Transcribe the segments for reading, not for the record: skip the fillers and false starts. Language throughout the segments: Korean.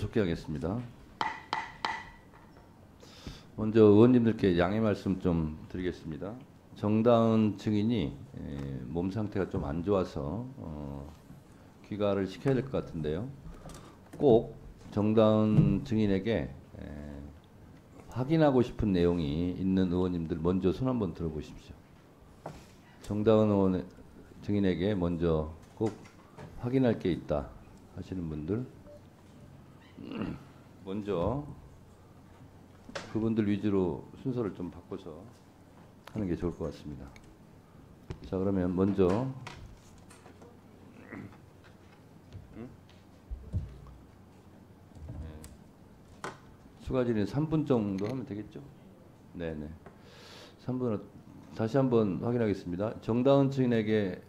속개하겠습니다. 먼저 의원님들께 양해 말씀 좀 드리겠습니다. 정다은 증인이 몸 상태가 좀 안 좋아서 귀가를 시켜야 될 것 같은데요. 꼭 정다은 증인에게 확인하고 싶은 내용이 있는 의원님들 먼저 손 한번 들어보십시오. 정다은 의원 증인에게 먼저 꼭 확인할 게 있다 하시는 분들 먼저 그분들 위주로 순서를 좀 바꿔서 하는 게 좋을 것 같습니다. 자, 그러면 먼저 추가 질의 3분 정도 하면 되겠죠? 네네. 3분으로 다시 한번 확인하겠습니다. 정다은 증인에게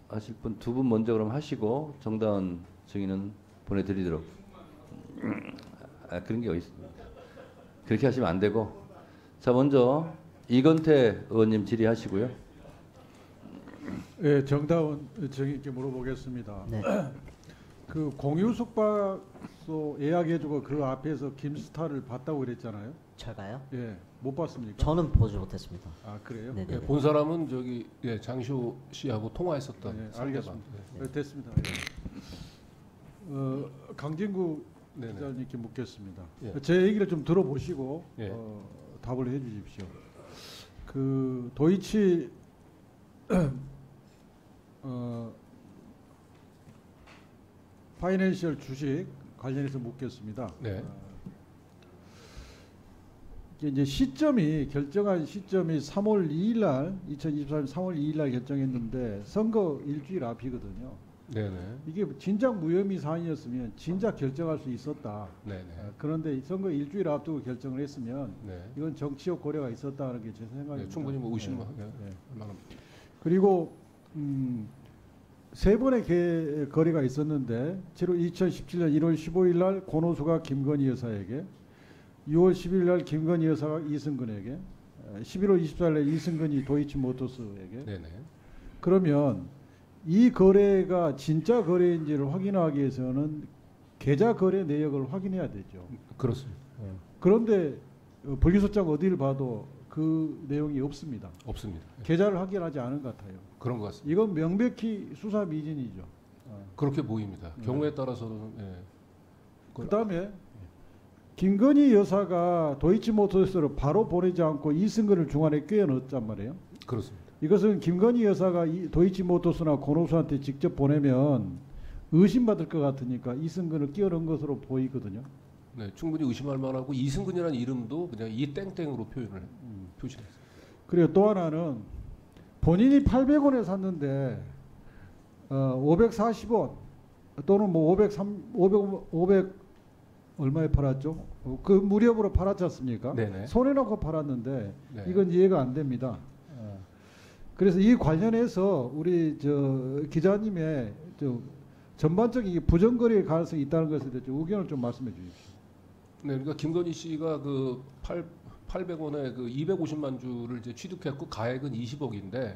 하실 분 2분 먼저 그럼 하시고 정다은 증인은 보내드리도록. 그런 게 어디 있습니까? 그렇게 하시면 안 되고. 자, 먼저 이건태 의원님 질의하시고요. 네, 정다은 증인께 물어보겠습니다. 네. 그 공유 숙박소 예약해주고 그 앞에서 김스타를 봤다고 그랬잖아요. 제가요? 예, 못 봤습니까? 저는 보지 못했습니다. 아, 그래요? 예, 본 사람은 저기 장시호 씨하고 통화했었던. 네, 알겠습니다. 네. 네, 됐습니다. 강진구 기자님께 묻겠습니다. 예. 제 얘기를 좀 들어보시고 예. 답을 해주십시오. 그 도이치 파이낸셜 주식 관련해서 묻겠습니다. 네. 이제 시점이 결정한 시점이 3월 2일 날 2024년 3월 2일 날 결정했는데 선거 일주일 앞이거든요. 네네. 이게 진작 무혐의 사안이었으면 진작 결정할 수 있었다. 네네. 그런데 선거 일주일 앞두고 결정을 했으면 네. 이건 정치적 고려가 있었다는 게 제 생각입니다. 네, 충분히 뭐 의심을 네. 그리고 세 번의 거래가 있었는데 2017년 1월 15일 날 권오수가 김건희 여사에게, 6월 10일 날 김건희 여사가 이승근에게, 11월 24일 날 이승근이 도이치모터스에게. 네네. 그러면 이 거래가 진짜 거래인지를 확인하기 위해서는 계좌 거래 내역을 확인해야 되죠. 그렇습니다. 그런데 분리소장 어디를 봐도 그 내용이 없습니다. 없습니다. 계좌를 확인하지 않은 것 같아요. 그런 것 같습니다. 이건 명백히 수사 미진이죠. 그렇게 보입니다. 경우에 따라서는. 그다음에 김건희 여사가 도이치모터스를 바로 보내지 않고 이승근을 중간에 끼워 넣었단 말이에요. 그렇습니다. 이것은 김건희 여사가 도이치모터스나 권오수한테 직접 보내면 의심받을 것 같으니까 이승근을 끼워 넣은 것으로 보이거든요. 네, 충분히 의심할 만하고 이승근이라는 이름도 그냥 이 땡땡으로 표시했어요. 그리고 또 하나는 본인이 800원에 샀는데 540원 또는 뭐 500 얼마에 팔았죠? 그 무렵으로 팔았지 않습니까? 네네. 손해놓고 팔았는데 네. 이건 이해가 안 됩니다. 그래서 이 관련해서 우리 기자님의 전반적인 부정거래 가능성이 있다는 것에 대해서 의견을 좀 말씀해 주십시오. 네, 그러니까 김건희 씨가 그 800원에 그 250만 주를 이제 취득했고 가액은 20억인데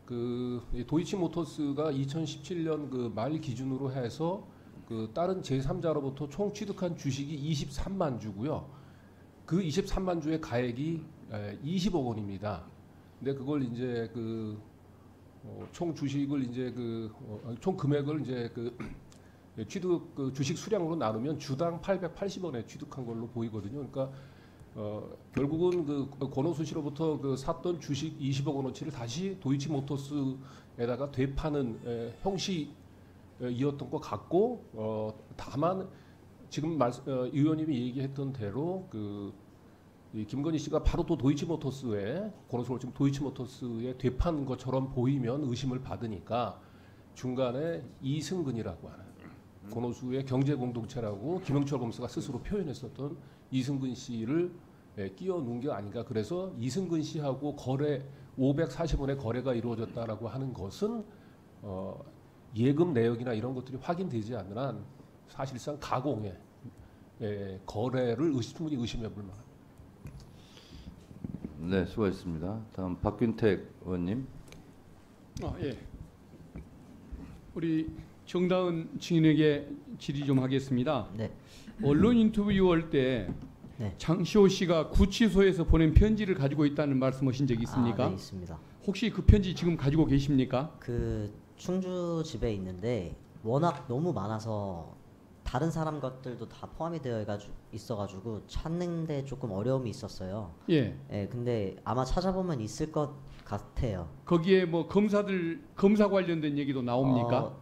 그 도이치모터스가 2017년 그 말 기준으로 해서 그 다른 제3자로부터 총 취득한 주식이 23만 주고요. 그 23만 주의 가액이 20억 원입니다. 근데 그걸 이제 그 총 주식을 이제 총 금액을 이제 취득 주식 수량으로 나누면 주당 880원에 취득한 걸로 보이거든요. 그러니까 결국은 권오수 씨로부터 샀던 주식 20억 원어치를 다시 도이치모터스에다가 되파는 형식이었던 것 같고, 다만 지금 의원님이 얘기했던 대로 이 김건희 씨가 바로 또 도이치모터스에 권오수를 지금 도이치모터스에 되판 것처럼 보이면 의심을 받으니까 중간에 이승근이라고 하는 권오수의 경제공동체라고 김영철 검사가 스스로 표현했었던 이승근 씨를 끼워 넣은 게 아닌가. 그래서 이승근 씨하고 540원의 거래가 이루어졌다라고 하는 것은 예금 내역이나 이런 것들이 확인되지 않는 한 사실상 가공의 거래를 충분히 의심해 볼 만합니다. 네, 수고하셨습니다. 다음 박균택 의원님. 예. 우리 정다은 증인에게 질의 좀 하겠습니다. 네. 언론 인터뷰할 때 네. 장시호 씨가 구치소에서 보낸 편지를 가지고 있다는 말씀하신 적이 있습니까? 네, 있습니다. 혹시 그 편지 지금 가지고 계십니까? 그 충주 집에 있는데 워낙 너무 많아서 다른 사람 것들도 다 포함이 되어 있어가지고 찾는데 조금 어려움이 있었어요. 예. 예, 근데 아마 찾아보면 있을 것 같아요. 거기에 뭐 검사 관련된 얘기도 나옵니까?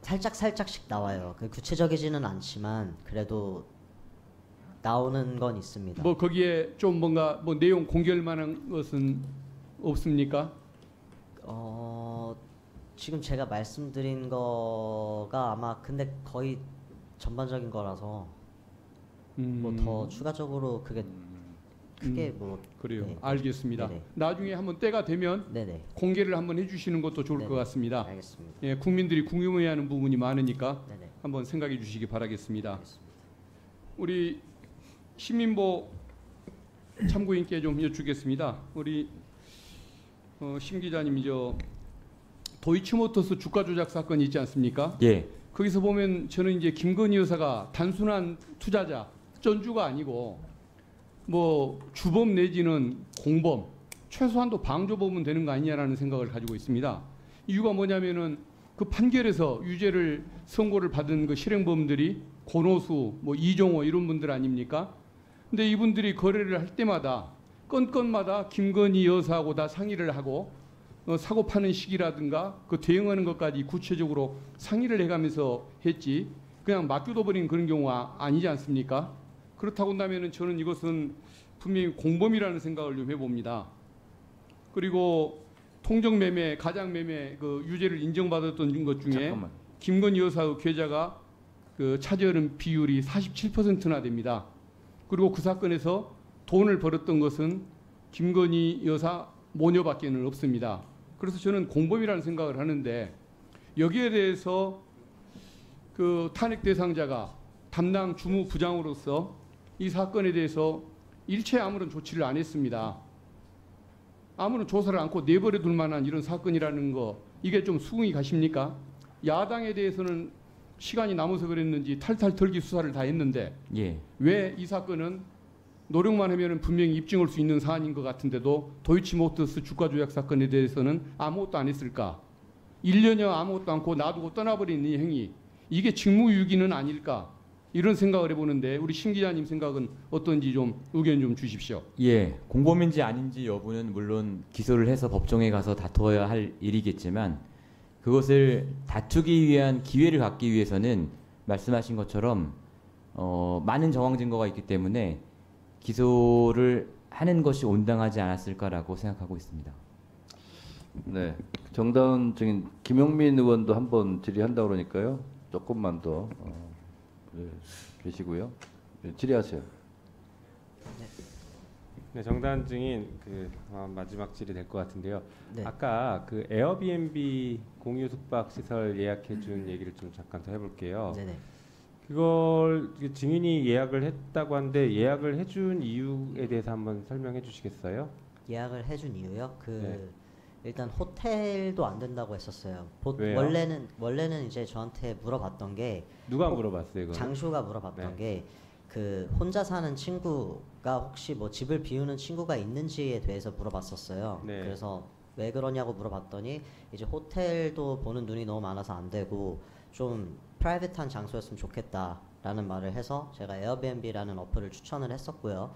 살짝씩 나와요. 그 구체적이지는 않지만 그래도 나오는 건 있습니다. 뭐 거기에 좀 뭔가 뭐 내용 공개할 만한 것은 없습니까? 지금 제가 말씀드린 거가 아마 근데 거의 전반적인 거라서 뭐 더 추가적으로 그게 크게 뭐 그래요. 네. 알겠습니다. 네네. 나중에 한번 때가 되면 네네. 공개를 한번 해주시는 것도 좋을 네네. 것 같습니다. 알겠습니다. 예, 국민들이 궁금해하는 부분이 많으니까 네네. 한번 생각해 주시기 바라겠습니다. 알겠습니다. 우리 시민보 참고인께 좀 여쭙겠습니다. 우리 심 기자님 도이치모터스 주가 조작 사건이 있지 않습니까? 예. 거기서 보면 저는 이제 김건희 여사가 단순한 투자자, 전주가 아니고 뭐 주범 내지는 공범, 최소한도 방조범은 되는 거 아니냐라는 생각을 가지고 있습니다. 이유가 뭐냐면은 그 판결에서 유죄를 선고를 받은 그 실행범들이 권오수, 뭐 이종호 이런 분들 아닙니까? 근데 이분들이 거래를 할 때마다 건마다 김건희 여사하고 다 상의를 하고 사고 파는 시기라든가 그 대응하는 것까지 구체적으로 상의를 해가면서 했지 그냥 맡겨둬버린 그런 경우가 아니지 않습니까? 그렇다고 한다면 저는 이것은 분명히 공범이라는 생각을 좀 해봅니다. 그리고 통정매매, 가장매매 그 유죄를 인정받았던 것 중에 잠깐만. 김건희 여사의 계좌가 그 차지하는 비율이 47%나 됩니다. 그리고 그 사건에서 돈을 벌었던 것은 김건희 여사 모녀밖에는 없습니다. 그래서 저는 공범이라는 생각을 하는데 여기에 대해서 그 탄핵 대상자가 담당 주무부장으로서 이 사건에 대해서 일체 아무런 조치를 안 했습니다. 아무런 조사를 않고 내버려 둘 만한 이런 사건이라는 거 이게 좀 수긍이 가십니까? 야당에 대해서는 시간이 남아서 그랬는지 탈탈 털기 수사를 다 했는데 예. 왜 이 사건은 노력만 하면 분명히 입증할 수 있는 사안인 것 같은데도 도이치모터스 주가 조작 사건에 대해서는 아무것도 안 했을까? 1년여 아무것도 않고 놔두고 떠나버린 이 행위 이게 직무유기는 아닐까? 이런 생각을 해보는데 우리 심 기자님 생각은 어떤지 좀 의견 좀 주십시오. 예. 공범인지 아닌지 여부는 물론 기소를 해서 법정에 가서 다투어야 할 일이겠지만 그것을 다투기 위한 기회를 갖기 위해서는 말씀하신 것처럼 많은 정황 증거가 있기 때문에 기소를 하는 것이 온당하지 않았을까라고 생각하고 있습니다. 네, 정다은 증인 김용민 의원도 한번 질의한다고 그러니까요. 조금만 더 계시고요. 네, 질의하세요. 네, 정다은 증인 마지막 질의 될 것 같은데요. 네. 아까 그 에어비앤비 공유 숙박 시설 예약해준 얘기를 좀 잠깐 더 해볼게요. 네네. 그걸 증인이 예약을 했다고 하는데 예약을 해준 이유에 대해서 한번 설명해 주시겠어요? 예약을 해준 이유요? 네. 일단 호텔도 안 된다고 했었어요. 왜요? 원래는 이제 저한테 물어봤던 게 누가 물어봤어요, 이거? 장쇼가 물어봤던 네. 게 그 혼자 사는 친구가 혹시 뭐 집을 비우는 친구가 있는지에 대해서 물어봤었어요. 네. 그래서 왜 그러냐고 물어봤더니 이제 호텔도 보는 눈이 너무 많아서 안 되고 좀 프라이빗한 장소였으면 좋겠다라는 말을 해서 제가 에어비앤비라는 어플을 추천을 했었고요.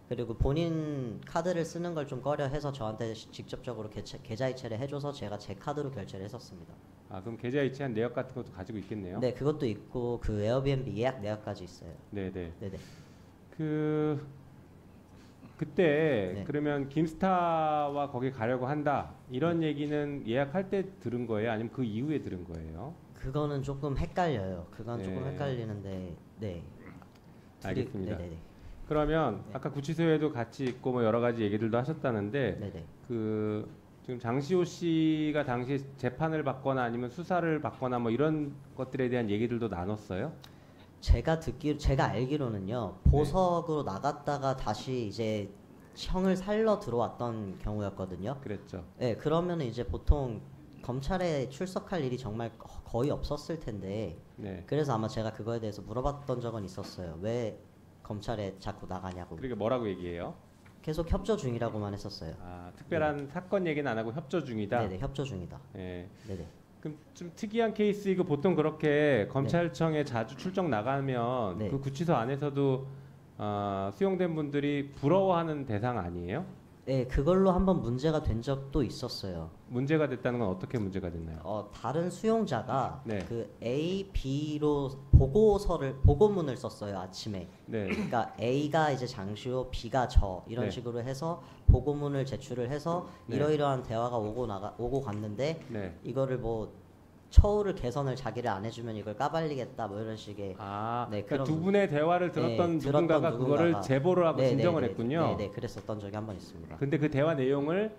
그리고 본인 카드를 쓰는 걸 좀 꺼려해서 저한테 직접적으로 계좌이체를 해줘서 제가 제 카드로 결제를 했었습니다. 아, 그럼 계좌이체한 내역 같은 것도 가지고 있겠네요. 네, 그것도 있고 그 에어비앤비 예약 내역까지 있어요. 네, 네. 네네. 그때 네. 그러면 김스타와 거기 가려고 한다 이런 얘기는 예약할 때 들은 거예요? 아니면 그 이후에 들은 거예요? 그거는 조금 헷갈려요. 그건 조금 네. 헷갈리는데, 네. 알겠습니다. 네네네. 그러면 네. 아까 구치소에도 같이 있고 뭐 여러 가지 얘기들도 하셨다는데 네네. 지금 장시호 씨가 당시 재판을 받거나 아니면 수사를 받거나 뭐 이런 것들에 대한 얘기들도 나눴어요? 제가 알기로는요. 보석으로 나갔다가 다시 이제 형을 살러 들어왔던 경우였거든요. 그랬죠. 네, 그러면 이제 보통 검찰에 출석할 일이 정말 거의 없었을 텐데 네. 그래서 아마 제가 그거에 대해서 물어봤던 적은 있었어요. 왜 검찰에 자꾸 나가냐고. 그러니까 뭐라고 얘기해요? 계속 협조 중이라고만 했었어요. 아, 특별한 사건 얘기는 안 하고 협조 중이다. 네네, 협조 중이다. 예. 네네. 그럼 좀 특이한 케이스 이거 보통 그렇게 검찰청에 자주 출정 나가면 네. 그 구치소 안에서도 수용된 분들이 부러워하는 대상 아니에요? 네, 그걸로 한번 문제가 된 적도 있었어요. 문제가 됐다는 건 어떻게 문제가 됐나요? 다른 수용자가 네. 그 A, B로 보고문을 썼어요 아침에. 네. 그러니까 A가 이제 장시호, B가 저 이런 네. 식으로 해서 보고문을 제출을 해서 네. 이러이러한 대화가 오고 갔는데 네. 이거를 뭐 처우를 개선을 자기를 안 해주면 이걸 까발리겠다 뭐 이런 식의. 아, 네, 그러니까 그런 두 분의 대화를 들었던 누군가가 그거를 제보를 하고 진정을 했군요. 네, 그랬었던 적이 한 번 있습니다. 근데 그 대화 내용을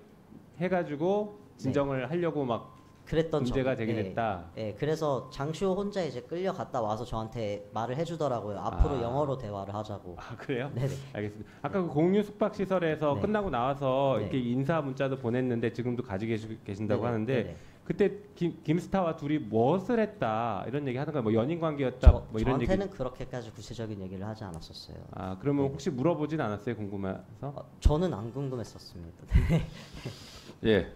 해가지고 진정을 하려고 막 그랬던 문제가 적이- 되게 네. 됐다. 네, 그래서 장시호 혼자 이제 끌려갔다 와서 저한테 말을 해주더라고요. 앞으로 아. 영어로 대화를 하자고. 아, 그래요? 네네. 알겠습니다. 아까 그 공유 숙박 시설에서 네. 끝나고 나와서 네. 이렇게 인사 문자도 보냈는데 지금도 가지고 계신다고 네네, 하는데 네네. 그때 김스타와 둘이 무엇을 했다 이런 얘기 하는 거예요? 뭐 연인 관계였다 뭐 이런 얘기. 저한테는 그렇게까지 구체적인 얘기를 하지 않았었어요. 아, 그러면 네네. 혹시 물어보진 않았어요? 궁금해서? 저는 안 궁금했었습니다. 예.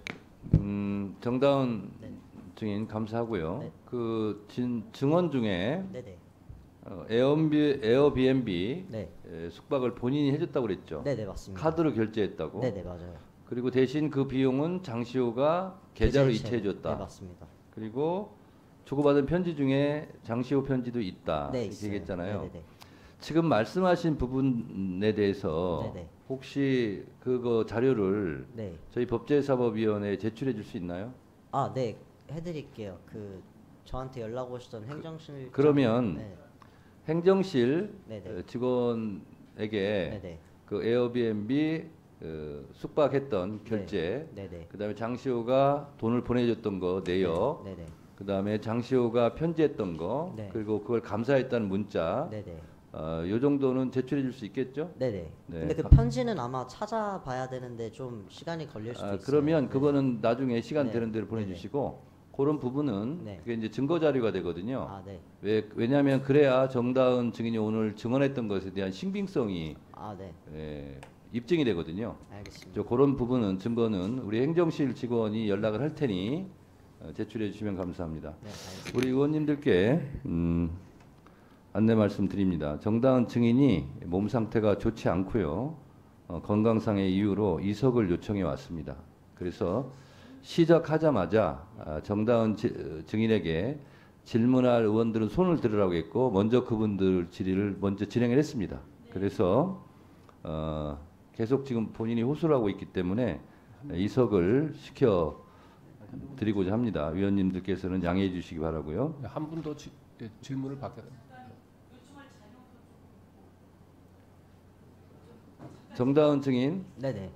정다운 네. 증인 감사하고요. 네. 그 증언 중에 네네. 에어비앤비 네. 숙박을 본인이 해줬다고 그랬죠. 네네 맞습니다. 카드로 결제했다고. 네네 맞아요. 그리고 대신 그 비용은 장시호가 계좌로 이체해줬다. 네 맞습니다. 그리고 주고받은 편지 중에 장시호 편지도 있다. 네 이렇게 있어요. 얘기했잖아요. 네네네. 지금 말씀하신 부분에 대해서 네네. 혹시 그거 자료를 네. 저희 법제사법위원회에 제출해 줄 수 있나요? 아, 네 해드릴게요. 그 저한테 연락 오시던 행정실. 그러면 네. 행정실 네네. 직원에게 네네. 그 에어비앤비 숙박했던 결제, 네네. 그다음에 장시호가 돈을 보내줬던 거 내역, 네네. 그다음에 장시호가 편지했던 거, 네. 그리고 그걸 감사했다는 문자, 네네. 요 정도는 제출해 줄 수 있겠죠? 네네. 네. 근데 그 편지는 아마 찾아봐야 되는데 좀 시간이 걸릴 수도 있어요. 그러면 네. 그거는 나중에 시간 네. 되는 대로 보내주시고 그런 부분은 네. 그게 이제 증거 자료가 되거든요. 아, 네. 왜냐하면 그래야 정다은 증인이 오늘 증언했던 것에 대한 신빙성이 아, 네. 입증이 되거든요. 알겠습니다. 그런 부분은 증거는 우리 행정실 직원이 연락을 할 테니 제출해 주시면 감사합니다. 네, 알겠습니다. 우리 의원님들께 안내 말씀드립니다. 정다은 증인이 몸 상태가 좋지 않고요. 건강상의 이유로 이석을 요청해 왔습니다. 그래서 시작하자마자 정다은 증인에게 질문할 의원들은 손을 들으라고 했고 먼저 그분들 질의를 먼저 진행을 했습니다. 그래서 계속 지금 본인이 호소를 하고 있기 때문에 이석을 시켜 드리고자 합니다. 위원님들께서는 양해해 주시기 바라고요. 한 분 더 질문을 받게. 정다은 증인, 네네.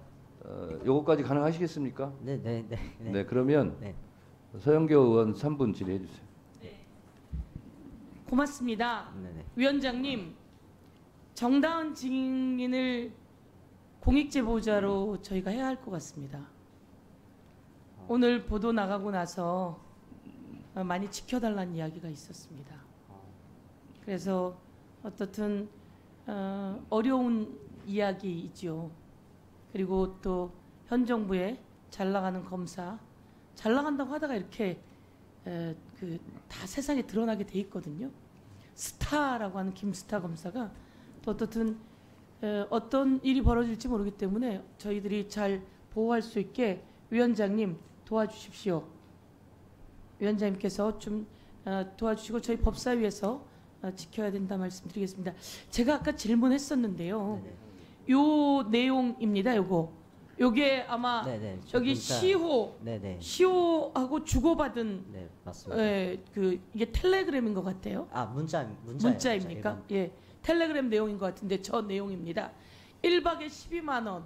요거까지 가능하시겠습니까? 네네네. 네, 그러면 네. 서영교 의원 3분 질의해 주세요. 고맙습니다. 네네. 위원장님, 정다은 증인을 공익제보자로 저희가 해야 할 것 같습니다. 오늘 보도 나가고 나서 많이 지켜달라는 이야기가 있었습니다. 그래서 어떻든 어려운 이야기이죠. 그리고 또 현 정부의 잘 나가는 검사, 잘 나간다고 하다가 이렇게 다 세상에 드러나게 돼 있거든요. 스타라고 하는 김스타 검사가 또 어떻든 어떤 일이 벌어질지 모르기 때문에 저희들이 잘 보호할 수 있게 위원장님 도와주십시오. 위원장님께서 좀 도와주시고 저희 법사위에서 지켜야 된다 말씀드리겠습니다. 제가 아까 질문했었는데요. 네네. 요 내용입니다. 요게 아마 네네. 저 여기 문자- 시호 네네. 시호하고 주고받은 네 맞습니다. 이게 텔레그램인 것 같아요. 아 문자예요. 문자입니까? 일반. 예, 텔레그램 내용인 것 같은데 저 내용입니다. 1박에 12만 원.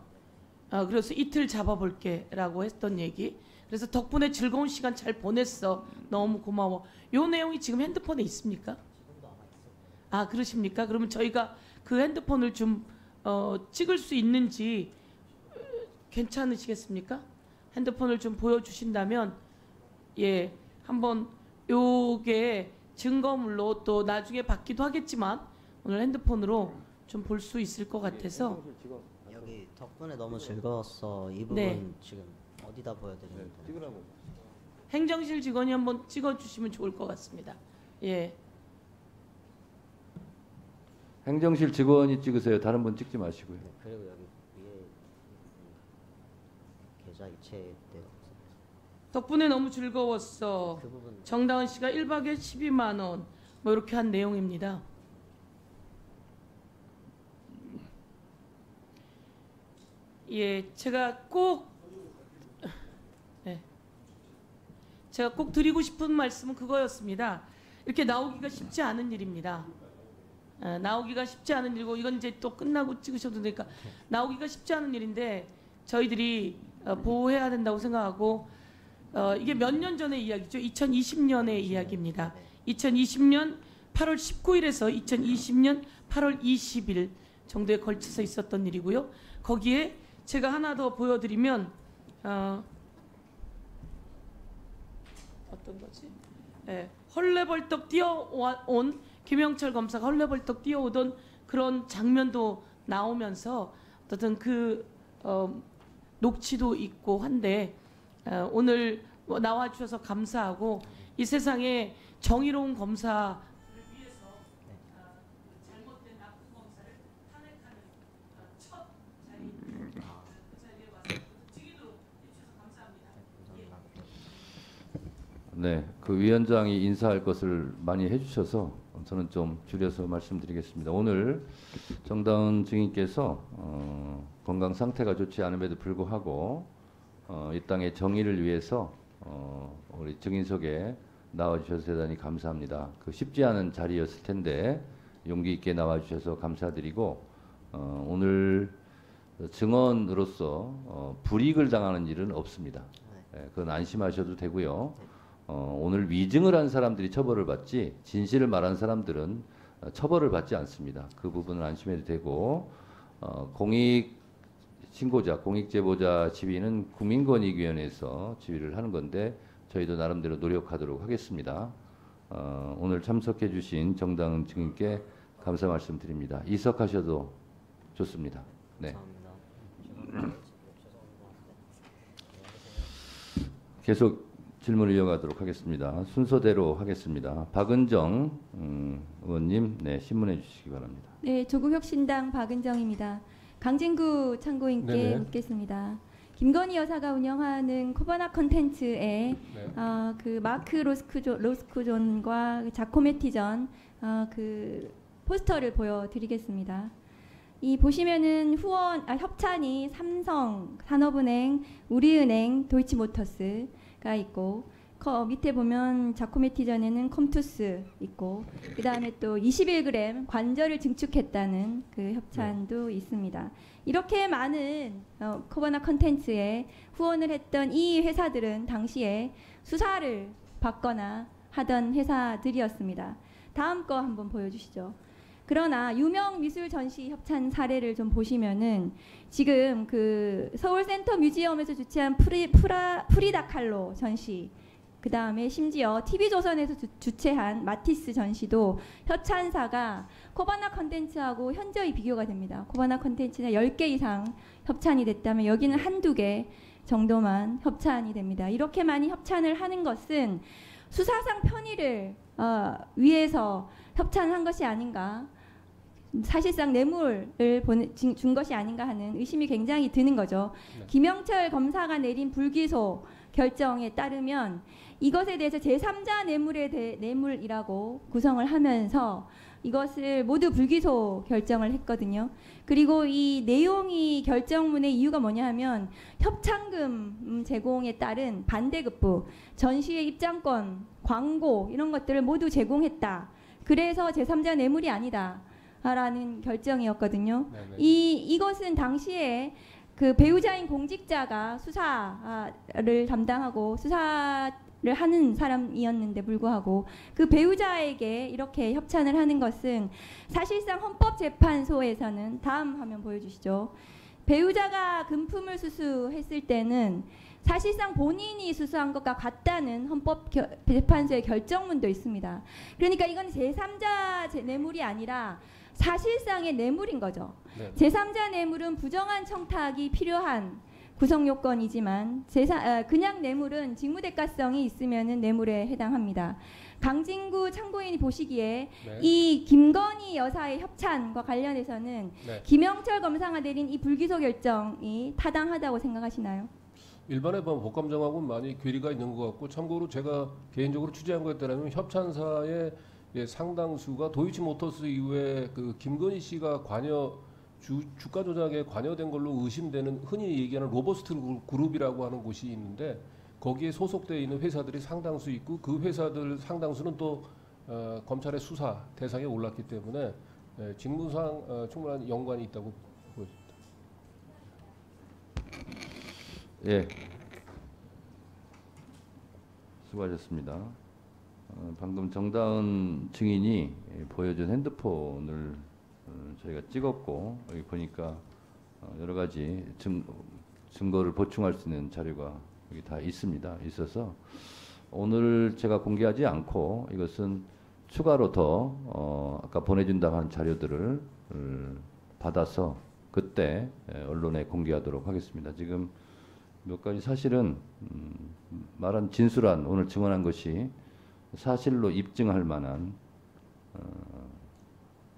그래서 이틀 잡아볼게라고 했던 얘기. 그래서 덕분에 즐거운 시간 잘 보냈어. 너무 고마워. 요 내용이 지금 핸드폰에 있습니까? 아 그러십니까? 그러면 저희가 그 핸드폰을 좀 찍을 수 있는지 괜찮으시겠습니까? 핸드폰을 좀 보여주신다면 예, 한번 요게 증거물로 또 나중에 받기도 하겠지만 오늘 핸드폰으로 좀 볼 수 있을 것 같아서 여기 덕분에 너무 즐거웠어. 이 부분 네. 지금 어디다 보여드리면 되나요? 찍으라고. 행정실 직원이 한번 찍어주시면 좋을 것 같습니다. 예. 행정실 직원이 찍으세요. 다른 분 찍지 마시고요. 네, 그리고 여기 위에 계좌 이체 때 덕분에 너무 즐거웠어. 그 부분 정다은 씨가 1박에 12만 원. 뭐 이렇게 한 내용입니다. 예, 제가 꼭 드리고 싶은 말씀은 그거였습니다. 이렇게 나오기가 쉽지 않은 일입니다. 나오기가 쉽지 않은 일이고 이건 이제 또 끝나고 찍으셔도 되니까 나오기가 쉽지 않은 일인데 저희들이 보호해야 된다고 생각하고 이게 몇 년 전의 이야기죠. 2020년의 이야기입니다. 2020년 8월 19일에서 2020년 8월 20일 정도에 걸쳐서 있었던 일이고요. 거기에 제가 하나 더 보여드리면 어떤 거지? 예, 헐레벌떡 뛰어온 김영철 검사가 헐레벌떡 뛰어오던 그런 장면도 나오면서 어떤 그 녹취도 있고 한데 오늘 나와주셔서 감사하고 이 세상에 정의로운 검사를 위해서 잘못된 나쁜 검사를 탄핵하는 첫 자리 그 자리에 와서 증인으로 해주셔서 감사합니다. 네, 그 위원장이 인사할 것을 많이 해주셔서 저는 좀 줄여서 말씀드리겠습니다. 오늘 정다은 증인께서 건강 상태가 좋지 않음에도 불구하고 이 땅의 정의를 위해서 우리 증인석에 나와주셔서 대단히 감사합니다. 그 쉽지 않은 자리였을 텐데 용기 있게 나와주셔서 감사드리고 오늘 증언으로서 불이익을 당하는 일은 없습니다. 그건 안심하셔도 되고요. 오늘 위증을 한 사람들이 처벌을 받지 진실을 말한 사람들은 처벌을 받지 않습니다. 그 부분은 안심해도 되고 공익 신고자, 공익제보자 지위는 국민권익위원회에서 지위를 하는 건데 저희도 나름대로 노력하도록 하겠습니다. 오늘 참석해 주신 정다은 증인께 감사 말씀드립니다. 이석하셔도 좋습니다. 네. 계속 질문을 이어가도록 하겠습니다. 순서대로 하겠습니다. 박은정 의원님, 네, 신문해 주시기 바랍니다. 네, 조국혁신당 박은정입니다. 강진구 참고인께 네네. 묻겠습니다. 김건희 여사가 운영하는 코바나 컨텐츠에 그 마크 로스쿠존과 자코메티전 그 포스터를 보여드리겠습니다. 이 보시면은 협찬이 삼성, 산업은행, 우리은행, 도이치모터스가 있고 밑에 보면 자코메티전에는 컴투스 있고 그 다음에 또 21g 관절을 증축했다는 그 협찬도 있습니다. 이렇게 많은 코바나 컨텐츠에 후원을 했던 이 회사들은 당시에 수사를 받거나 하던 회사들이었습니다. 다음 거 한번 보여주시죠. 그러나 유명 미술 전시 협찬 사례를 좀 보시면은 지금 그 서울 센터 뮤지엄에서 주최한 프리다 칼로 전시, 그 다음에 심지어 TV조선에서 주최한 마티스 전시도 협찬사가 코바나 컨텐츠하고 현저히 비교가 됩니다. 코바나 컨텐츠는 10개 이상 협찬이 됐다면 여기는 한두 개 정도만 협찬이 됩니다. 이렇게 많이 협찬을 하는 것은 수사상 편의를 위해서 협찬한 것이 아닌가, 사실상 뇌물을 준 것이 아닌가 하는 의심이 굉장히 드는 거죠. 네. 김영철 검사가 내린 불기소 결정에 따르면 이것에 대해서 제3자 뇌물이라고 구성을 하면서 이것을 모두 불기소 결정을 했거든요. 그리고 이 내용이 결정문의 이유가 뭐냐 하면 협찬금 제공에 따른 반대급부, 전시회 입장권, 광고 이런 것들을 모두 제공했다. 그래서 제3자 뇌물이 아니다 라는 결정이었거든요. 네네. 이것은 당시에 그 배우자인 공직자가 수사를 담당하고 수사를 하는 사람이었는데 불구하고 그 배우자에게 이렇게 협찬을 하는 것은 사실상 헌법재판소에서는 다음 화면 보여주시죠. 배우자가 금품을 수수했을 때는 사실상 본인이 수수한 것과 같다는 헌법재판소의 결정문도 있습니다. 그러니까 이건 제3자 뇌물이 아니라 사실상의 뇌물인 거죠. 네. 제3자 뇌물은 부정한 청탁이 필요한 구성 요건이지만 그냥 뇌물은 직무대가성이 있으면은 뇌물에 해당합니다. 강진구 참고인이 보시기에 네. 이 김건희 여사의 협찬과 관련해서는 네. 김영철 검사가 내린 이 불기소 결정이 타당하다고 생각하시나요? 일반의 법감정하고는 많이 괴리가 있는 것 같고, 참고로 제가 개인적으로 취재한 것에 따르면 협찬사의 상당수가 도이치모터스 이후에 그 김건희 씨가 주가 조작에 관여된 걸로 의심되는 흔히 얘기하는 로버스트 그룹이라고 하는 곳이 있는데, 거기에 소속되어 있는 회사들이 상당수 있고, 그 회사들 상당수는 또 검찰의 수사 대상에 올랐기 때문에 직무상 충분한 연관이 있다고 보여집니다. 예, 수고하셨습니다. 방금 정다은 증인이 보여준 핸드폰을 저희가 찍었고, 여기 보니까 여러 가지 증거를 보충할 수 있는 자료가 여기 다 있습니다. 있어서 오늘 제가 공개하지 않고 이것은 추가로 더 아까 보내준다고 한 자료들을 받아서 그때 언론에 공개하도록 하겠습니다. 지금 몇 가지 사실은 말한 진술한 오늘 증언한 것이 사실로 입증할 만한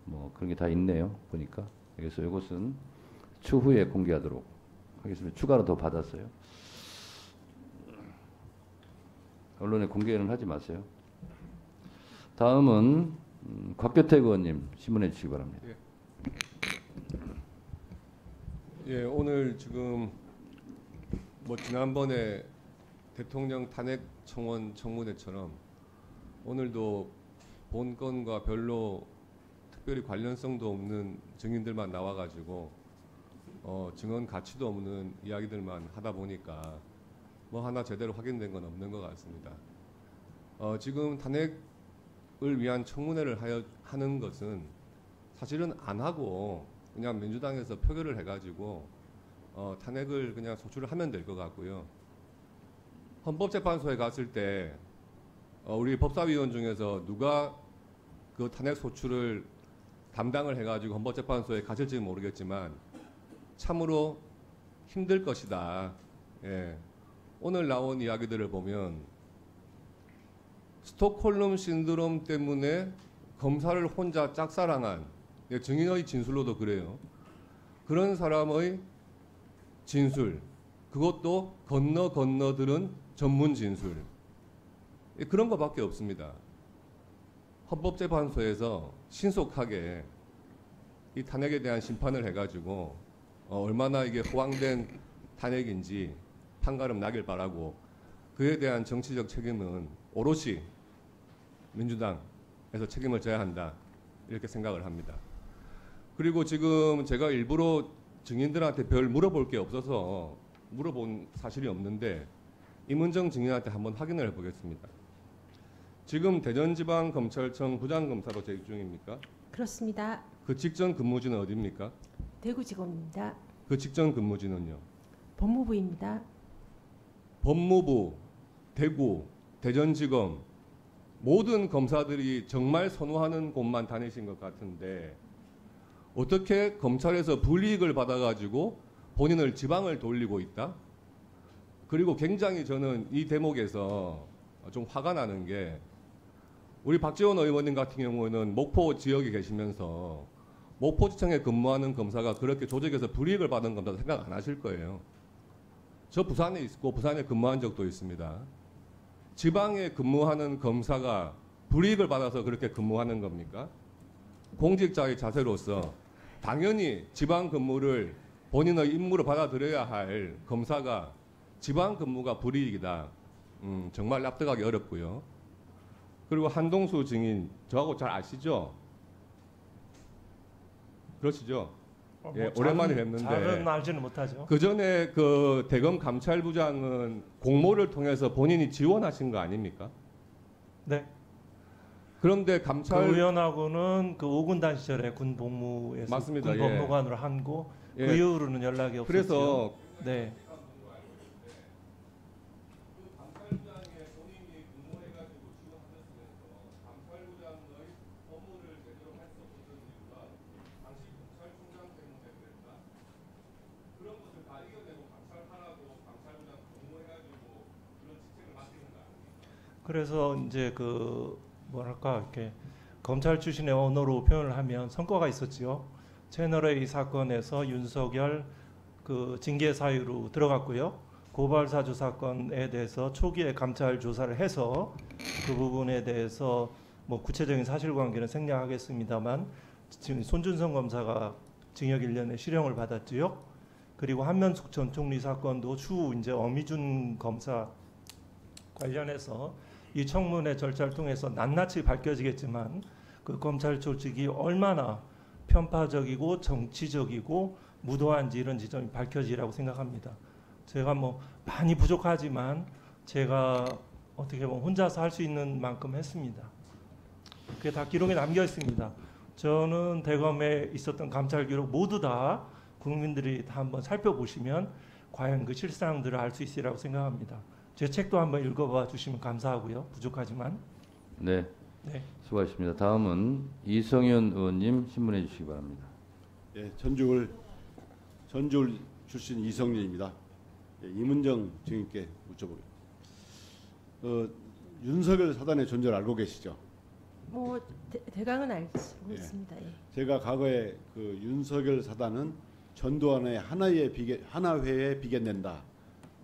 뭐 그런 게 다 있네요. 보니까. 그래서 이것은 추후에 공개하도록 하겠습니다. 추가로 더 받았어요. 언론에 공개는 하지 마세요. 다음은 곽교택 의원님 신문해 주시기 바랍니다. 예, 오늘 지금 뭐 지난번에 대통령 탄핵 청원 청문회처럼 오늘도 본건과 별로 특별히 관련성도 없는 증인들만 나와가지고 증언 가치도 없는 이야기들만 하다 보니까 뭐 하나 제대로 확인된 건 없는 것 같습니다. 지금 탄핵을 위한 청문회를 하는 것은 사실은 안 하고 그냥 민주당에서 표결을 해가지고 탄핵을 그냥 소추를 하면 될 것 같고요. 헌법재판소에 갔을 때 우리 법사위원 중에서 누가 그 탄핵 소추를 담당을 해가지고 헌법재판소에 가실지는 모르겠지만 참으로 힘들 것이다. 예. 오늘 나온 이야기들을 보면 스톡홀름 신드롬 때문에 검사를 혼자 짝사랑한, 증인의 진술로도 그래요. 그런 사람의 진술, 그것도 건너 들은 전문 진술, 그런 것밖에 없습니다. 헌법재판소에서 신속하게 이 탄핵에 대한 심판을 해가지고 얼마나 이게 호황된 탄핵인지 판가름 나길 바라고, 그에 대한 정치적 책임은 오롯이 민주당에서 책임을 져야 한다, 이렇게 생각을 합니다. 그리고 지금 제가 일부러 증인들한테 별 물어볼 게 없어서 물어본 사실이 없는데 임은정 증인한테 한번 확인을 해보겠습니다. 지금 대전지방검찰청 부장검사로 재직 중입니까? 그렇습니다. 그 직전 근무지는 어디입니까? 대구지검입니다. 그 직전 근무지는요? 법무부입니다. 법무부, 대구, 대전지검 모든 검사들이 정말 선호하는 곳만 다니신 것 같은데 어떻게 검찰에서 불이익을 받아가지고 본인을 지방을 돌리고 있다? 그리고 굉장히 저는 이 대목에서 좀 화가 나는 게, 우리 박지원 의원님 같은 경우는 목포 지역에 계시면서 목포지청에 근무하는 검사가 그렇게 조직에서 불이익을 받은 검사 생각 안 하실 거예요. 저 부산에 있고 부산에 근무한 적도 있습니다. 지방에 근무하는 검사가 불이익을 받아서 그렇게 근무하는 겁니까? 공직자의 자세로서 당연히 지방 근무를 본인의 임무로 받아들여야 할 검사가 지방 근무가 불이익이다. 정말 납득하기 어렵고요. 그리고 한동수 증인 저하고 잘 아시죠? 그러시죠? 예, 오랜만에 뵀는데 잘은 알지는 못하죠. 그 전에 그 대검 감찰부장은 공모를 통해서 본인이 지원하신 거 아닙니까? 네. 그런데 감찰 그 의원하고는 그 5군단 시절에 군 복무에서 맞습니다. 군 법무관으로 한고 예. 그 이후로는 연락이 없었죠. 그래서 네. 그래서 이제 그 뭐랄까 이렇게 검찰 출신의 언어로 표현을 하면 성과가 있었지요. 채널A 사건에서 윤석열 그 징계 사유로 들어갔고요. 고발 사주 사건에 대해서 초기에 감찰 조사를 해서 그 부분에 대해서 뭐 구체적인 사실관계는 생략하겠습니다만 지금 손준성 검사가 징역 1년의 실형을 받았지요. 그리고 한면숙 전 총리 사건도 추후 이제 엄희준 검사 관련해서 이 청문회 절차를 통해서 낱낱이 밝혀지겠지만 그 검찰 조직이 얼마나 편파적이고 정치적이고 무도한지 이런 지점이 밝혀지라고 생각합니다. 제가 뭐 많이 부족하지만 제가 어떻게 보면 혼자서 할 수 있는 만큼 했습니다. 그게 다 기록에 남겨 있습니다. 저는 대검에 있었던 감찰 기록 모두 다 국민들이 다 한번 살펴보시면 과연 그 실상들을 알 수 있으리라고 생각합니다. 제 책도 한번 읽어봐 주시면 감사하고요. 부족하지만. 네. 네. 수고하셨습니다. 다음은 이성윤 의원님 신문해 주시기 바랍니다. 예, 전주울 출신 이성윤입니다. 예, 이문정 증인께 여쭤보겠습니다. 윤석열 사단의 존재를 알고 계시죠? 뭐 대강은 알고 있습니다. 예. 제가 과거에 그 윤석열 사단은 전두환의 하나회에 비견된다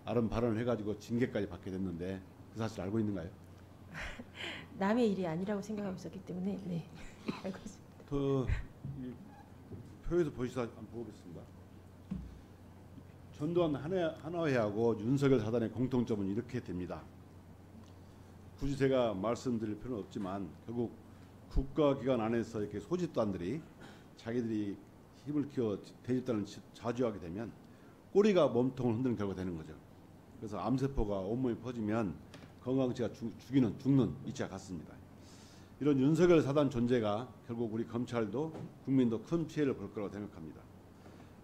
이런 발언을 해가지고 징계까지 받게 됐는데 그 사실 알고 있는가요? 남의 일이 아니라고 생각하고 있었기 때문에 네 알고 있습니다. 그 표에서 보시다 한번 보겠습니다. 전두환 하나회하고 윤석열 사단의 공통점은 이렇게 됩니다. 굳이 제가 말씀드릴 필요는 없지만 결국 국가기관 안에서 이렇게 소집단들이 자기들이 힘을 키워 대집단을 자주하게 되면 꼬리가 몸통을 흔드는 결과가 되는 거죠. 그래서 암세포가 온몸에 퍼지면 건강지가 죽는 이치와 같습니다. 이런 윤석열 사단 존재가 결국 우리 검찰도 국민도 큰 피해를 볼 거라고 생각합니다.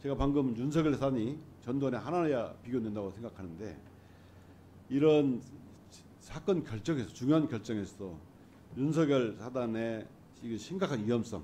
제가 방금 윤석열 사단이 전두환의 하나회와 비교된다고 생각하는데 이런 사건 결정에서 중요한 결정에서 윤석열 사단의 심각한 위험성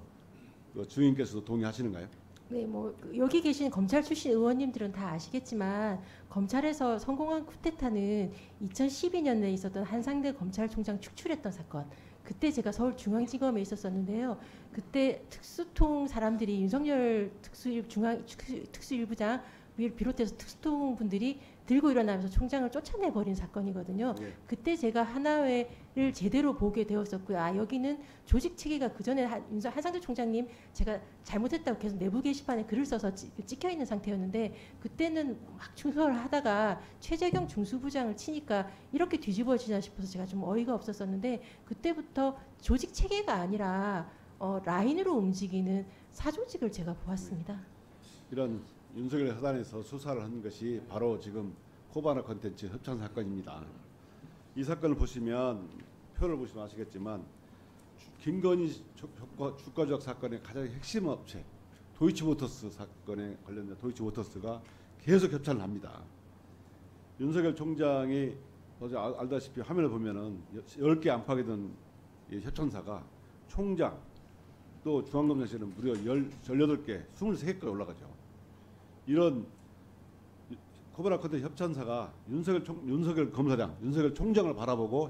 주인께서도 동의하시는가요? 네, 뭐 여기 계신 검찰 출신 의원님들은 다 아시겠지만 검찰에서 성공한 쿠데타는 2012년에 있었던 한상대 검찰총장 축출했던 사건. 그때 제가 서울중앙지검에 있었었는데요. 그때 특수통 사람들이 윤석열 특수일부장 비롯해서 특수통 분들이 들고 일어나면서 총장을 쫓아내버린 사건이거든요. 네. 그때 제가 하나회를 제대로 보게 되었었고요. 아, 여기는 조직 체계가 그전에 한상대 총장님 제가 잘못했다고 계속 내부 게시판에 글을 써서 찍혀 있는 상태였는데 그때는 막 충성을 하다가 최재경 중수부장을 치니까 이렇게 뒤집어지나 싶어서 제가 좀 어이가 없었었는데 그때부터 조직 체계가 아니라 라인으로 움직이는 사조직을 제가 보았습니다. 이런 윤석열 사단에서 수사를 한 것이 바로 지금 코바나 콘텐츠 협찬 사건입니다. 이 사건을 보시면 표를 보시면 아시겠지만 김건희 주가 조작 사건의 가장 핵심 업체 도이치모터스 사건에 관련된 도이치모터스가 계속 협찬을 합니다. 윤석열 총장이 어제 알다시피 화면을 보면은 10개 안팎이던 협찬사가 총장 또 중앙검사실은 무려 18개, 23개까지 올라가죠. 이런 코바나 콘텐츠 협찬사가 윤석열 검사장, 윤석열 총장을 바라보고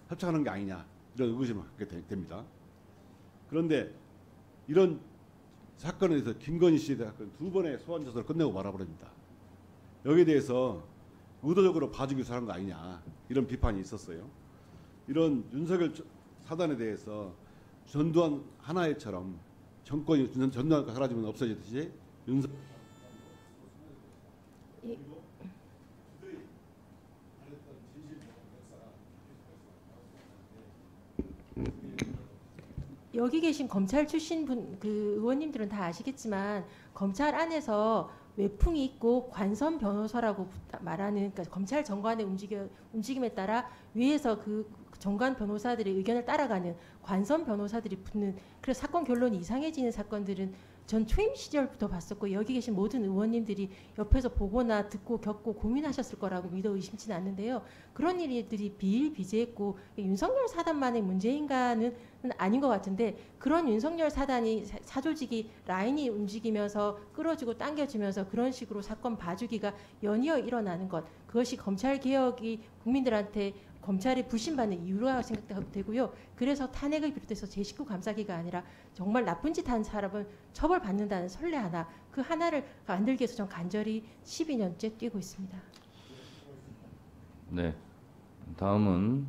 협찬하는 게 아니냐 이런 의구심을 갖게 됩니다. 그런데 이런 사건에 대해서 김건희 씨에 대한 두 번의 소환 조사를 끝내고 말아버립니다. 여기에 대해서 의도적으로 봐주기 위해서 하는 거 아니냐 이런 비판이 있었어요. 이런 윤석열 사단에 대해서 전두환 하나회처럼 정권이 전두환과 사라지면 없어지듯이 여기 계신 검찰 출신 그 의원님들은 다 아시겠지만 검찰 안에서 외풍이 있고 관선 변호사라고 말하는 그러니까 검찰 정관의 움직임에 따라 위에서 그 정관 변호사들의 의견을 따라가는 관선 변호사들이 붙는 그래서 사건 결론이 이상해지는 사건들은 전 초임 시절부터 봤었고 여기 계신 모든 의원님들이 옆에서 보거나 듣고 겪고 고민하셨을 거라고 믿어 의심치는 않는데요. 그런 일들이 비일비재했고 윤석열 사단만의 문제인가는 아닌 것 같은데 그런 윤석열 사단이 사조직이 라인이 움직이면서 끌어주고 당겨주면서 그런 식으로 사건 봐주기가 연이어 일어나는 것 그것이 검찰개혁이 국민들한테 검찰이 불신받는 이유라고 생각되고요. 그래서 탄핵을 비롯해서 제19 감사기가 아니라 정말 나쁜 짓 한 사람은 처벌받는다는 선례 하나, 그 하나를 만들기 위해서 전 간절히 12년째 뛰고 있습니다. 네. 다음은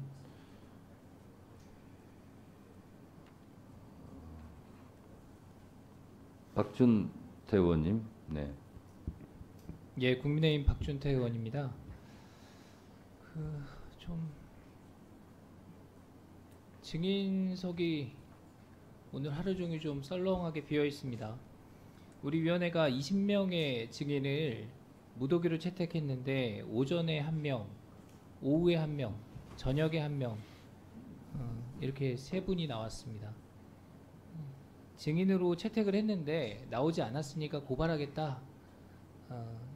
박준태 의원님. 네. 예, 국민의힘 박준태 의원입니다. 좀 증인석이 오늘 하루 종일 좀 썰렁하게 비어 있습니다. 우리 위원회가 20명의 증인을 무더기로 채택했는데 오전에 1명, 오후에 1명, 저녁에 1명 이렇게 3분이 나왔습니다. 증인으로 채택을 했는데 나오지 않았으니까 고발하겠다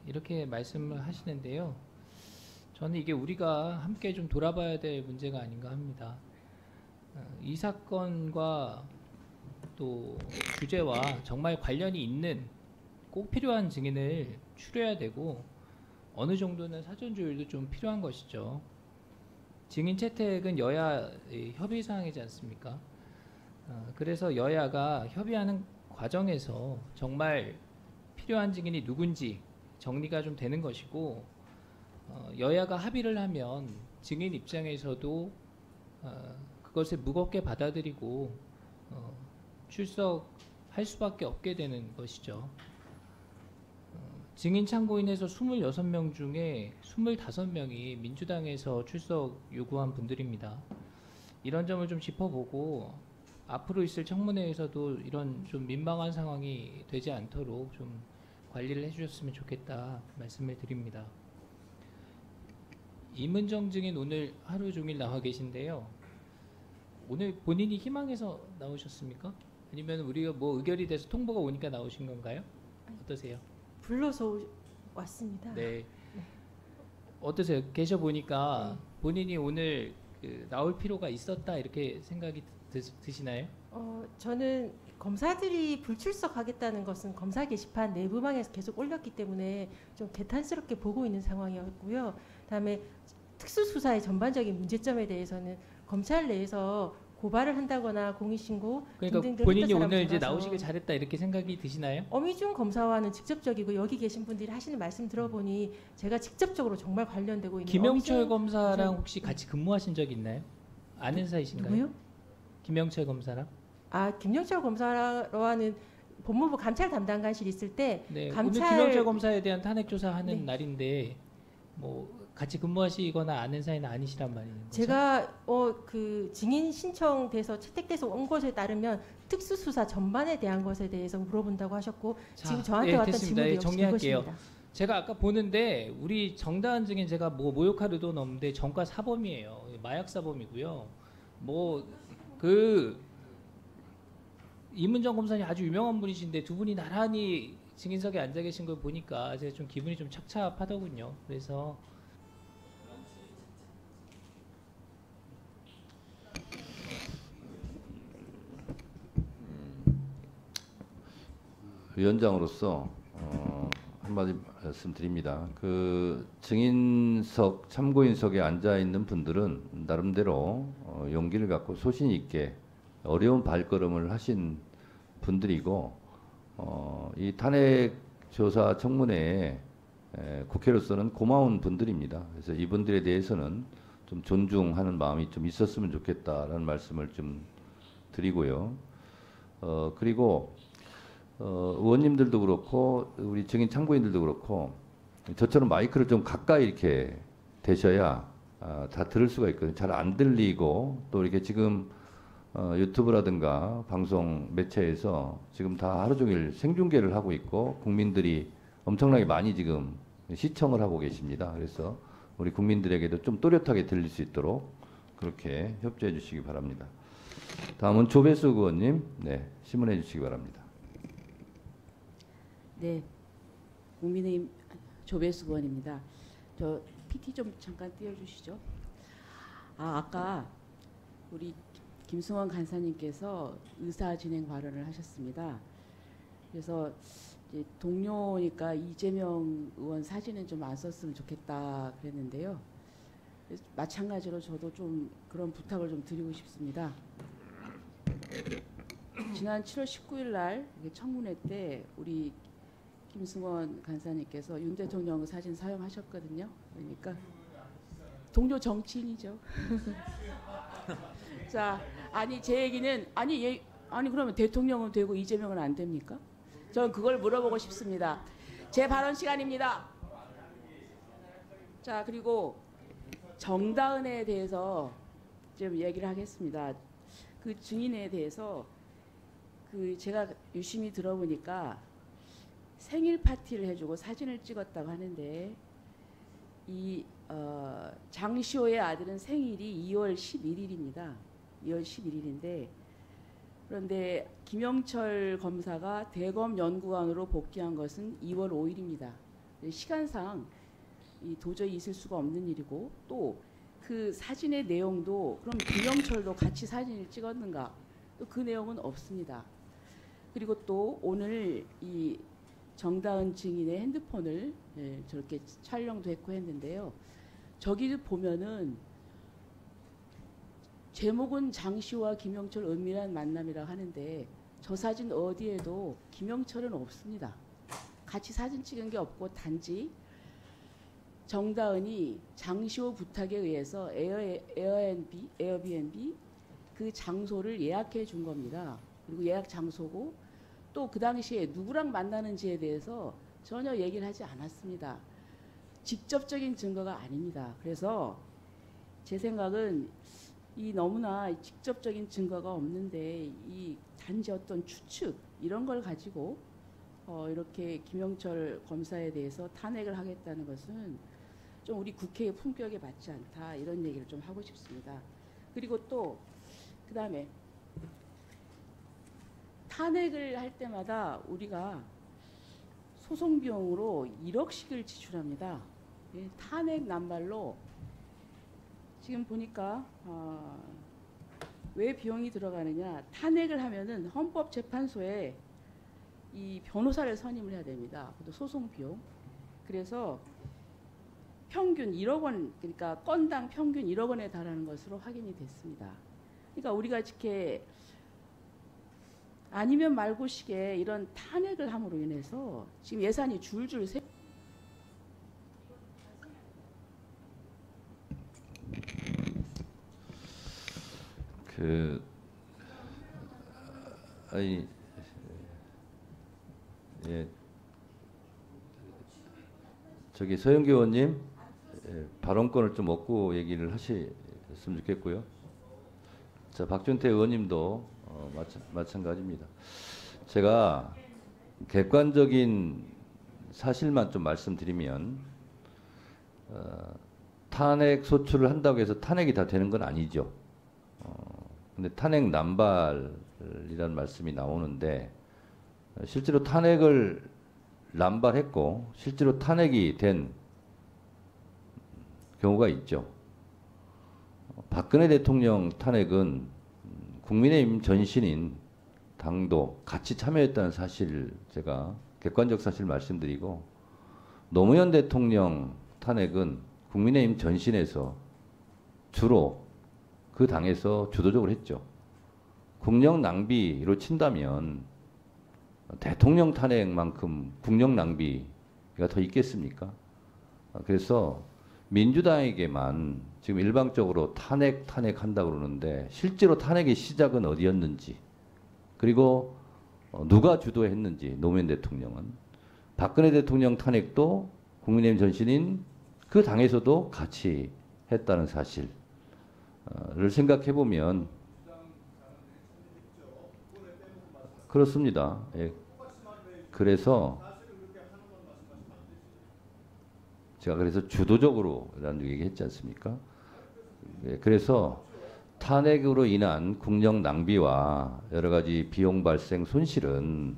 이렇게 말씀을 하시는데요. 저는 이게 우리가 함께 좀 돌아봐야 될 문제가 아닌가 합니다. 이 사건과 또 주제와 정말 관련이 있는 꼭 필요한 증인을 추려야 되고 어느 정도는 사전 조율도 좀 필요한 것이죠. 증인 채택은 여야 협의 사항이지 않습니까? 그래서 여야가 협의하는 과정에서 정말 필요한 증인이 누군지 정리가 좀 되는 것이고 여야가 합의를 하면 증인 입장에서도 그것을 무겁게 받아들이고 출석할 수밖에 없게 되는 것이죠. 증인 참고인에서 26명 중에 25명이 민주당에서 출석 요구한 분들입니다. 이런 점을 좀 짚어보고 앞으로 있을 청문회에서도 이런 좀 민망한 상황이 되지 않도록 좀 관리를 해주셨으면 좋겠다 말씀을 드립니다. 임은정 증인 오늘 하루 종일 나와 계신데요. 오늘 본인이 희망해서 나오셨습니까? 아니면 우리가 뭐 의결이 돼서 통보가 오니까 나오신 건가요? 어떠세요? 불러서 왔습니다. 네. 어떠세요? 계셔 보니까 본인이 오늘 나올 필요가 있었다 이렇게 생각이 드시나요? 저는 검사들이 불출석하겠다는 것은 검사 게시판 내부망에서 계속 올렸기 때문에 좀 개탄스럽게 보고 있는 상황이었고요. 다음에 특수수사의 전반적인 문제점에 대해서는 검찰 내에서 고발을 한다거나 공익신고 그러니까 등등 본인이 오늘 이제 나오시길 잘했다 이렇게 생각이 드시나요? 어미중 검사와는 직접적이고 여기 계신 분들이 하시는 말씀 들어보니 제가 직접적으로 정말 관련되고 있는 김영철 검사랑 혹시 같이 근무하신 적 있나요? 아는 사이신가요? 누구요? 김영철 검사랑? 김영철 검사와는 법무부 감찰 담당관실 있을 때 네, 감찰 오늘 김영철 검사에 대한 탄핵 조사하는 네. 날인데 뭐 같이 근무하시거나 아는 사이는 아니시란 말이에요. 제가 그 증인 신청돼서 채택돼서 온 것에 따르면 특수수사 전반에 대한 것에 대해서 물어본다고 하셨고 자, 지금 저한테 예, 왔던 됐습니다. 질문이 예, 역시 정리할게요. 그것입니다. 제가 아까 보는데 우리 정다은 증인 제가 뭐 모욕할 의도는 없는데 전과 사범이에요. 마약 사범이고요. 뭐 그 임은정 검사님 아주 유명한 분이신데 두 분이 나란히 증인석에 앉아 계신 걸 보니까 제가 좀 기분이 좀 착잡하더군요. 그래서 위원장으로서 한마디 말씀드립니다. 그 증인석, 참고인석에 앉아 있는 분들은 나름대로 용기를 갖고 소신 있게 어려운 발걸음을 하신 분들이고 이 탄핵 조사 청문회에 국회로서는 고마운 분들입니다. 그래서 이분들에 대해서는 좀 존중하는 마음이 좀 있었으면 좋겠다라는 말씀을 좀 드리고요. 그리고 의원님들도 그렇고 우리 증인 참고인들도 그렇고 저처럼 마이크를 좀 가까이 이렇게 대셔야 다 들을 수가 있거든요. 잘 안 들리고 또 이렇게 지금 유튜브라든가 방송 매체에서 지금 다 하루 종일 생중계를 하고 있고 국민들이 엄청나게 많이 지금 시청을 하고 계십니다. 그래서 우리 국민들에게도 좀 또렷하게 들릴 수 있도록 그렇게 협조해 주시기 바랍니다. 다음은 조배수 의원님, 네, 신문해 주시기 바랍니다. 네, 국민의힘 조배수 의원입니다. 저 PT 좀 잠깐 띄워주시죠. 아까 우리 김승원 간사님께서 의사 진행 발언을 하셨습니다. 그래서 이제 동료니까 이재명 의원 사진은 좀 안 썼으면 좋겠다 그랬는데요. 마찬가지로 저도 좀 그런 부탁을 좀 드리고 싶습니다. 지난 7월 19일 날 청문회 때 우리 김승원 간사님께서 윤 대통령 사진 사용하셨거든요. 그러니까 동료 정치인이죠. 자, 아니 제 얘기는 아니 그러면 대통령은 되고 이재명은 안 됩니까? 저는 그걸 물어보고 싶습니다. 제 발언 시간입니다. 자, 그리고 정다은에 대해서 좀 얘기를 하겠습니다. 그 증인에 대해서 제가 유심히 들어보니까 생일 파티를 해주고 사진을 찍었다고 하는데 장시호의 아들은 생일이 2월 11일입니다. 2월 11일인데 그런데 김영철 검사가 대검 연구관으로 복귀한 것은 2월 5일입니다. 시간상 도저히 있을 수가 없는 일이고 또 그 사진의 내용도 그럼 김영철도 같이 사진을 찍었는가? 또 그 내용은 없습니다. 그리고 또 오늘 이 정다은 증인의 핸드폰을 저렇게 촬영도 했고 했는데요. 저기 보면은 제목은 장시호와 김영철 은밀한 만남이라고 하는데 저 사진 어디에도 김영철은 없습니다. 같이 사진 찍은 게 없고 단지 정다은이 장시호 부탁에 의해서 에어비앤비 그 장소를 예약해 준 겁니다. 그리고 예약 장소고 또 그 당시에 누구랑 만나는지에 대해서 전혀 얘기를 하지 않았습니다. 직접적인 증거가 아닙니다. 그래서 제 생각은 너무나 직접적인 증거가 없는데 이 단지 어떤 추측 이런 걸 가지고 이렇게 김영철 검사에 대해서 탄핵을 하겠다는 것은 좀 우리 국회의 품격에 맞지 않다 이런 얘기를 좀 하고 싶습니다. 그리고 또 그다음에 탄핵을 할 때마다 우리가 소송 비용으로 1억씩을 지출합니다. 탄핵 남발로 지금 보니까 왜 비용이 들어가느냐? 탄핵을 하면은 헌법재판소에 이 변호사를 선임을 해야 됩니다. 또 소송 비용. 그래서 평균 1억 원, 그러니까 건당 평균 1억 원에 달하는 것으로 확인이 됐습니다. 그러니까 우리가 이렇게 아니면 말고식의 이런 탄핵을 함으로 인해서 지금 예산이 줄줄 새. 저기 서영기 의원님 발언권을 좀 얻고 얘기를 하셨으면 좋겠고요. 자, 박준태 의원님도 마찬가지입니다. 제가 객관적인 사실만 좀 말씀드리면 탄핵 소추를 한다고 해서 탄핵이 다 되는 건 아니죠. 근데 탄핵 남발이라는 말씀이 나오는데 실제로 탄핵을 남발했고 실제로 탄핵이 된 경우가 있죠. 박근혜 대통령 탄핵은 국민의힘 전신인 당도 같이 참여했다는 사실을 제가 객관적 사실 말씀드리고 노무현 대통령 탄핵은 국민의힘 전신에서 주로 그 당에서 주도적으로 했죠. 국력 낭비로 친다면 대통령 탄핵만큼 국력 낭비가 더 있겠습니까? 그래서 민주당에게만 지금 일방적으로 탄핵한다고 그러는데 실제로 탄핵의 시작은 어디였는지 그리고 누가 주도했는지 노무현 대통령은 박근혜 대통령 탄핵도 국민의힘 전신인 그 당에서도 같이 했다는 사실을 생각해 보면 그렇습니다. 예. 그래서 제가 그래서 주도적으로라는 얘기했지 않습니까? 예. 그래서 탄핵으로 인한 국력 낭비와 여러 가지 비용 발생 손실은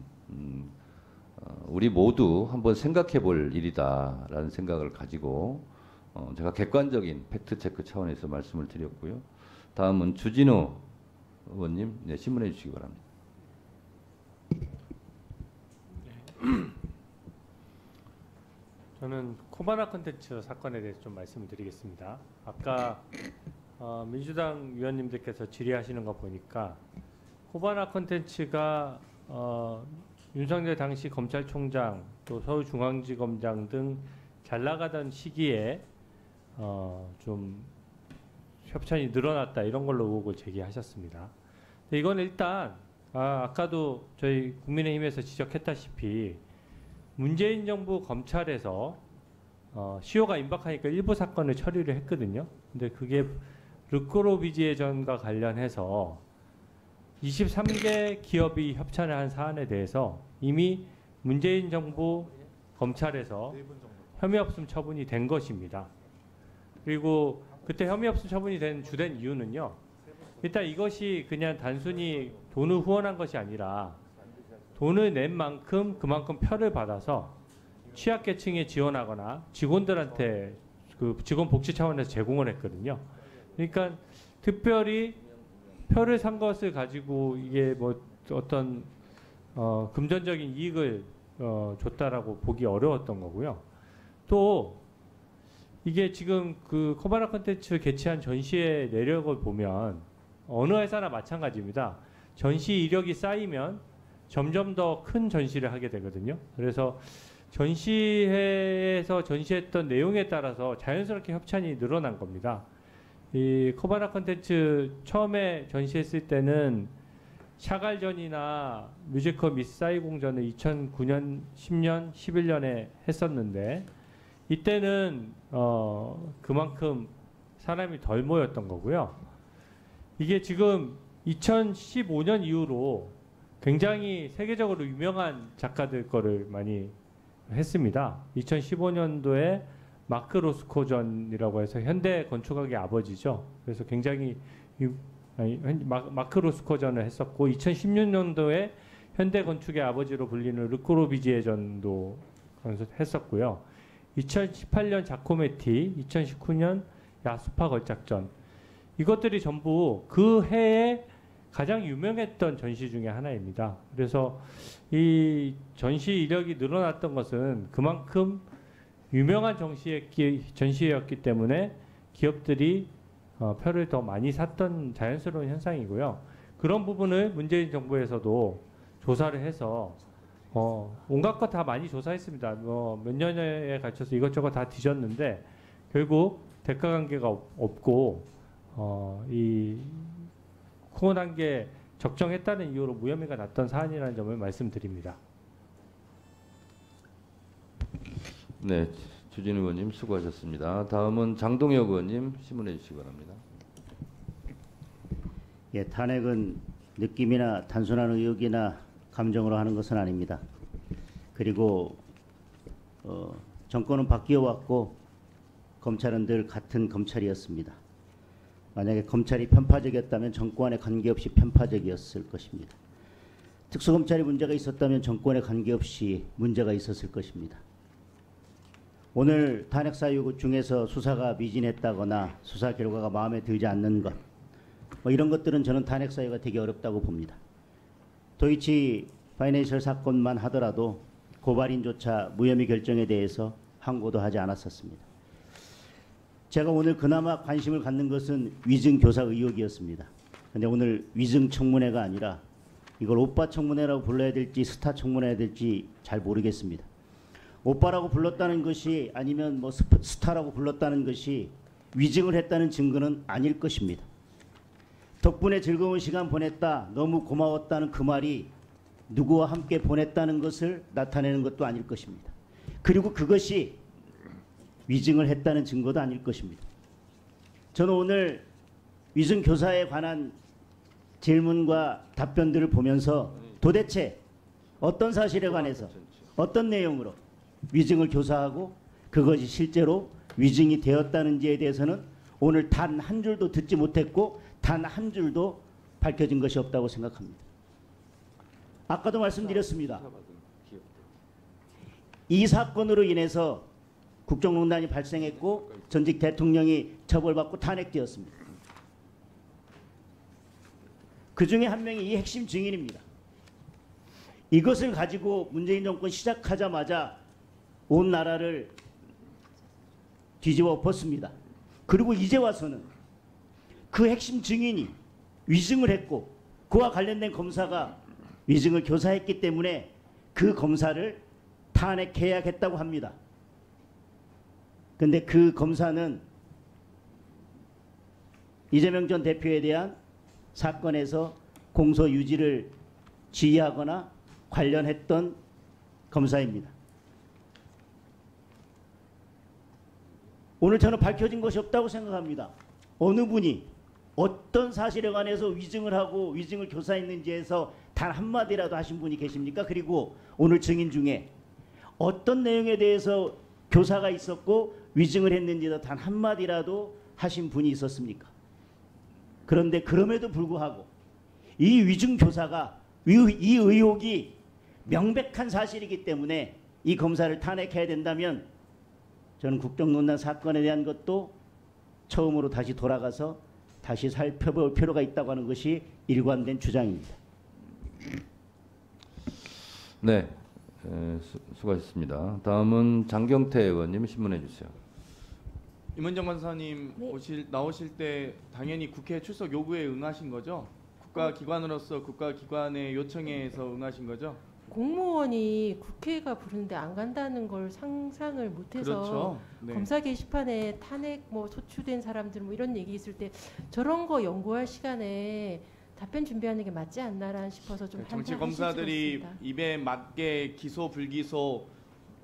우리 모두 한번 생각해 볼 일이다라는 생각을 가지고 제가 객관적인 팩트 체크 차원에서 말씀을 드렸고요. 다음은 주진우 의원님 신문해 주시기 바랍니다. 저는 코바나 콘텐츠 사건에 대해서 좀 말씀을 드리겠습니다. 아까 민주당 위원님들께서 질의하시는 거 보니까 코바나 콘텐츠가 윤석열 당시 검찰총장 또 서울중앙지검장 등 잘 나가던 시기에 좀 협찬이 늘어났다 이런 걸로 의혹을 제기하셨습니다. 근데 이건 일단 아까도 저희 국민의힘에서 지적했다시피 문재인 정부 검찰에서 시효가 임박하니까 일부 사건을 처리를 했거든요. 근데 그게 르꼬로비지에전과 관련해서 23개 기업이 협찬을 한 사안에 대해서 이미 문재인 정부 검찰에서 혐의 없음 처분이 된 것입니다. 그리고 그때 혐의 없음 처분이 된 주된 이유는요. 일단 이것이 그냥 단순히 돈을 후원한 것이 아니라 돈을 낸 만큼 그만큼 표를 받아서 취약계층에 지원하거나 직원들한테 그 직원 복지 차원에서 제공을 했거든요. 그러니까 특별히 표를 산 것을 가지고 이게 뭐 어떤 금전적인 이익을 줬다라고 보기 어려웠던 거고요. 또 이게 지금 그 코바나 콘텐츠 개최한 전시의 내력을 보면 어느 회사나 마찬가지입니다. 전시 이력이 쌓이면 점점 더 큰 전시를 하게 되거든요. 그래서 전시회에서 전시했던 내용에 따라서 자연스럽게 협찬이 늘어난 겁니다. 이 코바나 콘텐츠 처음에 전시했을 때는 샤갈전이나 뮤지컬 미스 사이공전을 2009년, 10년, 11년에 했었는데 이때는 그만큼 사람이 덜 모였던 거고요. 이게 지금 2015년 이후로 굉장히 세계적으로 유명한 작가들 거를 많이 했습니다. 2015년도에 마크 로스코전이라고 해서 현대 건축학의 아버지죠. 그래서 굉장히 마크 로스코전을 했었고 2016년도에 현대 건축의 아버지로 불리는 르꼬로비지에전도 했었고요. 2018년 자코메티, 2019년 야수파 걸작전 이것들이 전부 그 해에 가장 유명했던 전시 중에 하나입니다. 그래서 이 전시 이력이 늘어났던 것은 그만큼 유명한 전시회였기 때문에 기업들이 표를 더 많이 샀던 자연스러운 현상이고요. 그런 부분을 문재인 정부에서도 조사를 해서 온갖 것 다 많이 조사했습니다. 몇 년에 걸쳐서 이것저것 다 뒤졌는데 결국 대가 관계가 없고 이 후원 단계 적정했다는 이유로 무혐의가 났던 사안이라는 점을 말씀드립니다. 네, 주진 의원님 수고하셨습니다. 다음은 장동혁 의원님 신문해 주시기 바랍니다. 예, 탄핵은 느낌이나 단순한 의혹이나 감정으로 하는 것은 아닙니다. 그리고 정권은 바뀌어 왔고 검찰은 늘 같은 검찰이었습니다. 만약에 검찰이 편파적이었다면 정권에 관계없이 편파적이었을 것입니다. 특수검찰이 문제가 있었다면 정권에 관계없이 문제가 있었을 것입니다. 오늘 탄핵 사유 중에서 수사가 미진했다거나 수사 결과가 마음에 들지 않는 것, 이런 것들은 저는 탄핵 사유가 되게 어렵다고 봅니다. 도이치 파이낸셜 사건만 하더라도 고발인조차 무혐의 결정에 대해서 항고도 하지 않았었습니다. 제가 오늘 그나마 관심을 갖는 것은 위증교사 의혹이었습니다. 그런데 오늘 위증청문회가 아니라 이걸 오빠 청문회라고 불러야 될지 스타 청문회야 될지 잘 모르겠습니다. 오빠라고 불렀다는 것이 아니면 뭐 스타라고 불렀다는 것이 위증을 했다는 증거는 아닐 것입니다. 덕분에 즐거운 시간 보냈다, 너무 고마웠다는 그 말이 누구와 함께 보냈다는 것을 나타내는 것도 아닐 것입니다. 그리고 그것이 위증을 했다는 증거도 아닐 것입니다. 저는 오늘 위증교사에 관한 질문과 답변들을 보면서 도대체 어떤 사실에 관해서 어떤 내용으로 위증을 교사하고 그것이 실제로 위증이 되었다는지에 대해서는 오늘 단 한 줄도 듣지 못했고 단 한 줄도 밝혀진 것이 없다고 생각합니다. 아까도 말씀드렸습니다. 이 사건으로 인해서 국정농단이 발생했고 전직 대통령이 처벌받고 탄핵되었습니다. 그 중에 한 명이 이 핵심 증인입니다. 이것을 가지고 문재인 정권 시작하자마자 온 나라를 뒤집어 엎었습니다. 그리고 이제 와서는 그 핵심 증인이 위증을 했고 그와 관련된 검사가 위증을 교사했기 때문에 그 검사를 탄핵해야 겠다고 합니다. 근데 그 검사는 이재명 전 대표에 대한 사건에서 공소 유지를 지휘하거나 관련했던 검사입니다. 오늘 저는 밝혀진 것이 없다고 생각합니다. 어느 분이 어떤 사실에 관해서 위증을 하고 위증을 교사했는지에서 단 한마디라도 하신 분이 계십니까? 그리고 오늘 증인 중에 어떤 내용에 대해서 교사가 있었고 위증을 했는지도 단 한마디라도 하신 분이 있었습니까? 그런데 그럼에도 불구하고 이 위증 교사가 이 의혹이 명백한 사실이기 때문에 이 검사를 탄핵해야 된다면 저는 국정농단 사건에 대한 것도 처음으로 다시 돌아가서 다시 살펴볼 필요가 있다고 하는 것이 일관된 주장입니다. 네, 수고하셨습니다. 다음은 장경태 의원님 신문해 주세요. 임은정 간사님 나오실 때 당연히 국회 출석 요구에 응하신 거죠? 국가기관으로서 국가기관의 요청에서 응하신 거죠? 공무원이 국회가 부르는데 안 간다는 걸 상상을 못해서 그렇죠. 네. 검사 게시판에 탄핵 뭐 소추된 사람들 뭐 이런 얘기 있을 때 저런 거 연구할 시간에 답변 준비하는 게 맞지 않나라 싶어서 좀 정치 검사들이 입에 맞게 기소 불기소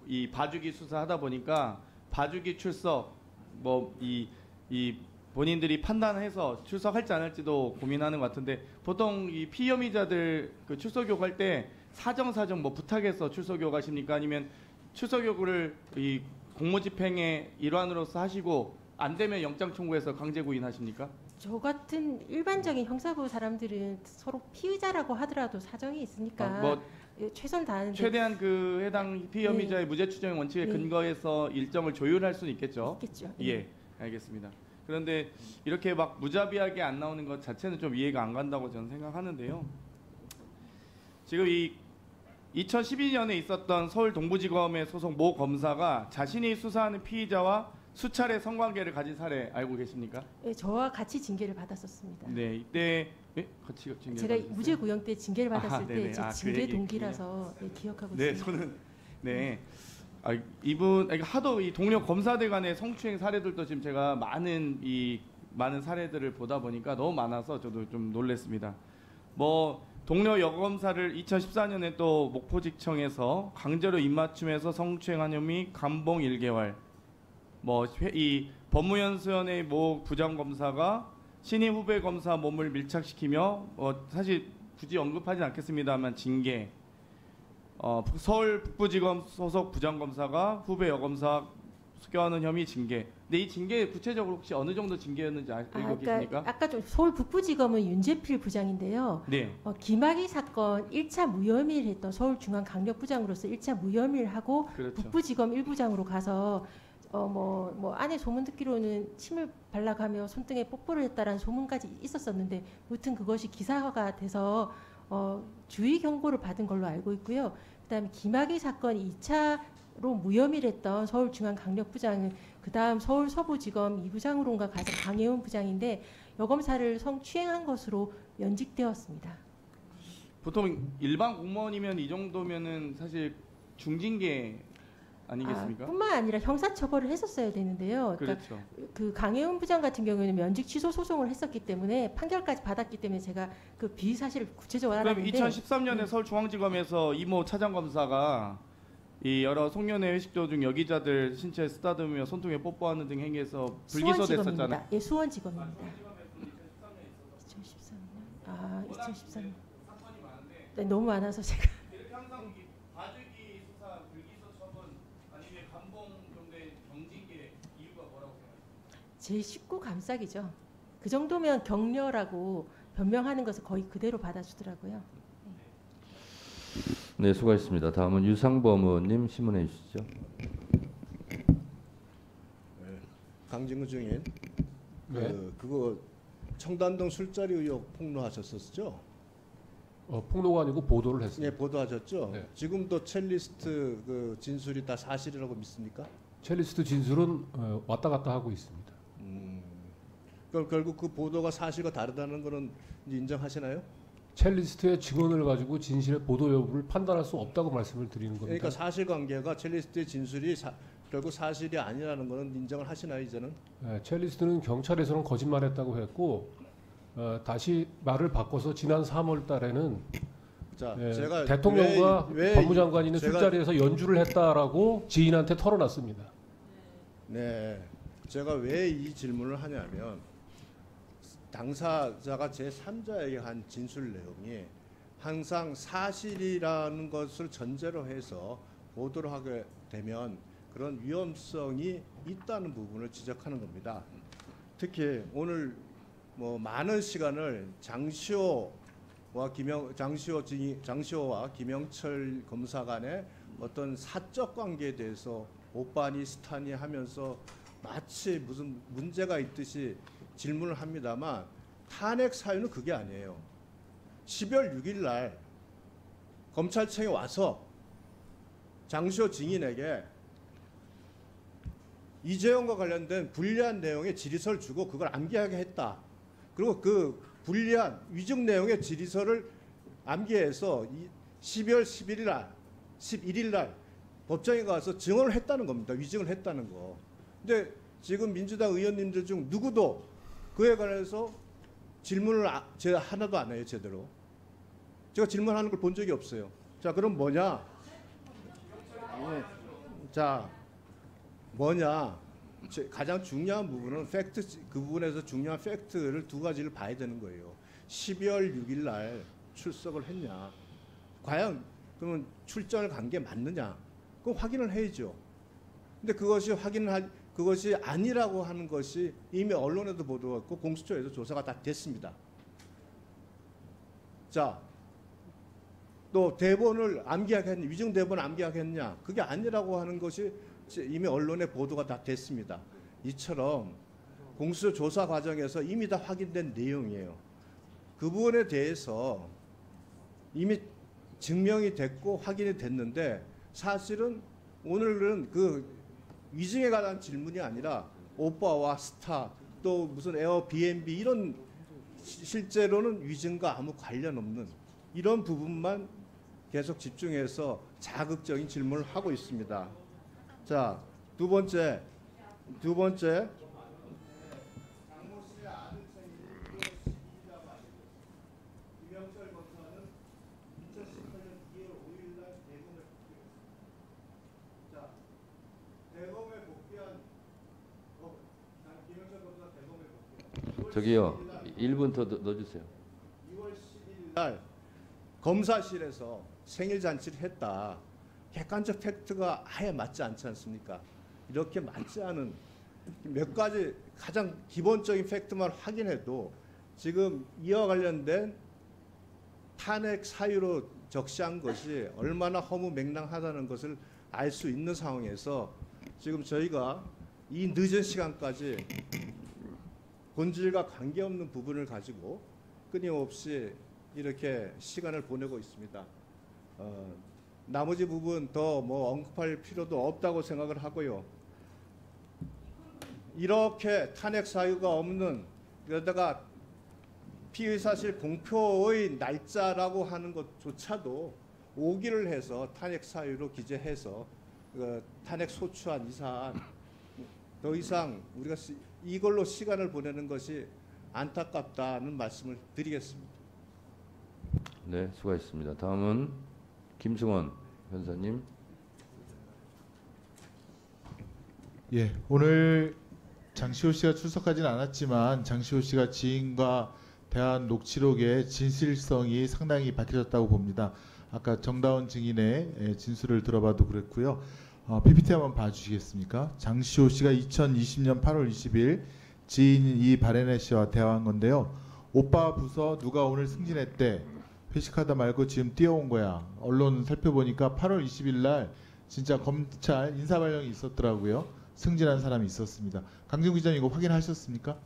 이 봐주기 수사하다 보니까 봐주기 출석 뭐 이 본인들이 판단해서 출석할지 안 할지도 고민하는 것 같은데 보통 이 피혐의자들 그 출석 요구할 때 사정 뭐 부탁해서 출석 요구하십니까? 아니면 출석 요구를 이 공무집행의 일환으로서 하시고 안 되면 영장 청구해서 강제 구인하십니까? 저 같은 일반적인 형사부 사람들은 서로 피의자라고 하더라도 사정이 있으니까 최선 다하는데 최대한 그 해당 피혐의자의 무죄 추정 원칙에 근거해서 일정을 조율할 수는 있겠죠. 예, 알겠습니다. 그런데 이렇게 막 무자비하게 안 나오는 것 자체는 좀 이해가 안 간다고 저는 생각하는데요. 지금 이 2012년에 있었던 서울 동부지검의 소속 모 검사가 자신이 수사하는 피의자와 수차례 성관계를 가진 사례 알고 계십니까? 네, 저와 같이 징계를 받았었습니다. 네, 이때 같이 징계. 제가 무죄 구형 때 징계를 받았을 때 제 징계 동기라서 기억하고 있습니다. 네, 저는 이분 하도 이 동료 검사들 간의 성추행 사례들도 지금 제가 많은 사례들을 보다 보니까 너무 많아서 저도 좀 놀랐습니다. 뭐 동료 여검사를 2014년에 또 목포지청에서 강제로 입맞춤해서 성추행한 혐의 감봉 1개월. 뭐 이 법무연수원의 모 부장검사가 신임 후배 검사 몸을 밀착시키며 사실 굳이 언급하진 않겠습니다만 징계. 서울 북부지검 소속 부장검사가 후배 여검사 껴안는 혐의 징계. 근데 이 징계 구체적으로 혹시 어느 정도 징계였는지 알고 계십니까? 아까 좀 서울 북부지검은 윤재필 부장인데요. 네. 김학의 사건 1차 무혐의를 했던 서울중앙강력부장으로서 1차 무혐의를 하고 그렇죠. 북부지검 1부장으로 가서 뭐 안에 소문 듣기로는 침을 발라가며 손등에 뽀뽀를 했다라는 소문까지 있었었는데 무튼 그것이 기사화가 돼서 주의 경고를 받은 걸로 알고 있고요. 그다음에 김학의 사건 2차로 무혐의를 했던 서울중앙강력부장은 그다음 서울 서부지검 2부장으로인가 가서 강혜원 부장인데 여검사를 성추행한 것으로 연직되었습니다. 보통 일반 공무원이면 이 정도면은 사실 중징계 아니겠습니까? 뿐만 아니라 형사처벌을 했었어야 되는데요. 그러니까 그렇죠. 그 강혜원 부장 같은 경우에는 면직 취소 소송을 했었기 때문에 판결까지 받았기 때문에 제가 그 비위 사실을 구체적으로 알았는데. 그럼 2013년에 서울중앙지검에서 이모 차장검사가 이 여러 송년회 회식 도중 여기자들 신체에 쓰다듬으며 손등에 뽀뽀하는 등 행위에서 불기소됐었잖아요. 예, 수원지검입니다. 2013년. 2013년. 네, 너무 많아서 제가. 제 식구 감싸기죠. 그 정도면 격려라고 변명하는 것을 거의 그대로 받아주더라고요. 네, 수고하셨습니다. 다음은 유상범 의원님 신문해 주시죠. 강진구 증인, 그거 청담동 술자리 의혹 폭로하셨었죠? 폭로가 아니고 보도를 했습니다. 네, 보도하셨죠. 네. 지금도 첼리스트 그 진술이 다 사실이라고 믿습니까? 첼리스트 진술은 왔다 갔다 하고 있습니다. 그럼 결국 그 보도가 사실과 다르다는 거는 이제 인정하시나요? 첼리스트의 증언을 가지고 진실의 보도 여부를 판단할 수 없다고 말씀을 드리는 겁니다. 그러니까 사실관계가 첼리스트의 진술이 결국 사실이 아니라는 거는 인정을 하시나요 이제는? 첼리스트는 경찰에서는 거짓말했다고 했고 다시 말을 바꿔서 지난 3월 달에는 제가 대통령과 왜 법무장관이 있는 제가- 술자리에서 연주를 했다라고 지인한테 털어놨습니다. 네, 제가 왜 이 질문을 하냐면 당사자가 제3자에게 한 진술 내용이 항상 사실이라는 것을 전제로 해서 보도를 하게 되면 그런 위험성이 있다는 부분을 지적하는 겁니다. 특히 오늘 뭐 많은 시간을 장시호와 김영철 검사 간의 어떤 사적 관계에 대해서 오빠니 스타니 하면서 마치 무슨 문제가 있듯이 질문을 합니다만 탄핵 사유는 그게 아니에요. 12월 6일 날 검찰청에 와서 장시호 증인에게 이재용과 관련된 불리한 내용의 질의서를 주고 그걸 암기하게 했다. 그리고 그 불리한 위증 내용의 질의서를 암기해서 12월 11일 날 법정에 가서 증언을 했다는 겁니다. 위증을 했다는 거. 근데 지금 민주당 의원님들 중 누구도 그에 관해서 질문을 제가 하나도 안 해요, 제대로. 제가 질문하는 걸 본 적이 없어요. 자, 그럼 뭐냐? 자, 뭐냐? 가장 중요한 부분은 팩트, 그 부분에서 중요한 팩트를 두 가지를 봐야 되는 거예요. 12월 6일 날 출석을 했냐? 과연 그러면 출전을 간 게 맞느냐? 그거 확인을 해야죠. 근데 그것이 아니라고 하는 것이 이미 언론에도 보도했고 공수처에도 조사가 다 됐습니다. 자, 또 대본을 암기하게 했냐, 위증 대본을 암기하게 했냐, 그게 아니라고 하는 것이 이미 언론에 보도가 다 됐습니다. 이처럼 공수처 조사 과정에서 이미 다 확인된 내용이에요. 그 부분에 대해서 이미 증명이 됐고 확인이 됐는데 사실은 오늘은 그 위증에 관한 질문이 아니라 오빠와 스타 또 무슨 에어비앤비 이런 실제로는 위증과 아무 관련 없는 이런 부분만 계속 집중해서 자극적인 질문을 하고 있습니다. 자, 두 번째 저기요, 1분 더 넣어주세요. 2월 11일 날 검사실에서 생일 잔치를 했다. 객관적 팩트가 아예 맞지 않지 않습니까? 이렇게 맞지 않은 몇 가지 가장 기본적인 팩트만 확인해도 지금 이와 관련된 탄핵 사유로 적시한 것이 얼마나 허무맹랑하다는 것을 알 수 있는 상황에서 지금 저희가 이 늦은 시간까지 본질과 관계없는 부분을 가지고 끊임없이 이렇게 시간을 보내고 있습니다. 나머지 부분 더 뭐 언급할 필요도 없다고 생각을 하고요. 이렇게 탄핵 사유가 없는 그러다가 피의 사실 공표의 날짜라고 하는 것조차도 오기를 해서 탄핵 사유로 기재해서 탄핵 소추안 이상 더 이상 우리가 이걸로 시간을 보내는 것이 안타깝다는 말씀을 드리겠습니다. 네, 수고하셨습니다. 다음은 김승원 변호사님. 예, 오늘 장시호 씨가 출석하지는 않았지만 장시호 씨가 지인과 대한 녹취록의 진실성이 상당히 밝혀졌다고 봅니다. 아까 정다운 증인의 진술을 들어봐도 그랬고요. PPT 한번 봐주시겠습니까? 장시호 씨가 2020년 8월 20일 지인 이 바레네 씨와 대화한 건데요. 오빠 부서 누가 오늘 승진했대. 회식하다 말고 지금 뛰어온 거야. 언론 살펴보니까 8월 20일 날 진짜 검찰 인사발령이 있었더라고요. 승진한 사람이 있었습니다. 강진구 기자님 이거 확인하셨습니까?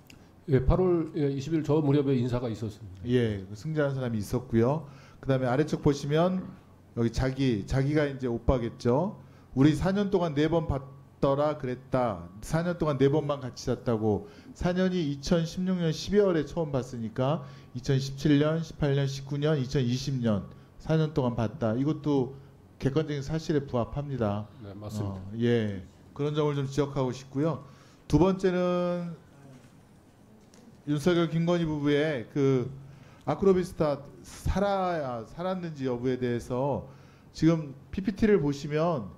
예, 8월 20일 저 무렵에 인사가 있었습니다. 예, 승진한 사람이 있었고요. 그다음에 아래쪽 보시면 여기 자기가 이제 오빠겠죠. 우리 4년 동안 4번 잤더라 그랬다. 4년 동안 4번만 같이 잤다고. 4년이 2016년 12월에 처음 봤으니까 2017년, 18년, 19년, 2020년 4년 동안 봤다. 이것도 객관적인 사실에 부합합니다. 네, 맞습니다. 예, 그런 점을 좀 지적하고 싶고요. 두 번째는 윤석열 김건희 부부의 그 아크로비스타 살았는지 여부에 대해서 지금 PPT를 보시면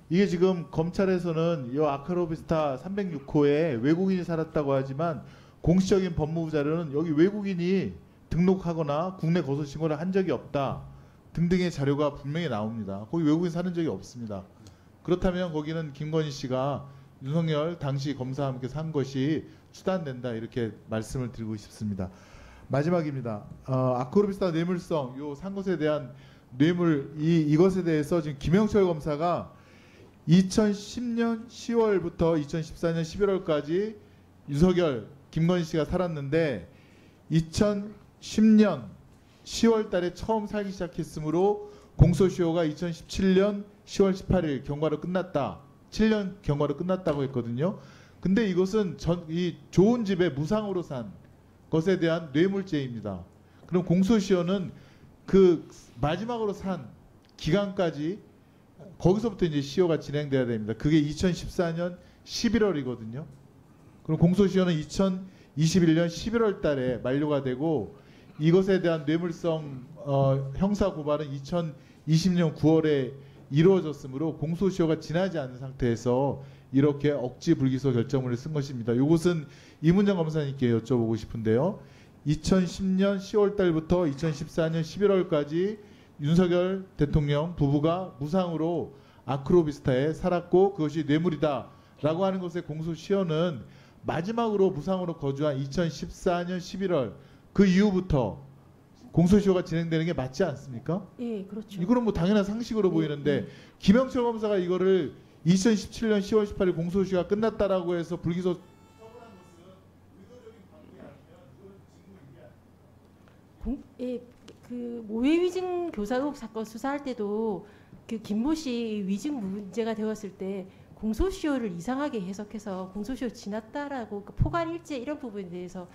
이게 지금 검찰에서는 이 아크로비스타 306호에 외국인이 살았다고 하지만 공식적인 법무부 자료는 여기 외국인이 등록하거나 국내 거소 신고를 한 적이 없다 등등의 자료가 분명히 나옵니다. 거기 외국인 사는 적이 없습니다. 그렇다면 거기는 김건희 씨가 윤석열 당시 검사와 함께 산 것이 추단된다 이렇게 말씀을 드리고 싶습니다. 마지막입니다. 아크로비스타 뇌물성 요 산 것에 대한 뇌물 이것에 대해서 지금 김영철 검사가 2010년 10월부터 2014년 11월까지 윤석열 김건희 씨가 살았는데 2010년 10월 달에 처음 살기 시작했으므로 공소시효가 2017년 10월 18일 경과로 끝났다. 7년 경과로 끝났다고 했거든요. 근데 이것은 이 좋은 집에 무상으로 산 것에 대한 뇌물죄입니다. 그럼 공소시효는 그 마지막으로 산 기간까지 거기서부터 이제 시효가 진행돼야 됩니다. 그게 2014년 11월이거든요. 그럼 공소시효는 2021년 11월 달에 만료가 되고 이것에 대한 뇌물성 형사 고발은 2020년 9월에 이루어졌으므로 공소시효가 지나지 않은 상태에서 이렇게 억지 불기소 결정문을 쓴 것입니다. 이것은 이문정 검사님께 여쭤보고 싶은데요. 2010년 10월 달부터 2014년 11월까지 윤석열 대통령 부부가 무상으로 아크로비스타에 살았고 그것이 뇌물이다라고 하는 것의 공소시효는 마지막으로 무상으로 거주한 2014년 11월 그 이후부터 공소시효가 진행되는 게 맞지 않습니까? 예, 그렇죠. 이거는 뭐 당연한 상식으로 보이는데 김영철 검사가 이거를 2017년 10월 18일 공소시효가 끝났다라고 해서 불기소 예, 그 모의 위증 교사 의혹 사건 수사할 때도 그 김모 씨 위증 문제가 되었을 때 공소시효를 이상하게 해석해서 공소시효 지났다라고 그 포괄일제 이런 부분에 대해서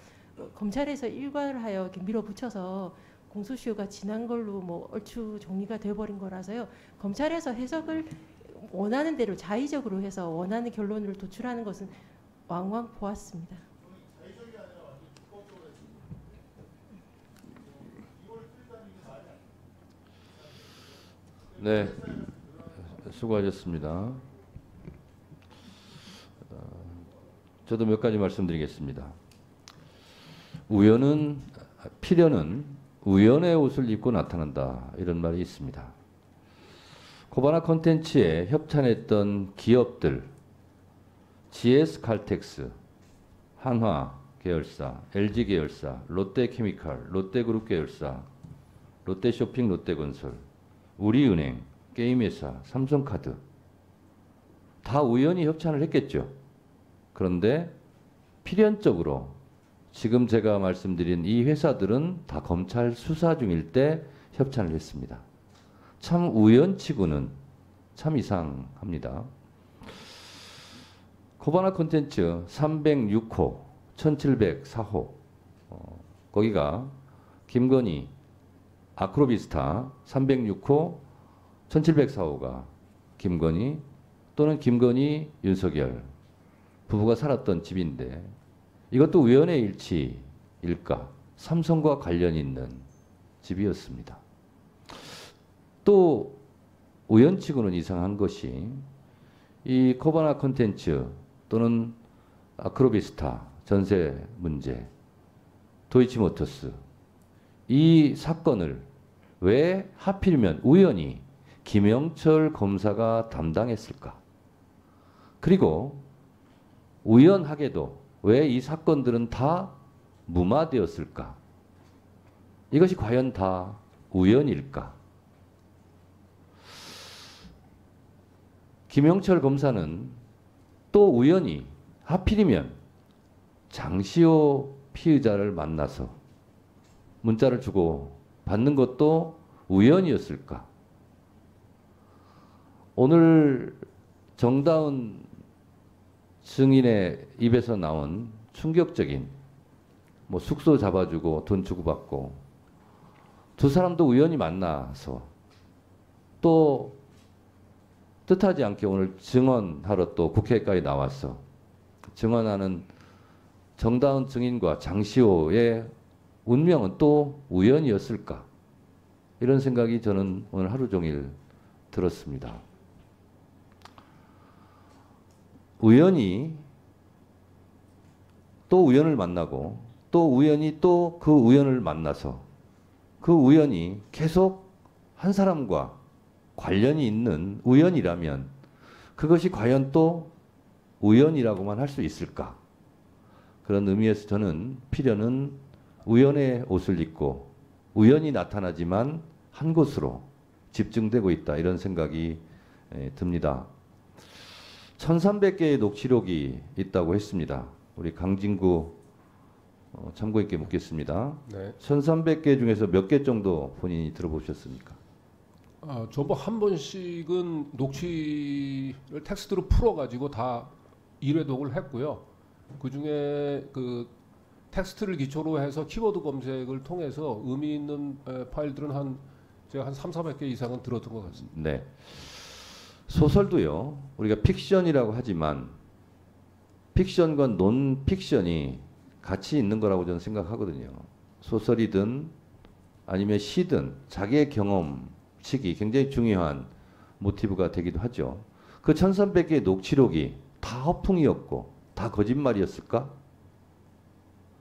검찰에서 일관을 하여 이렇게 밀어붙여서 공소시효가 지난 걸로 뭐 얼추 정리가 되어버린 거라서요. 검찰에서 해석을 원하는 대로 자의적으로 해서 원하는 결론을 도출하는 것은 왕왕 보았습니다. 네, 수고하셨습니다. 저도 몇 가지 말씀드리겠습니다. 필연은 우연의 옷을 입고 나타난다 이런 말이 있습니다. 코바나 콘텐츠에 협찬했던 기업들 GS 칼텍스, 한화 계열사, LG 계열사, 롯데케미칼, 롯데그룹 계열사, 롯데쇼핑, 롯데건설, 우리은행, 게임회사, 삼성카드 다 우연히 협찬을 했겠죠. 그런데 필연적으로 지금 제가 말씀드린 이 회사들은 다 검찰 수사 중일 때 협찬을 했습니다. 참 우연치고는 참 이상합니다. 코바나 콘텐츠 306호, 1704호 거기가 김건희, 아크로비스타 306호, 1704호가 김건희 또는 김건희, 윤석열 부부가 살았던 집인데 이것도 우연의 일치일까? 삼성과 관련 있는 집이었습니다. 또 우연치고는 이상한 것이 이 코바나 콘텐츠 또는 아크로비스타 전세 문제, 도이치모터스 이 사건을 왜 하필이면 우연히 김영철 검사가 담당했을까? 그리고 우연하게도 왜 이 사건들은 다 무마되었을까? 이것이 과연 다 우연일까? 김영철 검사는 또 우연히 하필이면 장시호 피의자를 만나서 문자를 주고 받는 것도 우연이었을까? 오늘 정다운 증인의 입에서 나온 충격적인 뭐 숙소 잡아주고 돈 주고받고 두 사람도 우연히 만나서 또 뜻하지 않게 오늘 증언하러 또 국회까지 나왔어. 증언하는 정다은 증인과 장시호의 운명은 또 우연이었을까? 이런 생각이 저는 오늘 하루 종일 들었습니다. 우연히 또 우연을 만나고 또 우연히 또 그 우연을 만나서 그 우연이 계속 한 사람과 관련이 있는 우연이라면 그것이 과연 또 우연이라고만 할 수 있을까? 그런 의미에서 저는 필연은 우연의 옷을 입고 우연히 나타나지만 한 곳으로 집중되고 있다. 이런 생각이 듭니다. 1300개의 녹취록이 있다고 했습니다. 우리 강진구 참고 있게 묻겠습니다. 네. 1300개 중에서 몇 개 정도 본인이 들어보셨습니까? 저번 한 번씩은 녹취를 텍스트로 풀어가지고 다 1회독을 했고요. 그 중에 그 텍스트를 기초로 해서 키워드 검색을 통해서 의미 있는 파일들은 제가 한 300~400개 이상은 들었던 것 같습니다. 네. 소설도요. 우리가 픽션이라고 하지만 픽션과 논픽션이 같이 있는 거라고 저는 생각하거든요. 소설이든 아니면 시든 자기의 경험칙이 굉장히 중요한 모티브가 되기도 하죠. 그 1300개의 녹취록이 다 허풍이었고 다 거짓말이었을까?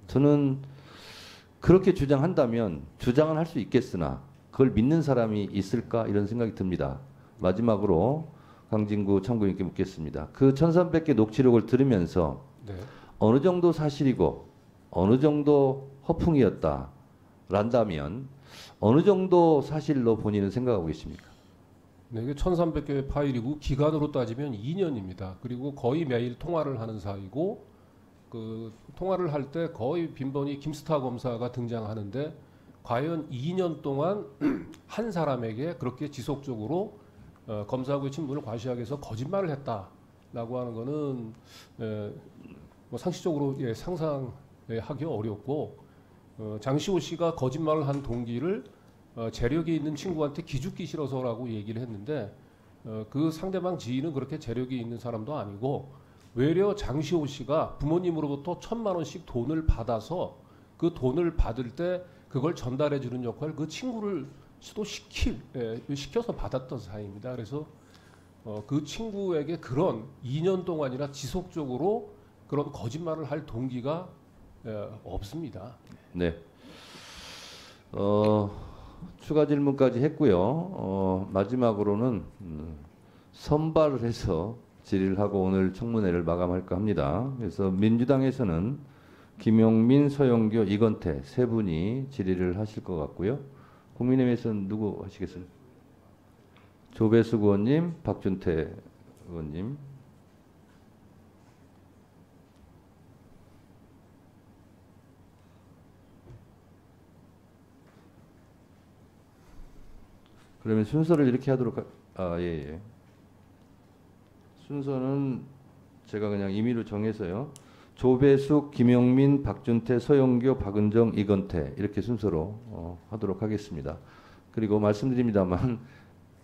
저는 그렇게 주장한다면 주장은 할 수 있겠으나 그걸 믿는 사람이 있을까? 이런 생각이 듭니다. 마지막으로 강진구 참고인께 묻겠습니다. 그 1300개 녹취록을 들으면서 네. 어느 정도 사실이고 어느 정도 허풍이었다 란다면 어느 정도 사실로 본인은 생각하고 계십니까? 네, 이게 1300개의 파일이고 기간으로 따지면 2년입니다. 그리고 거의 매일 통화를 하는 사이고 그 통화를 할 때 거의 빈번히 김스타 검사가 등장하는데 과연 2년 동안 한 사람에게 그렇게 지속적으로 검사하고의 친분을 과시하기 위해서 거짓말을 했다라고 하는 거는 뭐 상식적으로 상상하기 어렵고 장시호 씨가 거짓말을 한 동기를 재력이 있는 친구한테 기죽기 싫어서라고 얘기를 했는데 그 상대방 지인은 그렇게 재력이 있는 사람도 아니고 외려 장시호 씨가 부모님으로부터 1000만 원씩 돈을 받아서 그 돈을 받을 때 그걸 전달해 주는 역할 그 친구를 수도 시켜서 받았던 사이입니다. 그래서 그 친구에게 그런 2년 동안이나 지속적으로 그런 거짓말을 할 동기가 없습니다. 네. 추가 질문까지 했고요. 마지막으로는 선발을 해서 질의를 하고 오늘 청문회를 마감할까 합니다. 그래서 민주당에서는 김용민, 서영교, 이건태 세 분이 질의를 하실 것 같고요. 국민의힘에서는 누구 하시겠어요? 조배수 의원님, 박준태 의원님. 그러면 순서를 이렇게 하도록 예. 순서는 제가 그냥 임의로 정해서요. 조배숙, 김용민, 박준태, 서영교, 박은정, 이건태 이렇게 순서로 하도록 하겠습니다. 그리고 말씀드립니다만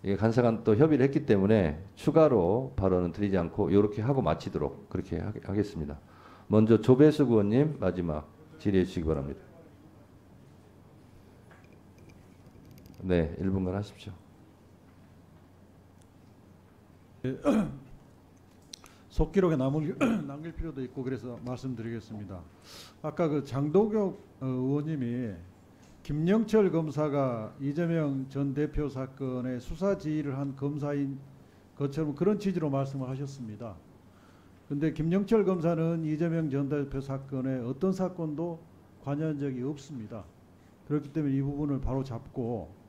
이게 간사간 또 협의를 했기 때문에 추가로 발언은 드리지 않고 이렇게 하고 마치도록 그렇게 하겠습니다. 먼저 조배숙 의원님 마지막 질의해 주시기 바랍니다. 네, 1분간 하십시오. 속기록에 남길 필요도 있고 그래서 말씀드리겠습니다. 아까 그 장도겸 의원님이 김영철 검사가 이재명 전 대표 사건의 수사 지휘를 한 검사인 것처럼 그런 취지로 말씀을 하셨습니다. 그런데 김영철 검사는 이재명 전 대표 사건에 어떤 사건도 관여한 적이 없습니다. 그렇기 때문에 이 부분을 바로 잡고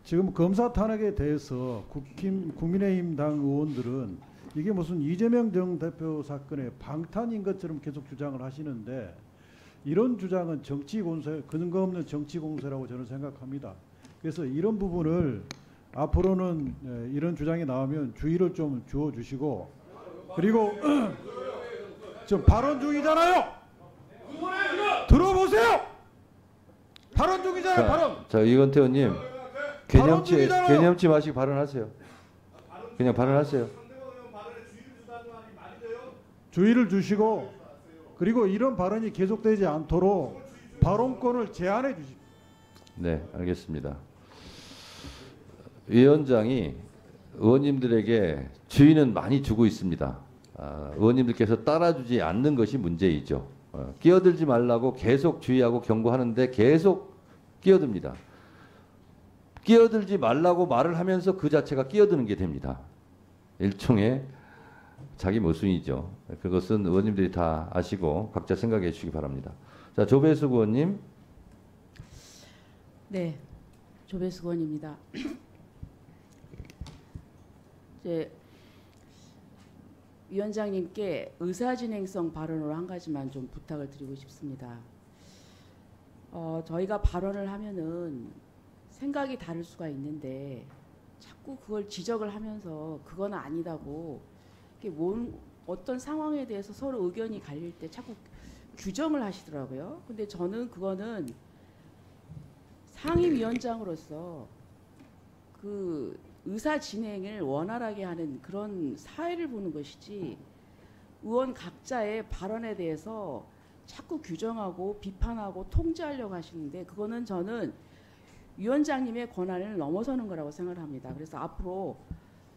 지금 검사 탄핵에 대해서 국민의힘 당 의원들은 이게 무슨 이재명 전 대표 사건의 방탄인 것처럼 계속 주장을 하시는데 이런 주장은 정치 공세, 근거 없는 정치 공세라고 저는 생각합니다. 그래서 이런 부분을 앞으로는 이런 주장이 나오면 주의를 좀 주어 주시고 그리고 지금 발언 중이잖아요. 들어보세요. 발언 중이잖아요. 발언. 자, 이건태 의원님, 개념치 마시고 발언하세요. 그냥 발언하세요. 주의를 주시고, 그리고 이런 발언이 계속되지 않도록 발언권을 제한해 주십시오. 네, 알겠습니다. 위원장이 의원님들에게 주의는 많이 주고 있습니다. 의원님들께서 따라주지 않는 것이 문제이죠. 끼어들지 말라고 계속 주의하고 경고하는데 계속 끼어듭니다. 끼어들지 말라고 말을 하면서 그 자체가 끼어드는 게 됩니다. 일종의 자기 모순이죠. 그것은 의원님들이 다 아시고 각자 생각해 주시기 바랍니다. 자, 조배숙 의원님. 네, 조배숙 의원입니다. 이제 위원장님께 의사진행성 발언으로 한 가지만 좀 부탁을 드리고 싶습니다. 저희가 발언을 하면은 생각이 다를 수가 있는데 자꾸 그걸 지적을 하면서 그건 아니다고 이게 어떤 상황에 대해서 서로 의견이 갈릴 때 자꾸 규정을 하시더라고요. 근데 저는 그거는 상임위원장으로서 그 의사 진행을 원활하게 하는 그런 사회를 보는 것이지 의원 각자의 발언에 대해서 자꾸 규정하고 비판하고 통제하려고 하시는데 그거는 저는 위원장님의 권한을 넘어서는 거라고 생각을 합니다. 그래서 앞으로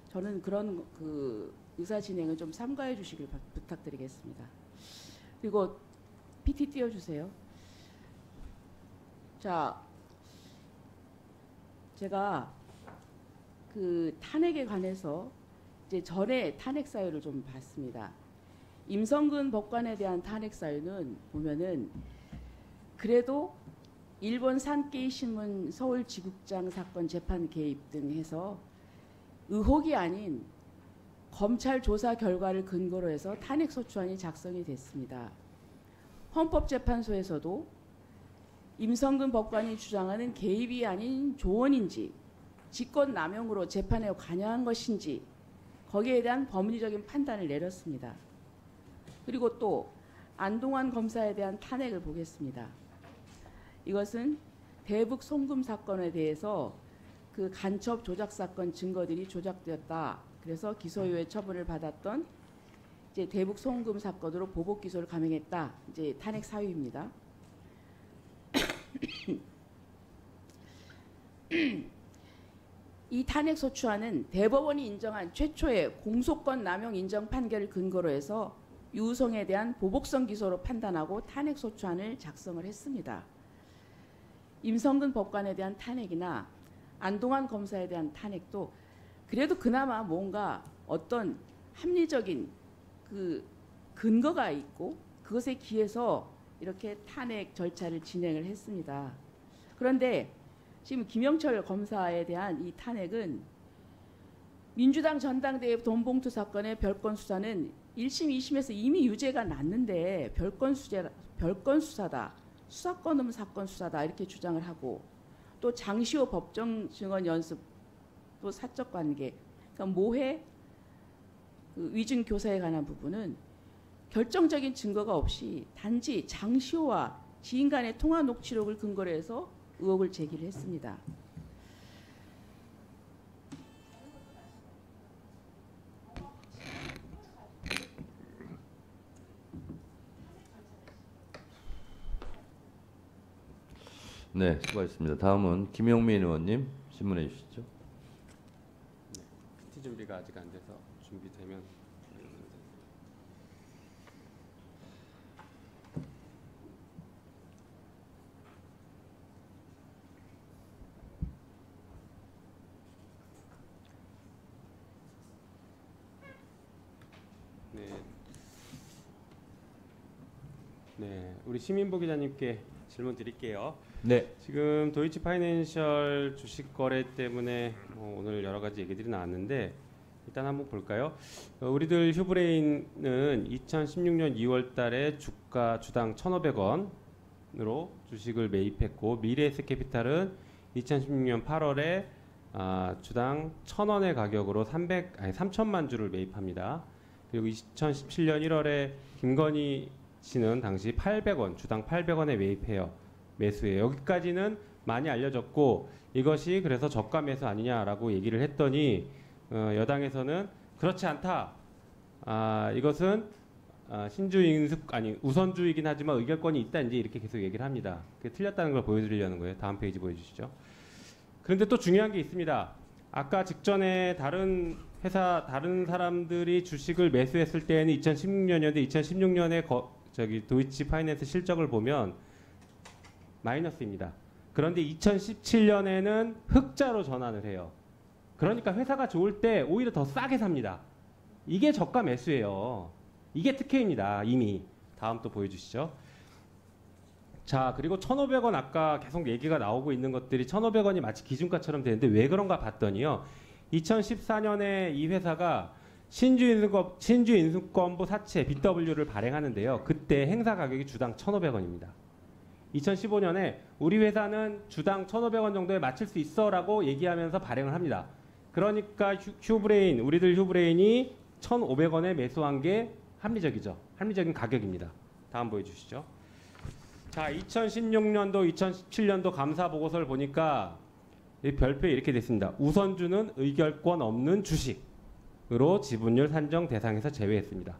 저는 그런 그 의사 진행을 좀 삼가해 주시길 부탁드리겠습니다. 그리고 PT 띄워주세요. 자, 제가 그 탄핵에 관해서 이제 전에 탄핵 사유를 좀 봤습니다. 임성근 법관에 대한 탄핵 사유는 보면은 그래도 일본 산케이 신문 서울지국장 사건 재판 개입 등 해서 의혹이 아닌 검찰 조사 결과를 근거로 해서 탄핵 소추안이 작성이 됐습니다. 헌법재판소에서도 임성근 법관이 주장하는 개입이 아닌 조언인지 직권남용으로 재판에 관여한 것인지 거기에 대한 법리적인 판단을 내렸습니다. 그리고 또 안동환 검사에 대한 탄핵을 보겠습니다. 이것은 대북 송금 사건에 대해서 그 간첩 조작 사건 증거들이 조작되었다. 그래서 기소유예 처분을 받았던 이제 대북 송금 사건으로 보복 기소를 감행했다. 이제 탄핵 사유입니다. 이 탄핵 소추안은 대법원이 인정한 최초의 공소권 남용 인정 판결을 근거로 해서 유우성에 대한 보복성 기소로 판단하고 탄핵 소추안을 작성을 했습니다. 임성근 법관에 대한 탄핵이나 안동환 검사에 대한 탄핵도 그래도 그나마 뭔가 어떤 합리적인 그 근거가 있고 그것에 기해서 이렇게 탄핵 절차를 진행을 했습니다. 그런데 지금 김영철 검사에 대한 이 탄핵은 민주당 전당대회 돈봉투 사건의 별건 수사는 1심, 2심에서 이미 유죄가 났는데 별건 수사다. 수사권 사건 수사다 이렇게 주장을 하고 또 장시호 법정 증언 연습 또 사적 관계 그러니까 모해 그 위증 교사에 관한 부분은 결정적인 증거가 없이 단지 장시호와 지인 간의 통화 녹취록을 근거로 해서 의혹을 제기를 했습니다. 네, 수고하셨습니다. 다음은 김용민 의원님 질문해 주시죠. 네, PT 준비가 아직 안 돼서 준비되면 네, 우리 시민보 기자님께 질문 드릴게요. 네. 지금 도이치 파이낸셜 주식 거래 때문에 오늘 여러 가지 얘기들이 나왔는데 일단 한번 볼까요? 우리들 휴브레인은 2016년 2월 달에 주당 1,500원으로 주식을 매입했고 미래에셋캐피탈은 2016년 8월에 주당 1,000원의 가격으로 3천만 주를 매입합니다. 그리고 2017년 1월에 김건희 씨는 당시 800원, 주당 800원에 매수해요. 여기까지는 많이 알려졌고 이것이 그래서 저가 매수 아니냐라고 얘기를 했더니 여당에서는 그렇지 않다. 이것은 우선주의긴 하지만 의결권이 있다 이제 이렇게 계속 얘기를 합니다. 그게 틀렸다는 걸 보여드리려는 거예요. 다음 페이지 보여주시죠. 그런데 또 중요한 게 있습니다. 아까 직전에 다른 회사 다른 사람들이 주식을 매수했을 때에는 2016년이었는데 2016년에 도이치 파이낸스 실적을 보면 마이너스입니다. 그런데 2017년에는 흑자로 전환을 해요. 그러니까 회사가 좋을 때 오히려 더 싸게 삽니다. 이게 저가 매수예요. 이게 특혜입니다. 이미. 다음 또 보여주시죠. 자, 그리고 1,500원 아까 계속 얘기가 나오고 있는 것들이 1,500원이 마치 기준가처럼 되는데 왜 그런가 봤더니요. 2014년에 이 회사가 신주인수권부 사채 BW를 발행하는데요. 그때 행사 가격이 주당 1,500원입니다. 2015년에 우리 회사는 주당 1,500원 정도에 맞출 수 있어라고 얘기하면서 발행을 합니다. 그러니까 우리들 휴브레인이 1,500원에 매수한 게 합리적이죠. 합리적인 가격입니다. 다음 보여주시죠. 자, 2016년도, 2017년도 감사 보고서를 보니까 이 별표에 이렇게 됐습니다. 우선주는 의결권 없는 주식으로 지분율 산정 대상에서 제외했습니다.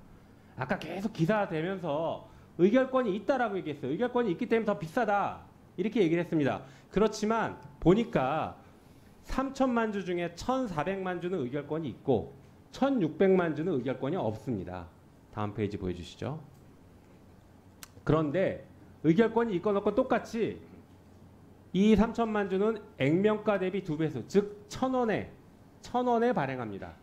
아까 계속 기사되면서 의결권이 있다라고 얘기했어요. 의결권이 있기 때문에 더 비싸다 이렇게 얘기를 했습니다. 그렇지만 보니까 3천만 주 중에 1,400만 주는 의결권이 있고 1,600만 주는 의결권이 없습니다. 다음 페이지 보여주시죠. 그런데 의결권이 있건 없건 똑같이 이 3천만 주는 액면가 대비 2배수, 즉 1,000원에 발행합니다.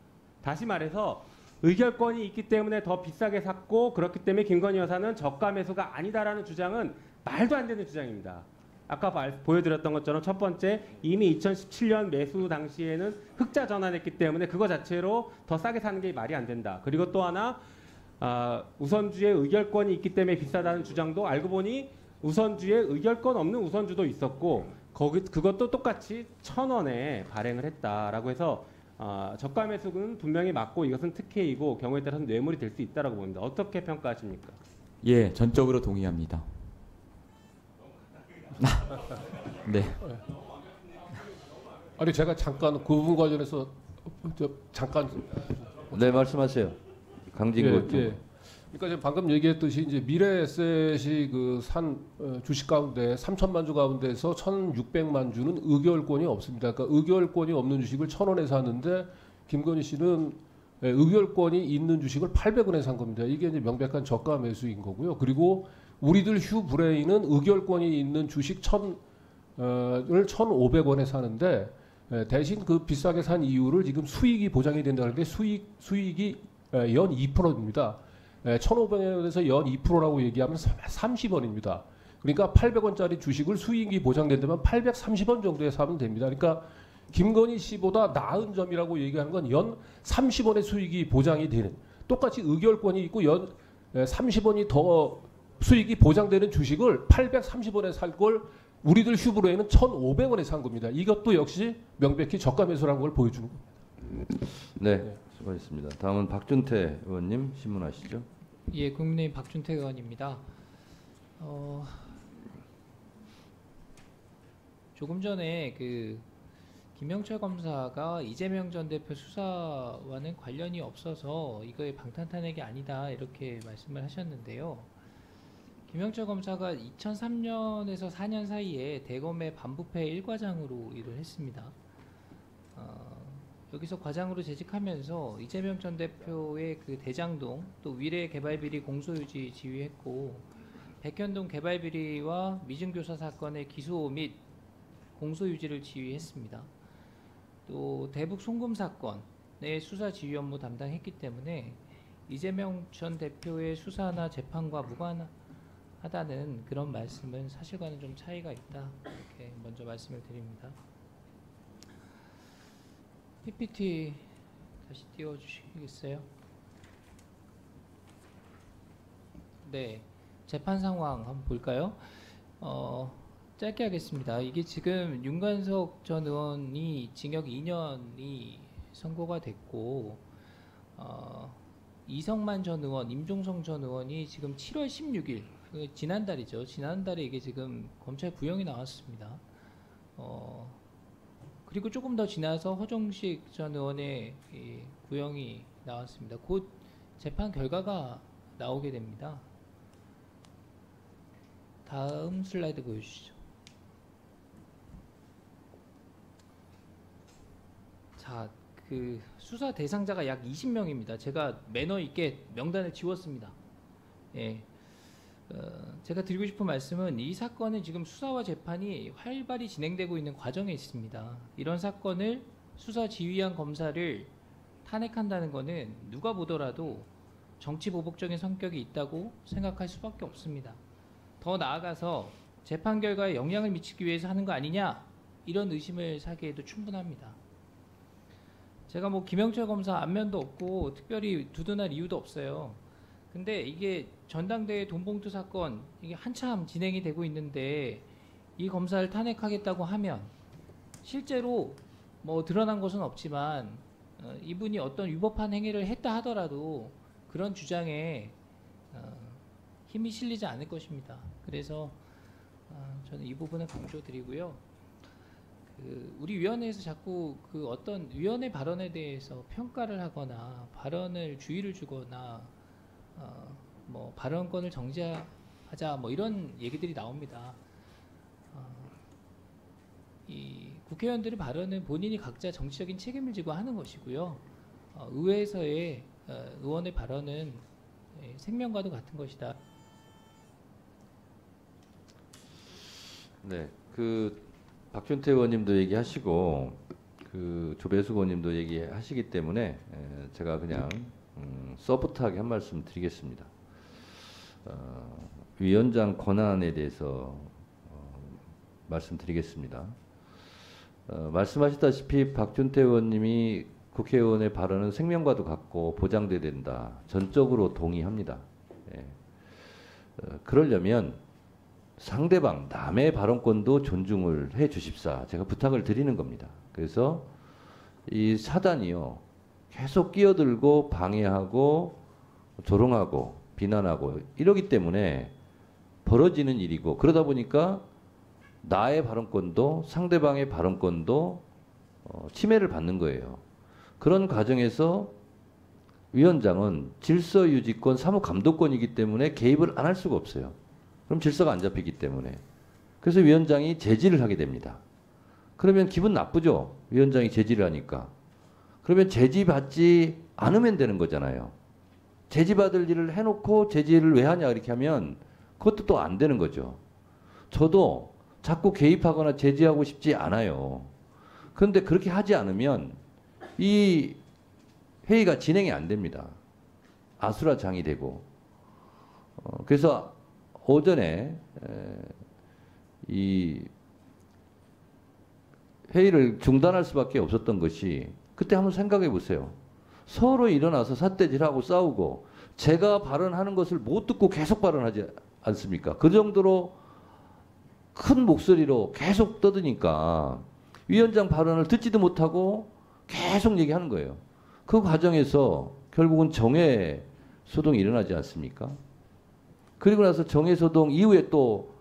다시 말해서 의결권이 있기 때문에 더 비싸게 샀고 그렇기 때문에 김건희 여사는 저가 매수가 아니다라는 주장은 말도 안 되는 주장입니다. 아까 보여드렸던 것처럼 첫 번째, 이미 2017년 매수 당시에는 흑자 전환했기 때문에 그거 자체로 더 싸게 사는 게 말이 안 된다. 그리고 또 하나 우선주의 의결권이 있기 때문에 비싸다는 주장도 알고 보니 우선주에 의결권 없는 우선주도 있었고 그것도 똑같이 1,000원에 발행을 했다라고 해서 저가 매수는 분명히 맞고 이것은 특혜이고 경우에 따라서는 뇌물이 될 수 있다라고 봅니다. 어떻게 평가하십니까? 예, 전적으로 동의합니다. 네. 아니 제가 잠깐 그 부분 관련해서 잠깐 네, 말씀하세요. 강진구. 예. 그러니까 지금 방금 얘기했듯이 이제 미래에셋이 산 주식 가운데 3천만 주 가운데서 1,600만 주는 의결권이 없습니다. 그러니까 의결권이 없는 주식을 1,000원에 샀는데 김건희 씨는 의결권이 있는 주식을 800원에 산 겁니다. 이게 이제 명백한 저가 매수인 거고요. 그리고 우리들 휴브레인은 의결권이 있는 주식 1,500원에 사는데 대신 그 비싸게 산 이유를 지금 수익이 보장이 된다는데 수익이 연 2%입니다. 1,500원에서 연 2%라고 얘기하면 30원입니다. 그러니까 800원짜리 주식을 수익이 보장된다면 830원 정도에 사면 됩니다. 그러니까 김건희 씨보다 나은 점이라고 얘기하는 건 연 30원의 수익이 보장이 되는, 똑같이 의결권이 있고 연 30원이 더 수익이 보장되는 주식을 830원에 살 걸 우리들 휴브레인은 1,500원에 산 겁니다. 이것도 역시 명백히 저가 매수라는 걸 보여주는 겁니다. 네, 수고하셨습니다. 다음은 박준태 의원님 신문하시죠. 예, 국민의힘 박준태 의원입니다. 조금 전에 김영철 검사가 이재명 전 대표 수사와는 관련이 없어서 이거의 방탄탄핵이 아니다 이렇게 말씀을 하셨는데요. 김영철 검사가 2003년에서 4년 사이에 대검의 반부패 1과장으로 일을 했습니다. 여기서 과장으로 재직하면서 이재명 전 대표의 대장동 또 위례 개발비리 공소유지 지휘했고 백현동 개발비리와 미증교사 사건의 기소 및 공소유지를 지휘했습니다. 또 대북 송금 사건의 수사 지휘 업무 담당했기 때문에 이재명 전 대표의 수사나 재판과 무관하다는 그런 말씀은 사실과는 좀 차이가 있다 이렇게 먼저 말씀을 드립니다. PPT 다시 띄워주시겠어요? 네, 재판 상황 한번 볼까요? 짧게 하겠습니다. 이게 지금 윤관석 전 의원이 징역 2년이 선고가 됐고 이성만 전 의원, 임종성 전 의원이 지금 7월 16일 지난달이죠. 지난달에 이게 지금 검찰 구형이 나왔습니다. 그리고 조금 더 지나서 허정식 전 의원의 이 구형이 나왔습니다. 곧 재판 결과가 나오게 됩니다. 다음 슬라이드 보여주시죠. 자, 그 수사 대상자가 약 20명입니다. 제가 매너 있게 명단을 지웠습니다. 예. 제가 드리고 싶은 말씀은 이 사건은 지금 수사와 재판이 활발히 진행되고 있는 과정에 있습니다. 이런 사건을 수사 지휘한 검사를 탄핵한다는 것은 누가 보더라도 정치 보복적인 성격이 있다고 생각할 수밖에 없습니다. 더 나아가서 재판 결과에 영향을 미치기 위해서 하는 거 아니냐, 이런 의심을 사기에도 충분합니다. 제가 뭐 김영철 검사 안면도 없고 특별히 두둔할 이유도 없어요. 근데 이게 전당대회 돈봉투 사건 이게 한참 진행이 되고 있는데 이 검사를 탄핵하겠다고 하면 실제로 뭐 드러난 것은 없지만 이분이 어떤 위법한 행위를 했다 하더라도 그런 주장에 힘이 실리지 않을 것입니다. 그래서 저는 이 부분을 강조드리고요. 우리 위원회에서 자꾸 그 어떤 위원회 발언에 대해서 평가를 하거나 발언을 주의를 주거나 뭐 발언권을 정지하자 뭐 이런 얘기들이 나옵니다. 이 국회의원들의 발언은 본인이 각자 정치적인 책임을 지고 하는 것이고요. 의회에서의 의원의 발언은 생명과도 같은 것이다. 네, 박준태 의원님도 얘기하시고 조배수 의원님도 얘기하시기 때문에 제가 그냥 서브트하게 한 말씀 드리겠습니다. 위원장 권한에 대해서 말씀드리겠습니다. 말씀하셨다시피 박준태 의원님이 국회의원의 발언은 생명과도 같고 보장돼야 된다. 전적으로 동의합니다. 예. 그러려면 상대방 남의 발언권도 존중을 해 주십사. 제가 부탁을 드리는 겁니다. 그래서 이 사단이요. 계속 끼어들고 방해하고 조롱하고 비난하고 이러기 때문에 벌어지는 일이고, 그러다 보니까 나의 발언권도 상대방의 발언권도 침해를 받는 거예요. 그런 과정에서 위원장은 질서유지권, 사무감독권이기 때문에 개입을 안 할 수가 없어요. 그럼 질서가 안 잡히기 때문에. 그래서 위원장이 제지를 하게 됩니다. 그러면 기분 나쁘죠? 위원장이 제지를 하니까. 그러면 제지받지 않으면 되는 거잖아요. 제지받을 일을 해놓고 제지를 왜 하냐 이렇게 하면 그것도 또 안 되는 거죠. 저도 자꾸 개입하거나 제지하고 싶지 않아요. 그런데 그렇게 하지 않으면 이 회의가 진행이 안 됩니다. 아수라장이 되고. 그래서 오전에 이 회의를 중단할 수밖에 없었던 것이, 그때 한번 생각해 보세요. 서로 일어나서 삿대질하고 싸우고 제가 발언하는 것을 못 듣고 계속 발언하지 않습니까? 그 정도로 큰 목소리로 계속 떠드니까 위원장 발언을 듣지도 못하고 계속 얘기하는 거예요. 그 과정에서 결국은 정해 소동이 일어나지 않습니까? 그리고 나서 정해 소동 이후에 또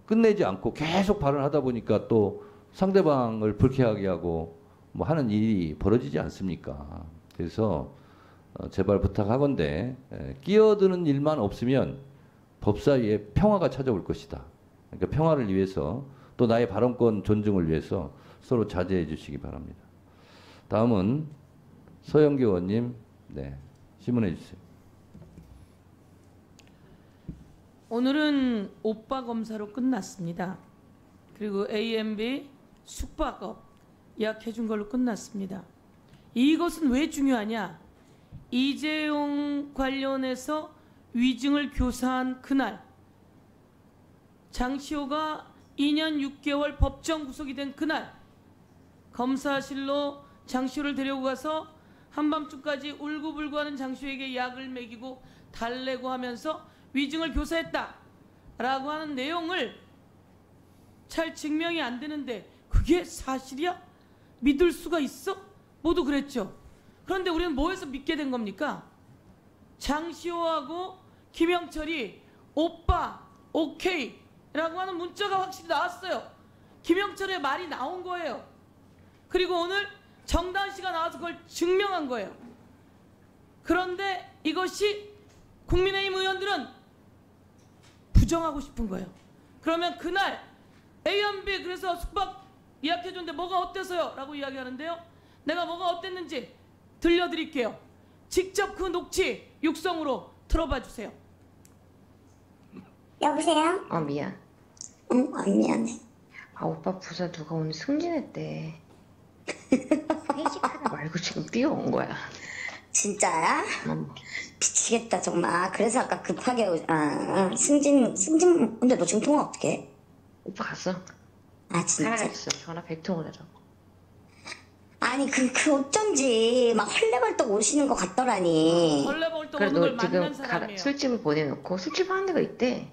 끝내지 않고 계속 발언하다 보니까 또 상대방을 불쾌하게 하고 뭐 하는 일이 벌어지지 않습니까? 그래서 제발 부탁하건대 끼어드는 일만 없으면 법사위에 평화가 찾아올 것이다. 그러니까 평화를 위해서 또 나의 발언권 존중을 위해서 서로 자제해 주시기 바랍니다. 다음은 서영교 의원님, 네, 질문해 주세요. 오늘은 오빠 검사로 끝났습니다. 그리고 AMB 숙박업 예약해 준 걸로 끝났습니다. 이것은 왜 중요하냐? 이재용 관련해서 위증을 교사한 그날 장시호가 2년 6개월 법정 구속이 된 그날 검사실로 장시호를 데려고 가서 한밤중까지 울고불고하는 장시호에게 약을 먹이고 달래고 하면서 위증을 교사했다라고 하는 내용을 잘 증명이 안 되는데 그게 사실이야? 믿을 수가 있어? 모두 그랬죠. 그런데 우리는 뭐해서 믿게 된 겁니까? 장시호하고 김영철이 오빠 오케이 라고 하는 문자가 확실히 나왔어요. 김영철의 말이 나온 거예요. 그리고 오늘 정다은 씨가 나와서 그걸 증명한 거예요. 그런데 이것이 국민의힘 의원들은 부정하고 싶은 거예요. 그러면 그날 A&B 그래서 숙박 예약해줬는데 뭐가 어때서요? 라고 이야기하는데요. 내가 뭐가 어땠는지 들려드릴게요. 직접 그 녹취 육성으로 들어봐 주세요. 여보세요? 미안. 응, 미안해. 오빠 부사 누가 오늘 승진했대. 회식하다 말고 지금 뛰어온 거야. 진짜야? 미치겠다 정말. 그래서 아까 급하게 승진 근데 너 지금 통화 어떻게 해? 오빠 갔어? 아 진짜? 살아있어. 전화 100통을 하자고. 아니 그 어쩐지 막 헐레벌떡 오시는 것 같더라니. 헐레벌떡 그래 오는 걸 너 만난 지금 사람이에요. 술집을 보내놓고 술집 하는 데가 있대.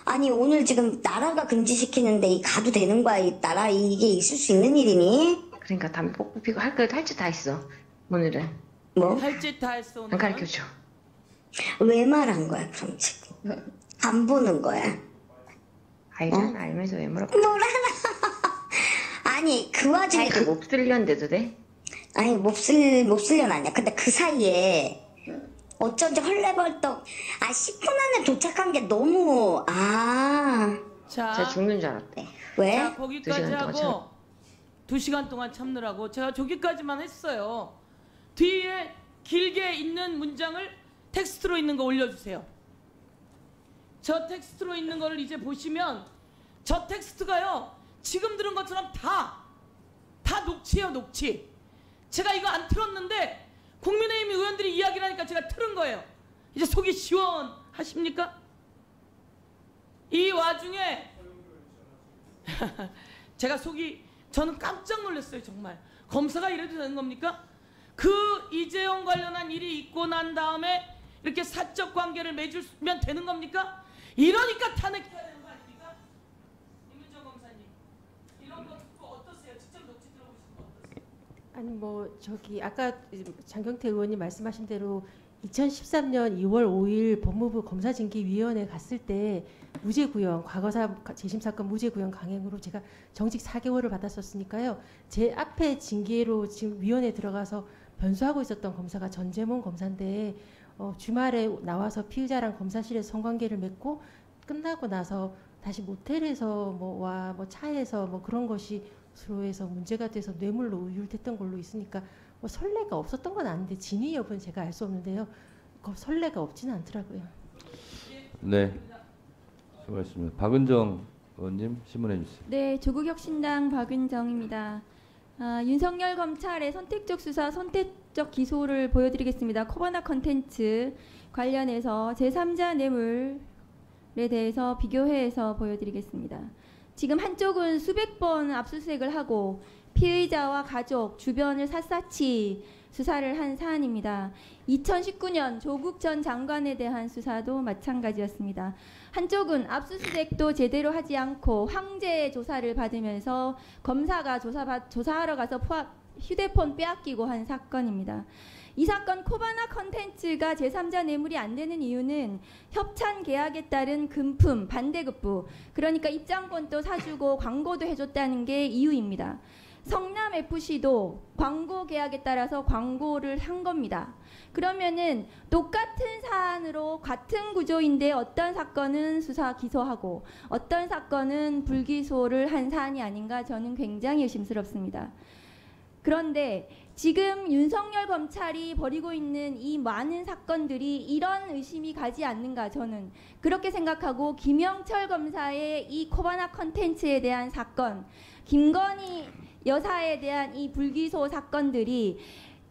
아니 오늘 지금 나라가 금지시키는데 가도 되는 거야? 이 나라 이게 있을 수 있는 일이니? 그러니까 담배 뽀뽀 피고 할 짓 다 했어. 오늘은. 뭐? 할 짓 다 했어 오늘. 안 가르쳐줘. 왜 말한 거야 그럼 지금? 안 보는 거야? 알잖아. 알면서 왜 물어봐. 뭐라 아니 그 와중에 그 몹쓸년데도 돼? 아니 몹쓸년 아니야. 근데 그 사이에 어쩐지 헐레벌떡 10분 안에 도착한 게 너무 자, 진짜 죽는 줄 알았대. 왜? 자, 거기까지 2시간 동안 하고 2시간 동안 참느라고 제가 저기까지만 했어요. 뒤에 길게 있는 문장을 텍스트로 있는 거 올려주세요. 저 텍스트로 있는 거를 이제 보시면 저 텍스트가요. 지금 들은 것처럼 다 녹취예요. 녹취. 제가 이거 안 틀었는데 국민의힘 의원들이 이야기를 하니까 제가 틀은 거예요. 이제 속이 시원하십니까? 이 와중에 제가 저는 깜짝 놀랐어요. 정말 검사가 이래도 되는 겁니까? 그 이재용 관련한 일이 있고 난 다음에 이렇게 사적 관계를 맺으면 되는 겁니까? 이러니까 탄핵해야 되는 거 아닙니까? 임은정 검사님 이런 거 듣고 어떠세요? 직접 녹취 들어보신 거 어떠세요? 아니 뭐 저기 아까 장경태 의원님 말씀하신 대로 2013년 2월 5일 법무부 검사징계위원회 갔을 때 무죄구형 과거사 재심사건 무죄구형 강행으로 제가 정직 4개월을 받았었으니까요. 제 앞에 징계로 지금 위원회 들어가서 변수하고 있었던 검사가 전재몬 검사인데 주말에 나와서 피의자랑 검사실에서 성관계를 맺고 끝나고 나서 다시 모텔에서 뭐 차에서 뭐 그런 것이 서로에서 문제가 돼서 뇌물로 의율됐던 걸로 있으니까 뭐 선례가 없었던 건 아닌데 진위 여부는 제가 알 수 없는데요. 선례가 없지는 않더라고요. 네, 수고하셨습니다. 박은정 의원님 신문해 주세요. 네, 조국혁신당 박은정입니다. 윤석열 검찰의 선택적 수사, 선택적 기소를 보여드리겠습니다. 코바나 컨텐츠 관련해서 제3자 뇌물에 대해서 비교해서 보여드리겠습니다. 지금 한쪽은 수백 번 압수수색을 하고 피의자와 가족, 주변을 샅샅이 수사를 한 사안입니다. 2019년 조국 전 장관에 대한 수사도 마찬가지였습니다. 한쪽은 압수수색도 제대로 하지 않고 황제 조사를 받으면서 검사가 조사하러 가서 휴대폰 빼앗기고 한 사건입니다. 이 사건 코바나 컨텐츠가 제3자 뇌물이 안 되는 이유는 협찬 계약에 따른 금품, 반대급부, 그러니까 입장권도 사주고 광고도 해줬다는 게 이유입니다. 성남FC도 광고 계약에 따라서 광고를 한 겁니다. 그러면은 똑같은 사안으로 같은 구조인데 어떤 사건은 수사 기소하고 어떤 사건은 불기소를 한 사안이 아닌가 저는 굉장히 의심스럽습니다. 그런데 지금 윤석열 검찰이 벌이고 있는 이 많은 사건들이 이런 의심이 가지 않는가 저는 그렇게 생각하고 김영철 검사의 이 코바나 컨텐츠에 대한 사건, 김건희 여사에 대한 이 불기소 사건들이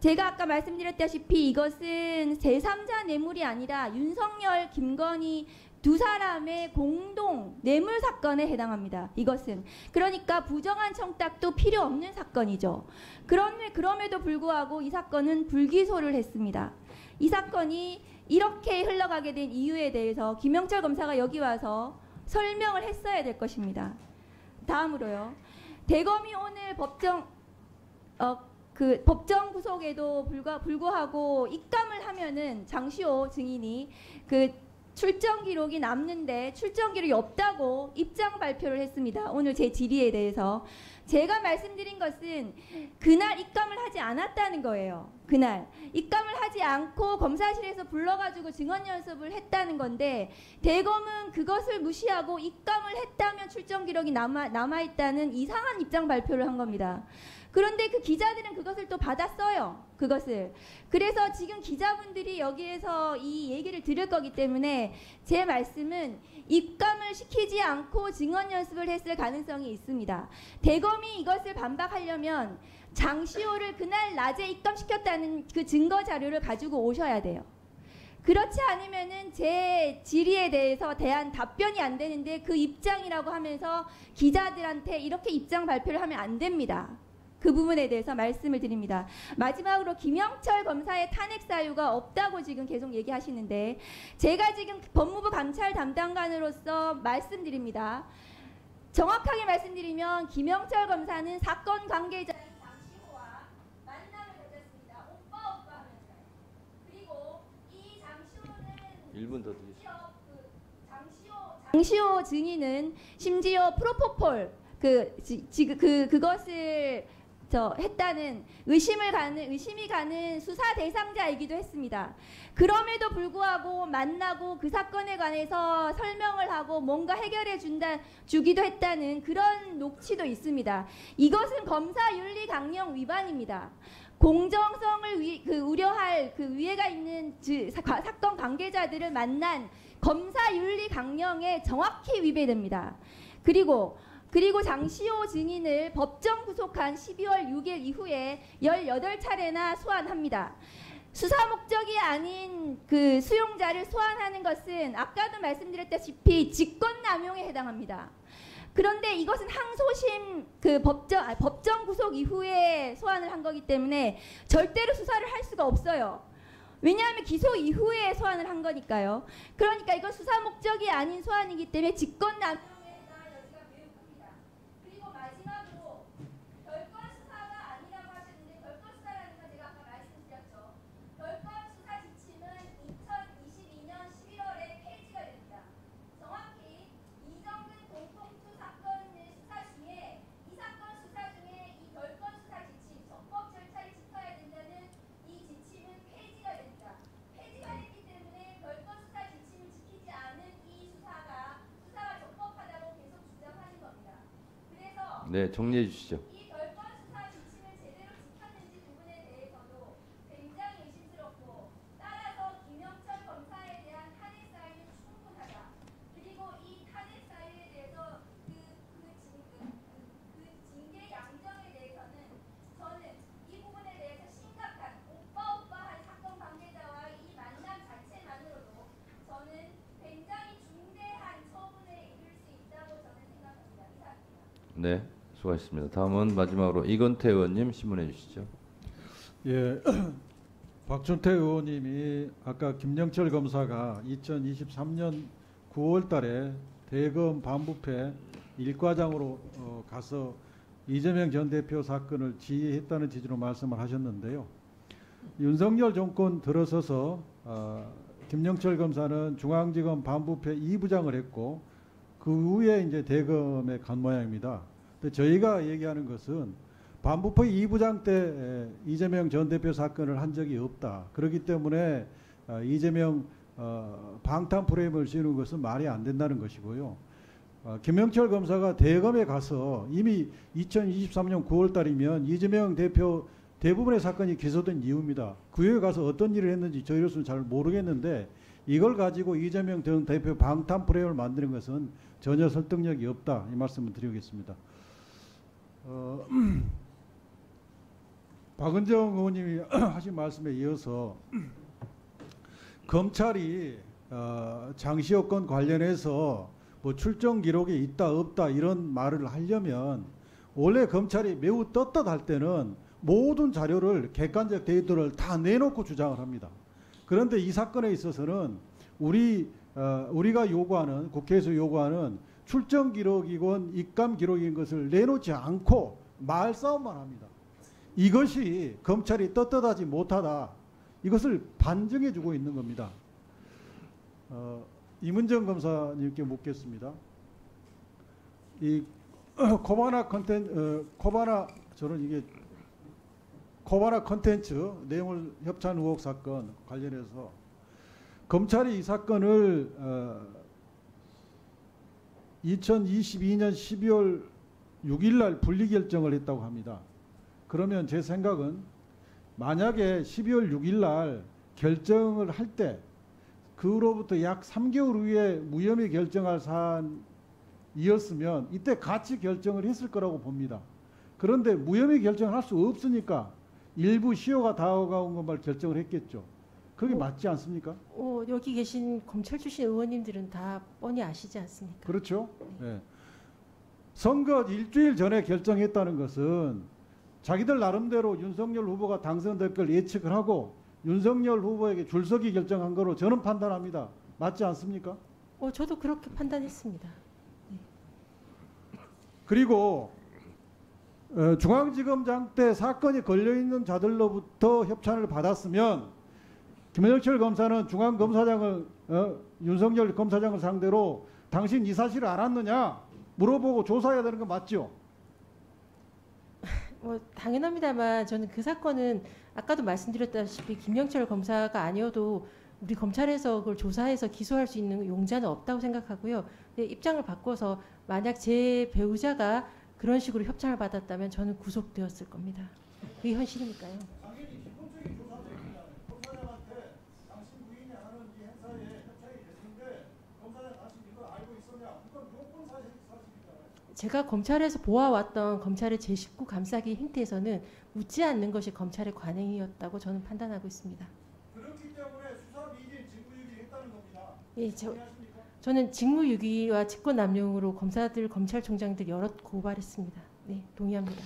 제가 아까 말씀드렸다시피 이것은 제3자 뇌물이 아니라 윤석열, 김건희 두 사람의 공동 뇌물 사건에 해당합니다. 이것은 그러니까 부정한 청탁도 필요 없는 사건이죠. 그럼에도 불구하고 이 사건은 불기소를 했습니다. 이 사건이 이렇게 흘러가게 된 이유에 대해서 김영철 검사가 여기 와서 설명을 했어야 될 것입니다. 다음으로요. 대검이 오늘 법정 그 법정 구속에도 불구하고 입감을 하면은 장시호 증인이 그 출정 기록이 남는데 출정 기록이 없다고 입장 발표를 했습니다. 오늘 제 질의에 대해서 제가 말씀드린 것은 그날 입감을 하지 않았다는 거예요. 그날 입감을 하지 않고 검사실에서 불러가지고 증언 연습을 했다는 건데 대검은 그것을 무시하고 입감을 했다면 출정 기록이 남아있다는 이상한 입장 발표를 한 겁니다. 그런데 그 기자들은 그것을 또 받았어요. 그것을. 그래서 지금 기자분들이 여기에서 이 얘기를 들을 거기 때문에 제 말씀은 입감을 시키지 않고 증언 연습을 했을 가능성이 있습니다. 대검이 이것을 반박하려면 장시호를 그날 낮에 입감시켰다는 그 증거 자료를 가지고 오셔야 돼요. 그렇지 않으면은 제 질의에 대해서 대한 답변이 안 되는데 그 입장이라고 하면서 기자들한테 이렇게 입장 발표를 하면 안 됩니다. 그 부분에 대해서 말씀을 드립니다. 마지막으로 김영철 검사의 탄핵 사유가 없다고 지금 계속 얘기하시는데 제가 지금 법무부 감찰 담당관으로서 말씀드립니다. 정확하게 말씀드리면 김영철 검사는 사건 관계자인 장시호와 만남을 가졌습니다. 오빠 하면서요. 그리고 이 장시호는 1분 더 드리시죠. 장시호 증인은 심지어 프로포폴 그것을 했다는 의심이 가는 수사 대상자이기도 했습니다. 그럼에도 불구하고 만나고 그 사건에 관해서 설명을 하고 뭔가 해결해 주기도 했다는 그런 녹취도 있습니다. 이것은 검사윤리 강령 위반입니다. 공정성을 우려할 그 위해가 있는 사건 관계자들을 만난 검사윤리 강령에 정확히 위배됩니다. 그리고 장시호 증인을 법정 구속한 12월 6일 이후에 18차례나 소환합니다. 수사 목적이 아닌 그 수용자를 소환하는 것은 아까도 말씀드렸다시피 직권남용에 해당합니다. 그런데 이것은 항소심 법정 구속 이후에 소환을 한 거기 때문에 절대로 수사를 할 수가 없어요. 왜냐하면 기소 이후에 소환을 한 거니까요. 그러니까 이건 수사 목적이 아닌 소환이기 때문에 직권남용 네, 정리해 주시죠. 이 별건 수사 지침을 제대로 지켰는지 부분에 대해서도 굉장히 의심스럽고 따라서 김영철 검사에 대한 탄핵 사유는 충분하다. 그리고 이 탄핵 사유에 대해서 그 징계 양정에 대해서는 저는 이 부분에 대해서 심각한 오빠한 사건 관계자와의 이 만남 자체만으로도 저는 굉장히 중대한 처분에 이를 수 있다고 저는 생각합니다. 이상입니다. 네. 수고하셨습니다. 다음은 마지막으로 이건태 의원님 신문해 주시죠. 예, 박준태 의원님이 아까 김영철 검사가 2023년 9월달에 대검 반부패 1과장으로 가서 이재명 전 대표 사건을 지휘했다는 취지로 말씀을 하셨는데요. 윤석열 정권 들어서서 김영철 검사는 중앙지검 반부패 2부장을 했고 그 후에 이제 대검에 간 모양입니다. 저희가 얘기하는 것은 반부패 2부장 때 이재명 전 대표 사건을 한 적이 없다. 그렇기 때문에 이재명 방탄 프레임을 씌우는 것은 말이 안 된다는 것이고요. 김영철 검사가 대검에 가서 이미 2023년 9월 달이면 이재명 대표 대부분의 사건이 기소된 이유입니다. 그 후에 가서 어떤 일을 했는지 저희로서는 잘 모르겠는데 이걸 가지고 이재명 전 대표 방탄 프레임을 만드는 것은 전혀 설득력이 없다. 이 말씀을 드리겠습니다. 박은정 의원님이 하신 말씀에 이어서 검찰이 장시호 건 관련해서 뭐 출정 기록이 있다 없다 이런 말을 하려면 원래 검찰이 매우 떳떳할 때는 모든 자료를 객관적 데이터를 다 내놓고 주장을 합니다. 그런데 이 사건에 있어서는 우리가 요구하는 국회에서 요구하는 출정 기록이건 입감 기록인 것을 내놓지 않고 말싸움만 합니다. 이것이 검찰이 떳떳하지 못하다. 이것을 반증해 주고 있는 겁니다. 이문정 검사님께 묻겠습니다. 이 코바나 컨텐츠 뇌물 협찬 의혹 사건 관련해서 검찰이 이 사건을 2022년 12월 6일 날 분리 결정을 했다고 합니다. 그러면 제 생각은 만약에 12월 6일 날 결정을 할 때 그로부터 약 3개월 후에 무혐의 결정할 사안이었으면 이때 같이 결정을 했을 거라고 봅니다. 그런데 무혐의 결정을 할 수 없으니까 일부 시효가 다가온 것만 결정을 했겠죠. 그게 맞지 않습니까? 여기 계신 검찰 출신 의원님들은 다 뻔히 아시지 않습니까? 그렇죠. 네. 선거 일주일 전에 결정했다는 것은 자기들 나름대로 윤석열 후보가 당선될 걸 예측을 하고 윤석열 후보에게 줄서기 결정한 거로 저는 판단합니다. 맞지 않습니까? 저도 그렇게 판단했습니다. 네. 그리고 중앙지검장 때 사건이 걸려있는 자들로부터 협찬을 받았으면 김영철 검사는 중앙검사장을 윤석열 검사장을 상대로 당신 이 사실을 알았느냐 물어보고 조사해야 되는 거 맞죠? 당연합니다만 저는 그 사건은 아까도 말씀드렸다시피 김영철 검사가 아니어도 우리 검찰에서 그걸 조사해서 기소할 수 있는 용자는 없다고 생각하고요. 입장을 바꿔서 만약 제 배우자가 그런 식으로 협찬을 받았다면 저는 구속되었을 겁니다. 그게 현실이니까요. 제가 검찰에서 보아왔던 검찰의 제19 감싸기 행태에서는 묻지 않는 것이 검찰의 관행이었다고 저는 판단하고 있습니다. 그렇기 때문에 수사 미진 직무유기 했다는 겁니다. 예, 저는 직무유기와 직권남용으로 검찰총장들 여러 고발했습니다. 네, 동의합니다.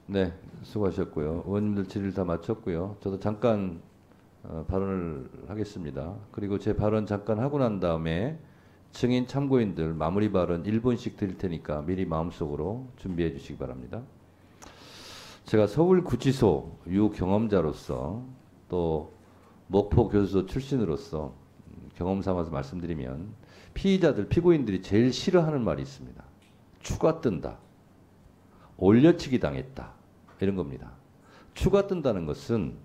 네, 수고하셨고요. 의원님들 질의를 다 마쳤고요. 저도 잠깐 발언을 하겠습니다. 그리고 제 발언 잠깐 하고 난 다음에 증인 참고인들 마무리 발언 1분씩 드릴 테니까 미리 마음속으로 준비해 주시기 바랍니다. 제가 서울구치소 유경험자로서 또 목포교수소 출신으로서 경험 삼아서 말씀드리면 피의자들, 피고인들이 제일 싫어하는 말이 있습니다. 추가 뜬다. 올려치기 당했다. 이런 겁니다. 추가 뜬다는 것은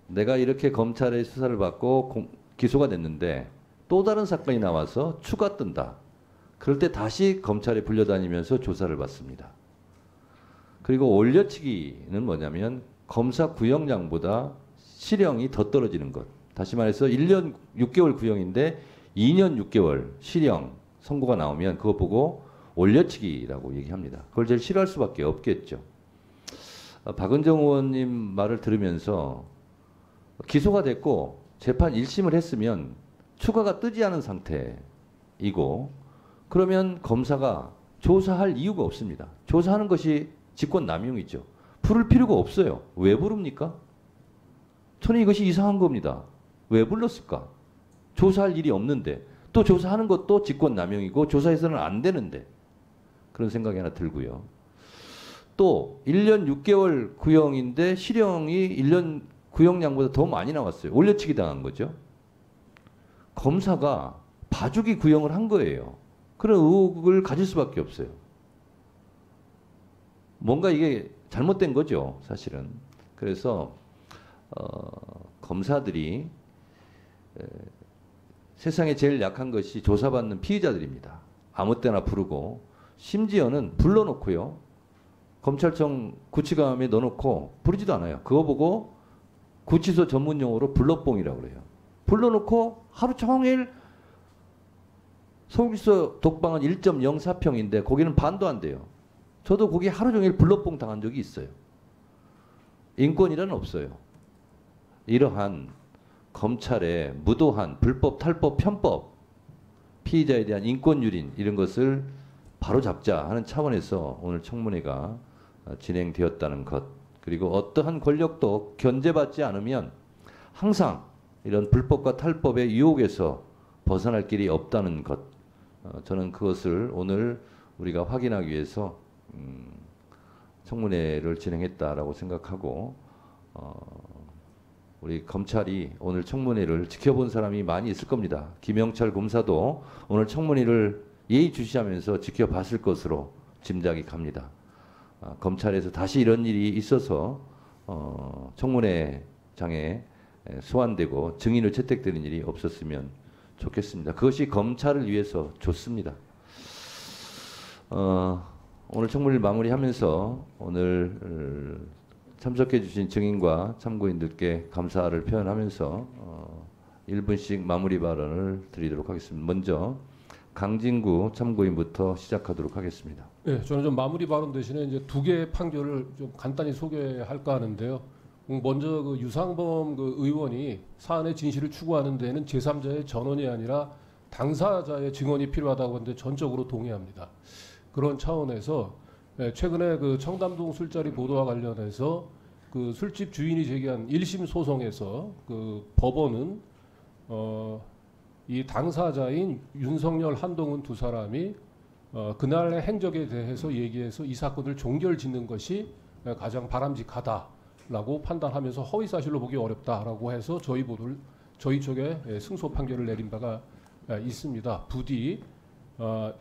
내가 이렇게 검찰의 수사를 받고 기소가 됐는데 또 다른 사건이 나와서 추가 뜬다. 그럴 때 다시 검찰에 불려다니면서 조사를 받습니다. 그리고 올려치기는 뭐냐면 검사 구형량보다 실형이 더 떨어지는 것. 다시 말해서 1년 6개월 구형인데 2년 6개월 실형 선고가 나오면 그거 보고 올려치기라고 얘기합니다. 그걸 제일 싫어할 수밖에 없겠죠. 박은정 의원님 말을 들으면서 기소가 됐고 재판 1심을 했으면 추가가 뜨지 않은 상태이고 그러면 검사가 조사할 이유가 없습니다. 조사하는 것이 직권남용이죠. 부를 필요가 없어요. 왜 부릅니까? 저는 이것이 이상한 겁니다. 왜 불렀을까? 조사할 일이 없는데 또 조사하는 것도 직권남용이고 조사해서는 안 되는데 그런 생각이 하나 들고요. 또 1년 6개월 구형인데 실형이 1년 구형량보다 더 많이 나왔어요. 올려치기 당한 거죠. 검사가 봐주기 구형을 한 거예요. 그런 의혹을 가질 수밖에 없어요. 뭔가 이게 잘못된 거죠, 사실은. 그래서 검사들이 세상에 제일 약한 것이 조사받는 피의자들입니다. 아무 때나 부르고 심지어는 불러놓고요. 검찰청 구치감에 넣어놓고 부르지도 않아요. 그거 보고 구치소 전문용어로 불러뽕이라고 그래요. 불러놓고 하루 종일 서울구치소 독방은 1.04평인데 거기는 반도 안 돼요. 저도 거기 하루 종일 불러뽕 당한 적이 있어요. 인권이란 없어요. 이러한 검찰의 무도한 불법, 탈법, 편법, 피의자에 대한 인권유린 이런 것을 바로잡자 하는 차원에서 오늘 청문회가 진행되었다는 것, 그리고 어떠한 권력도 견제받지 않으면 항상 이런 불법과 탈법의 유혹에서 벗어날 길이 없다는 것, 저는 그것을 오늘 우리가 확인하기 위해서 청문회를 진행했다라고 생각하고 우리 검찰이 오늘 청문회를 지켜본 사람이 많이 있을 겁니다. 김영철 검사도 오늘 청문회를 예의주시하면서 지켜봤을 것으로 짐작이 갑니다. 검찰에서 다시 이런 일이 있어서 청문회장에 소환되고 증인을 채택되는 일이 없었으면 좋겠습니다. 그것이 검찰을 위해서 좋습니다. 오늘 청문회를 마무리하면서 오늘 참석해 주신 증인과 참고인들께 감사를 표현하면서 1분씩 마무리 발언을 드리도록 하겠습니다. 먼저 강진구 참고인부터 시작하도록 하겠습니다. 네, 저는 좀 마무리 발언 대신에 이제 두 개의 판결을 좀 간단히 소개할까 하는데요. 먼저 그 유상범 그 의원이 사안의 진실을 추구하는 데에는 제3자의 전원이 아니라 당사자의 증언이 필요하다고 하는데 전적으로 동의합니다. 그런 차원에서 최근에 그 청담동 술자리 보도와 관련해서 그 술집 주인이 제기한 1심 소송에서 그 법원은 이 당사자인 윤석열, 한동훈 두 사람이 그날의 행적에 대해서 얘기해서 이 사건을 종결짓는 것이 가장 바람직하다라고 판단하면서 허위사실로 보기 어렵다라고 해서 저희 쪽에 승소 판결을 내린 바가 있습니다. 부디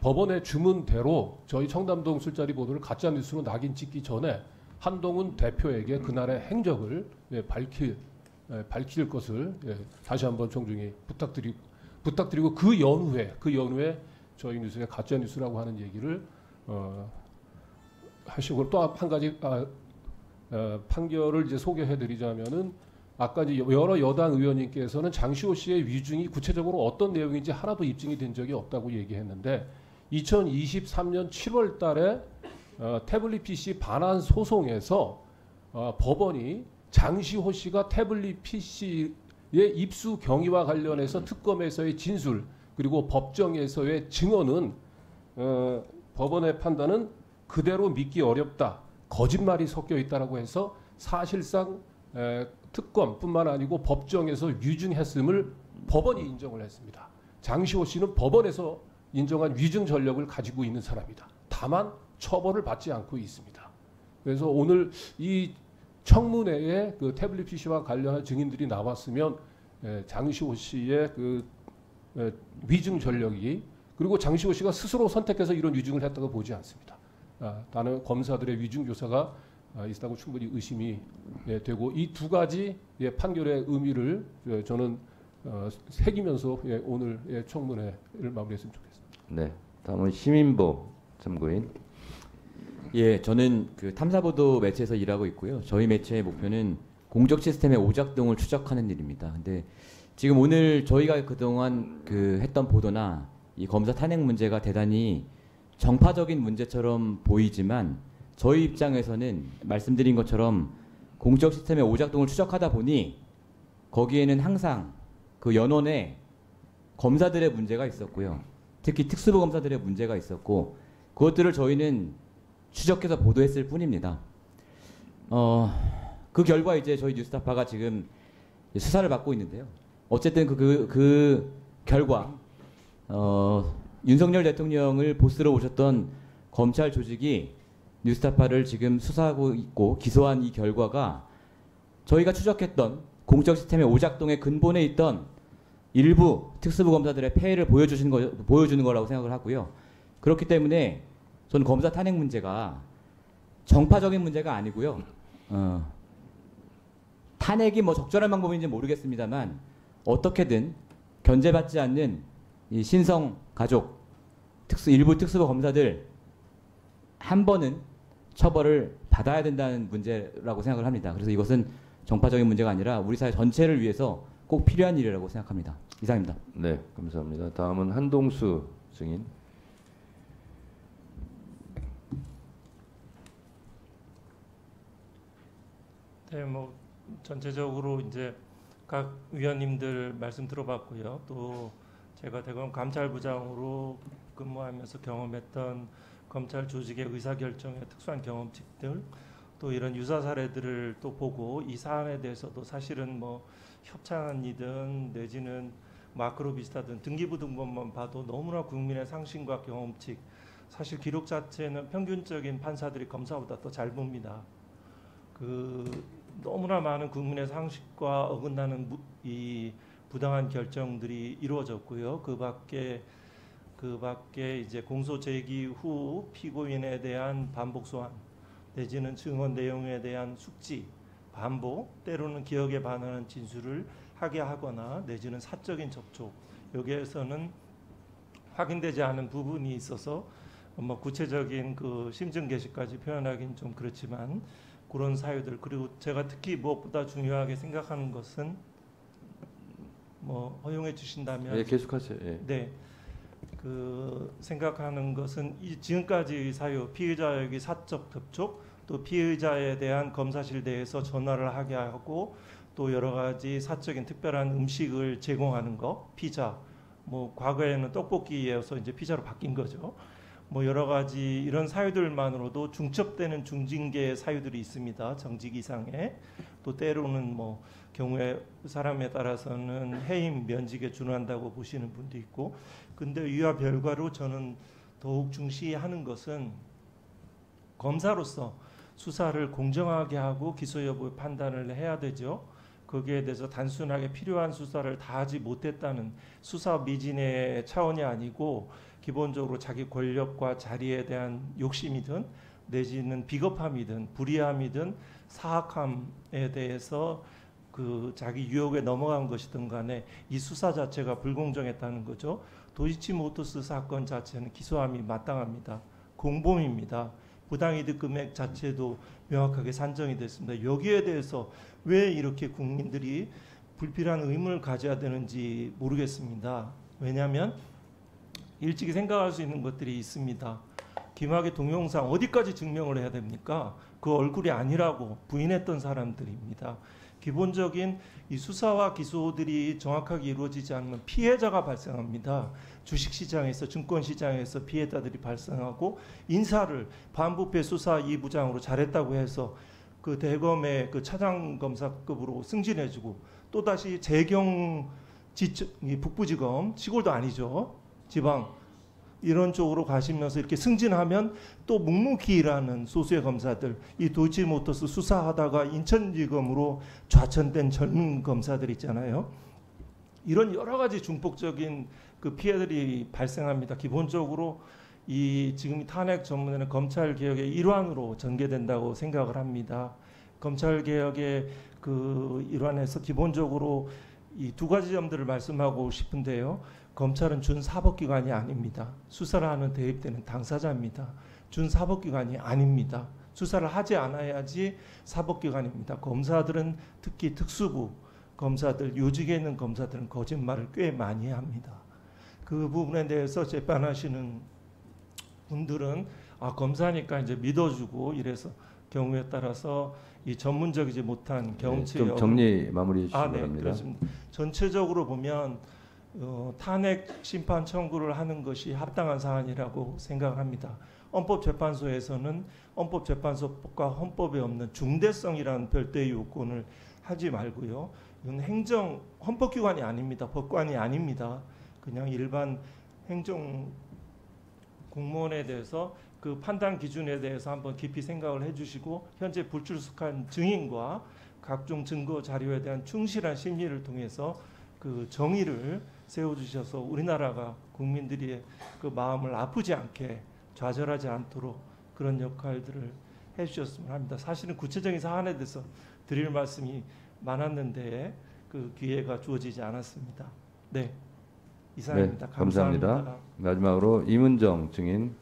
법원의 주문대로 저희 청담동 술자리 보도를 가짜뉴스로 낙인 찍기 전에 한동훈 대표에게 그날의 행적을 밝힐 것을 다시 한번 정중히 부탁드리고 그 연후에 저희 뉴스에 가짜뉴스라고 하는 얘기를 하시고 또 한 가지 판결을 이제 소개해드리자면은 아까 이제 여러 여당 의원님께서는 장시호 씨의 위증이 구체적으로 어떤 내용인지 하나도 입증이 된 적이 없다고 얘기했는데 2023년 7월 달에 태블릿 PC 반환 소송에서 법원이 장시호 씨가 태블릿 PC의 입수 경위와 관련해서 특검에서의 진술 그리고 법정에서의 증언은 법원의 판단은 그대로 믿기 어렵다. 거짓말이 섞여 있다라고 해서 사실상 특검뿐만 아니고 법정에서 위증했음을 법원이 인정을 했습니다. 장시호 씨는 법원에서 인정한 위증 전력을 가지고 있는 사람이다. 다만 처벌을 받지 않고 있습니다. 그래서 오늘 이 청문회에 그 태블릿 PC와 관련한 증인들이 나왔으면 장시호 씨의 그 위증 전력이 그리고 장시호 씨가 스스로 선택해서 이런 위증을 했다고 보지 않습니다. 다른 검사들의 위증 교사가 있다고 충분히 의심이 되고 이 두 가지 판결의 의미를 저는 새기면서 오늘 청문회를 마무리했으면 좋겠습니다. 네, 다음은 시민보 참고인. 예, 저는 그 탐사보도 매체에서 일하고 있고요. 저희 매체의 목표는 공적 시스템의 오작동을 추적하는 일입니다. 근데 지금 오늘 저희가 그동안 했던 보도나 이 검사 탄핵 문제가 대단히 정파적인 문제처럼 보이지만 저희 입장에서는 말씀드린 것처럼 공적 시스템의 오작동을 추적하다 보니 거기에는 항상 그 연원에 검사들의 문제가 있었고요. 특히 특수부 검사들의 문제가 있었고 그것들을 저희는 추적해서 보도했을 뿐입니다. 그 결과 이제 저희 뉴스타파가 지금 수사를 받고 있는데요. 어쨌든 그 결과 윤석열 대통령을 보스로 오셨던 검찰 조직이 뉴스타파를 지금 수사하고 있고 기소한 이 결과가 저희가 추적했던 공적 시스템의 오작동의 근본에 있던 일부 특수부 검사들의 폐해를 보여주는 거라고 생각을 하고요. 그렇기 때문에 저는 검사 탄핵 문제가 정파적인 문제가 아니고요. 탄핵이 뭐 적절한 방법인지 모르겠습니다만 어떻게든 견제받지 않는 이 신성 가족 일부 특수부 검사들 한 번은 처벌을 받아야 된다는 문제라고 생각을 합니다. 그래서 이것은 정파적인 문제가 아니라 우리 사회 전체를 위해서 꼭 필요한 일이라고 생각합니다. 이상입니다. 네, 감사합니다. 다음은 한동수 증인. 네, 뭐 전체적으로 이제 각 위원님들 말씀 들어봤고요. 또 제가 대검 감찰부장으로 근무하면서 경험했던 검찰 조직의 의사결정의 특수한 경험칙들 또 이런 유사 사례들을 또 보고 이 사안에 대해서도 사실은 뭐 협찬이든 내지는 마크로 비슷하든 등기부 등본만 봐도 너무나 국민의 상식과 경험칙 사실 기록 자체는 평균적인 판사들이 검사보다 더 잘 봅니다. 너무나 많은 국민의 상식과 어긋나는 이 부당한 결정들이 이루어졌고요. 그 밖에 이제 공소 제기 후 피고인에 대한 반복 소환 내지는 증언 내용에 대한 숙지, 반복, 때로는 기억에 반하는 진술을 하게 하거나 내지는 사적인 접촉, 여기에서는 확인되지 않은 부분이 있어서 뭐 구체적인 그 심증 게시까지 표현하기는 좀 그렇지만 그런 사유들, 그리고 제가 특히 무엇보다 중요하게 생각하는 것은 뭐 허용해 주신다면 계속하세요. 예. 네. 생각하는 것은 이 지금까지의 사유, 피의자에게 사적 접촉, 또 피의자에 대한 검사실 내에서 전화를 하게 하고 또 여러 가지 사적인 특별한 음식을 제공하는 거, 피자, 뭐 과거에는 떡볶이여서 이제 피자로 바뀐 거죠. 뭐 여러 가지 이런 사유들만으로도 중첩되는 중징계 사유들이 있습니다. 정직 이상의. 또 때로는 뭐 경우에 사람에 따라서는 해임 면직에 준한다고 보시는 분도 있고, 근데 이와 별과로 저는 더욱 중시하는 것은 검사로서 수사를 공정하게 하고 기소 여부 판단을 해야 되죠. 거기에 대해서 단순하게 필요한 수사를 다 하지 못했다는 수사 미진의 차원이 아니고 기본적으로 자기 권력과 자리에 대한 욕심이든 내지는 비겁함이든 불의함이든 사악함에 대해서 자기 유혹에 넘어간 것이든 간에 이 수사 자체가 불공정했다는 거죠. 도이치모터스 사건 자체는 기소함이 마땅합니다. 공범입니다. 부당이득 금액 자체도 명확하게 산정이 됐습니다. 여기에 대해서 왜 이렇게 국민들이 불필요한 의문을 가져야 되는지 모르겠습니다. 왜냐하면 일찍이 생각할 수 있는 것들이 있습니다. 김학의 동영상 어디까지 증명을 해야 됩니까? 그 얼굴이 아니라고 부인했던 사람들입니다. 기본적인 이 수사와 기소들이 정확하게 이루어지지 않으면 피해자가 발생합니다. 주식시장에서 증권시장에서 피해자들이 발생하고 인사를 반부패 수사 2부장으로 잘했다고 해서 그 대검의 그 차장검사급으로 승진해주고 또다시 재경 북부지검, 시골도 아니죠. 지방 이런 쪽으로 가시면서 이렇게 승진하면 또 묵묵히 일하는 소수의 검사들, 이 도이치모터스 수사하다가 인천지검으로 좌천된 젊은 검사들 있잖아요. 이런 여러 가지 중폭적인 그 피해들이 발생합니다. 기본적으로 이 지금 탄핵 전문에는 검찰 개혁의 일환으로 전개된다고 생각을 합니다. 검찰 개혁의 그 일환에서 기본적으로 이 두 가지 점들을 말씀하고 싶은데요. 검찰은 준사법기관이 아닙니다. 수사를 하는 대입되는 당사자입니다. 준사법기관이 아닙니다. 수사를 하지 않아야지 사법기관입니다. 검사들은 특히 특수부 검사들, 요직에 있는 검사들은 거짓말을 꽤 많이 합니다. 그 부분에 대해서 재판하시는 분들은 검사니까 이제 믿어주고 이래서 경우에 따라서 이 전문적이지 못한 경치 좀 정리 마무리해 주시기 바랍니다. 네, 그렇습니다. 전체적으로 보면 탄핵 심판 청구를 하는 것이 합당한 사안이라고 생각합니다. 헌법재판소에서는 헌법재판소법과 헌법에 없는 중대성이라는 별도의 요건을 하지 말고요. 이건 행정 헌법기관이 아닙니다. 법관이 아닙니다. 그냥 일반 행정 공무원에 대해서 그 판단 기준에 대해서 한번 깊이 생각을 해주시고 현재 불출석한 증인과 각종 증거 자료에 대한 충실한 심리를 통해서 그 정의를 세워주셔서 우리나라가 국민들의 그 마음을 아프지 않게 좌절하지 않도록 그런 역할들을 해주셨으면 합니다. 사실은 구체적인 사안에 대해서 드릴 말씀이 많았는데 그 기회가 주어지지 않았습니다. 네, 이상입니다. 네, 감사합니다. 마지막으로 이문정 증인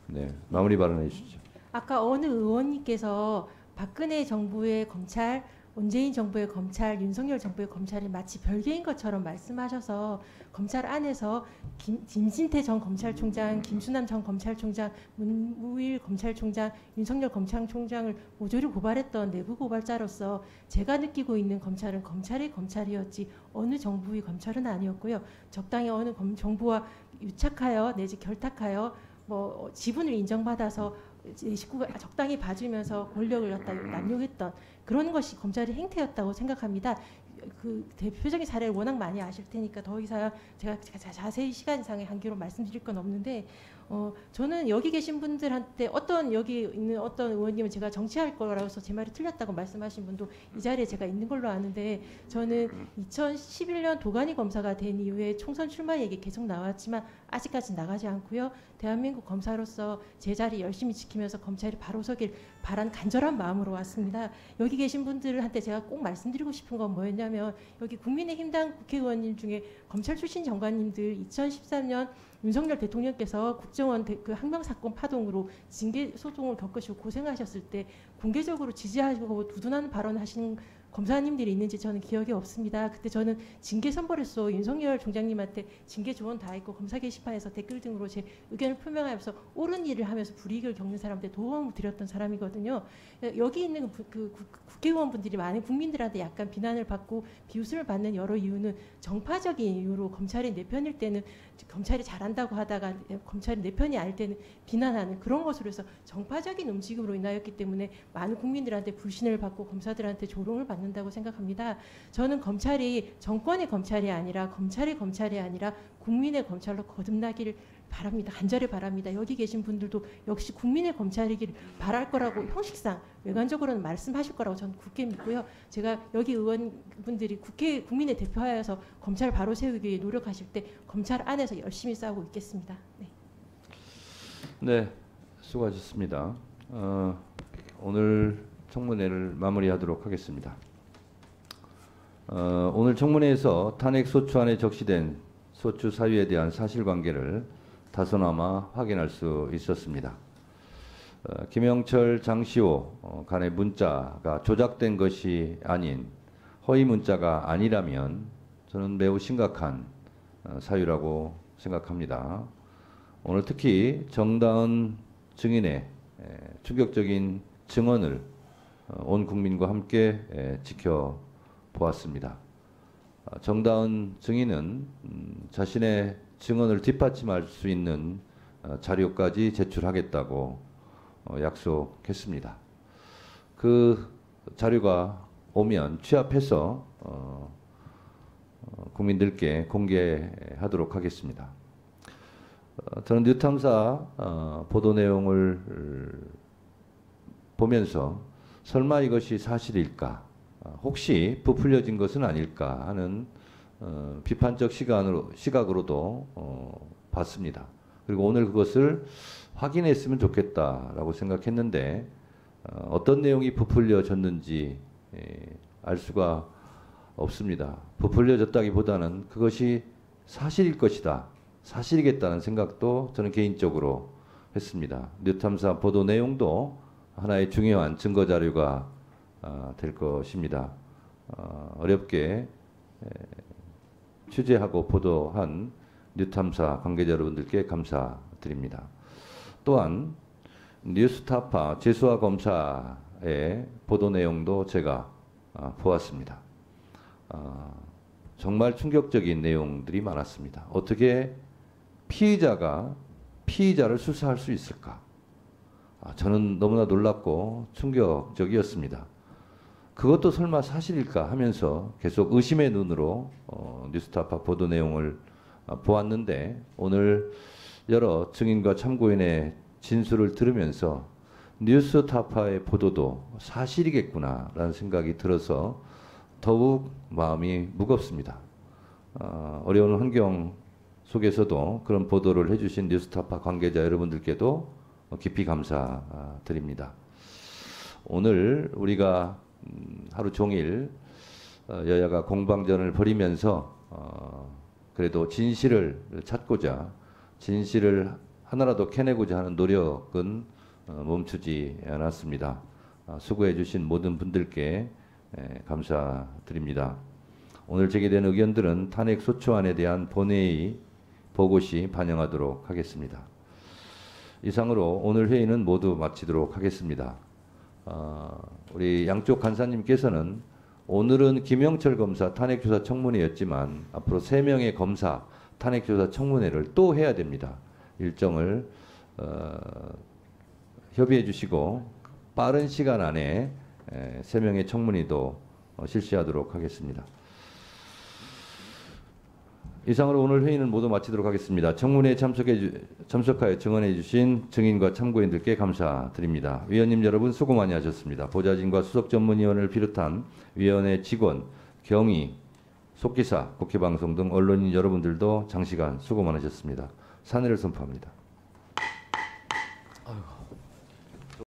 마무리 발언해 주시죠. 아까 어느 의원님께서 박근혜 정부의 검찰, 문재인 정부의 검찰, 윤석열 정부의 검찰이 마치 별개인 것처럼 말씀하셔서 검찰 안에서 김진태 전 검찰총장, 김수남 전 검찰총장, 문무일 검찰총장, 윤석열 검찰총장을 모조리 고발했던 내부 고발자로서 제가 느끼고 있는 검찰은 검찰의 검찰이었지 어느 정부의 검찰은 아니었고요. 적당히 어느 정부와 유착하여 내지 결탁하여 뭐 지분을 인정받아서 식구가 적당히 봐주면서 권력을 갖다 남용했던 그런 것이 검찰의 행태였다고 생각합니다. 그 대표적인 사례를 워낙 많이 아실 테니까 더 이상 제가 자세히 시간상에 한계로 말씀드릴 건 없는데 저는 여기 계신 분들한테 여기 있는 어떤 의원님은 제가 정치할 거라서 제 말이 틀렸다고 말씀하신 분도 이 자리에 제가 있는 걸로 아는데 저는 2011년 도가니 검사가 된 이후에 총선 출마 얘기 계속 나왔지만 아직까지 나가지 않고요. 대한민국 검사로서 제 자리 열심히 지키면서 검찰이 바로 서길 바란 간절한 마음으로 왔습니다. 여기 계신 분들한테 제가 꼭 말씀드리고 싶은 건 뭐였냐면 여기 국민의힘당 국회의원님 중에 검찰 출신 장관님들 2013년 윤석열 대통령께서 국정원 그 항명사건 파동으로 징계 소송을 겪으시고 고생하셨을 때 공개적으로 지지하고 두둔하는 발언하시는 검사님들이 있는지 저는 기억이 없습니다. 그때 저는 징계 선벌에서 윤석열 총장님한테 징계 조언 다 했고 검사 게시판에서 댓글 등으로 제 의견을 표명하면서 옳은 일을 하면서 불이익을 겪는 사람한테 도움을 드렸던 사람이거든요. 여기 있는 그 국회의원분들이 많은 국민들한테 약간 비난을 받고 비웃음을 받는 여러 이유는 정파적인 이유로 검찰이 내 편일 때는 검찰이 잘한다고 하다가 검찰이 내 편이 아닐 때는 비난하는 그런 것으로 해서 정파적인 움직임으로 인하였기 때문에 많은 국민들한테 불신을 받고 검사들한테 조롱을 받는다고 생각합니다. 저는 검찰이 정권의 검찰이 아니라 검찰의 검찰이 아니라 국민의 검찰로 거듭나기를 바랍니다. 간절히 바랍니다. 여기 계신 분들도 역시 국민의 검찰이길 바랄 거라고 형식상 외관적으로는 말씀하실 거라고 저는 굳게 믿고요. 제가 여기 의원분들이 국민의 대표하여서 검찰 바로 세우기 위해 노력하실 때 검찰 안에서 열심히 싸우고 있겠습니다. 네, 네 수고하셨습니다. 오늘 청문회를 마무리하도록 하겠습니다. 오늘 청문회에서 탄핵 소추안에 적시된 소추 사유에 대한 사실관계를 다소나마 확인할 수 있었습니다. 김영철, 장시호 간의 문자가 조작된 것이 아닌 허위 문자가 아니라면 저는 매우 심각한 사유라고 생각합니다. 오늘 특히 정다은 증인의 충격적인 증언을 온 국민과 함께 지켜보았습니다. 정다은 증인은 자신의 증언을 뒷받침할 수 있는 자료까지 제출하겠다고 약속했습니다. 그 자료가 오면 취합해서 국민들께 공개하도록 하겠습니다. 저는 뉴탐사 보도 내용을 보면서 설마 이것이 사실일까? 혹시 부풀려진 것은 아닐까 하는 비판적 시각으로도 봤습니다. 그리고 오늘 그것을 확인했으면 좋겠다라고 생각했는데 어떤 내용이 부풀려졌는지 알 수가 없습니다. 부풀려졌다기보다는 그것이 사실일 것이다, 사실이겠다는 생각도 저는 개인적으로 했습니다. 뉴탐사 보도 내용도 하나의 중요한 증거 자료가 될 것입니다. 어렵게 취재하고 보도한 뉴탐사 관계자 여러분들께 감사드립니다. 또한 뉴스타파 재수아 검사의 보도 내용도 제가 보았습니다. 정말 충격적인 내용들이 많았습니다. 어떻게 피의자가 피의자를 수사할 수 있을까? 저는 너무나 놀랍고 충격적이었습니다. 그것도 설마 사실일까 하면서 계속 의심의 눈으로 뉴스타파 보도 내용을 보았는데 오늘 여러 증인과 참고인의 진술을 들으면서 뉴스타파의 보도도 사실이겠구나라는 생각이 들어서 더욱 마음이 무겁습니다. 어려운 환경 속에서도 그런 보도를 해주신 뉴스타파 관계자 여러분들께도 깊이 감사드립니다. 오늘 우리가 하루 종일 여야가 공방전을 벌이면서 그래도 진실을 찾고자 진실을 하나라도 캐내고자 하는 노력은 멈추지 않았습니다. 수고해 주신 모든 분들께 감사드립니다. 오늘 제기된 의견들은 탄핵 소추안에 대한 본회의 보고시 반영하도록 하겠습니다. 이상으로 오늘 회의는 모두 마치도록 하겠습니다. 우리 양쪽 간사님께서는 오늘은 김영철 검사 탄핵조사 청문회였지만 앞으로 3명의 검사 탄핵조사 청문회를 또 해야 됩니다. 일정을 협의해 주시고 빠른 시간 안에 3명의 청문회도 실시하도록 하겠습니다. 이상으로 오늘 회의는 모두 마치도록 하겠습니다. 청문회에 참석하여 증언해 주신 증인과 참고인들께 감사드립니다. 위원님 여러분 수고 많이 하셨습니다. 보좌진과 수석 전문위원을 비롯한 위원회 직원, 경위, 속기사, 국회방송 등 언론인 여러분들도 장시간 수고 많으셨습니다. 산회를 선포합니다.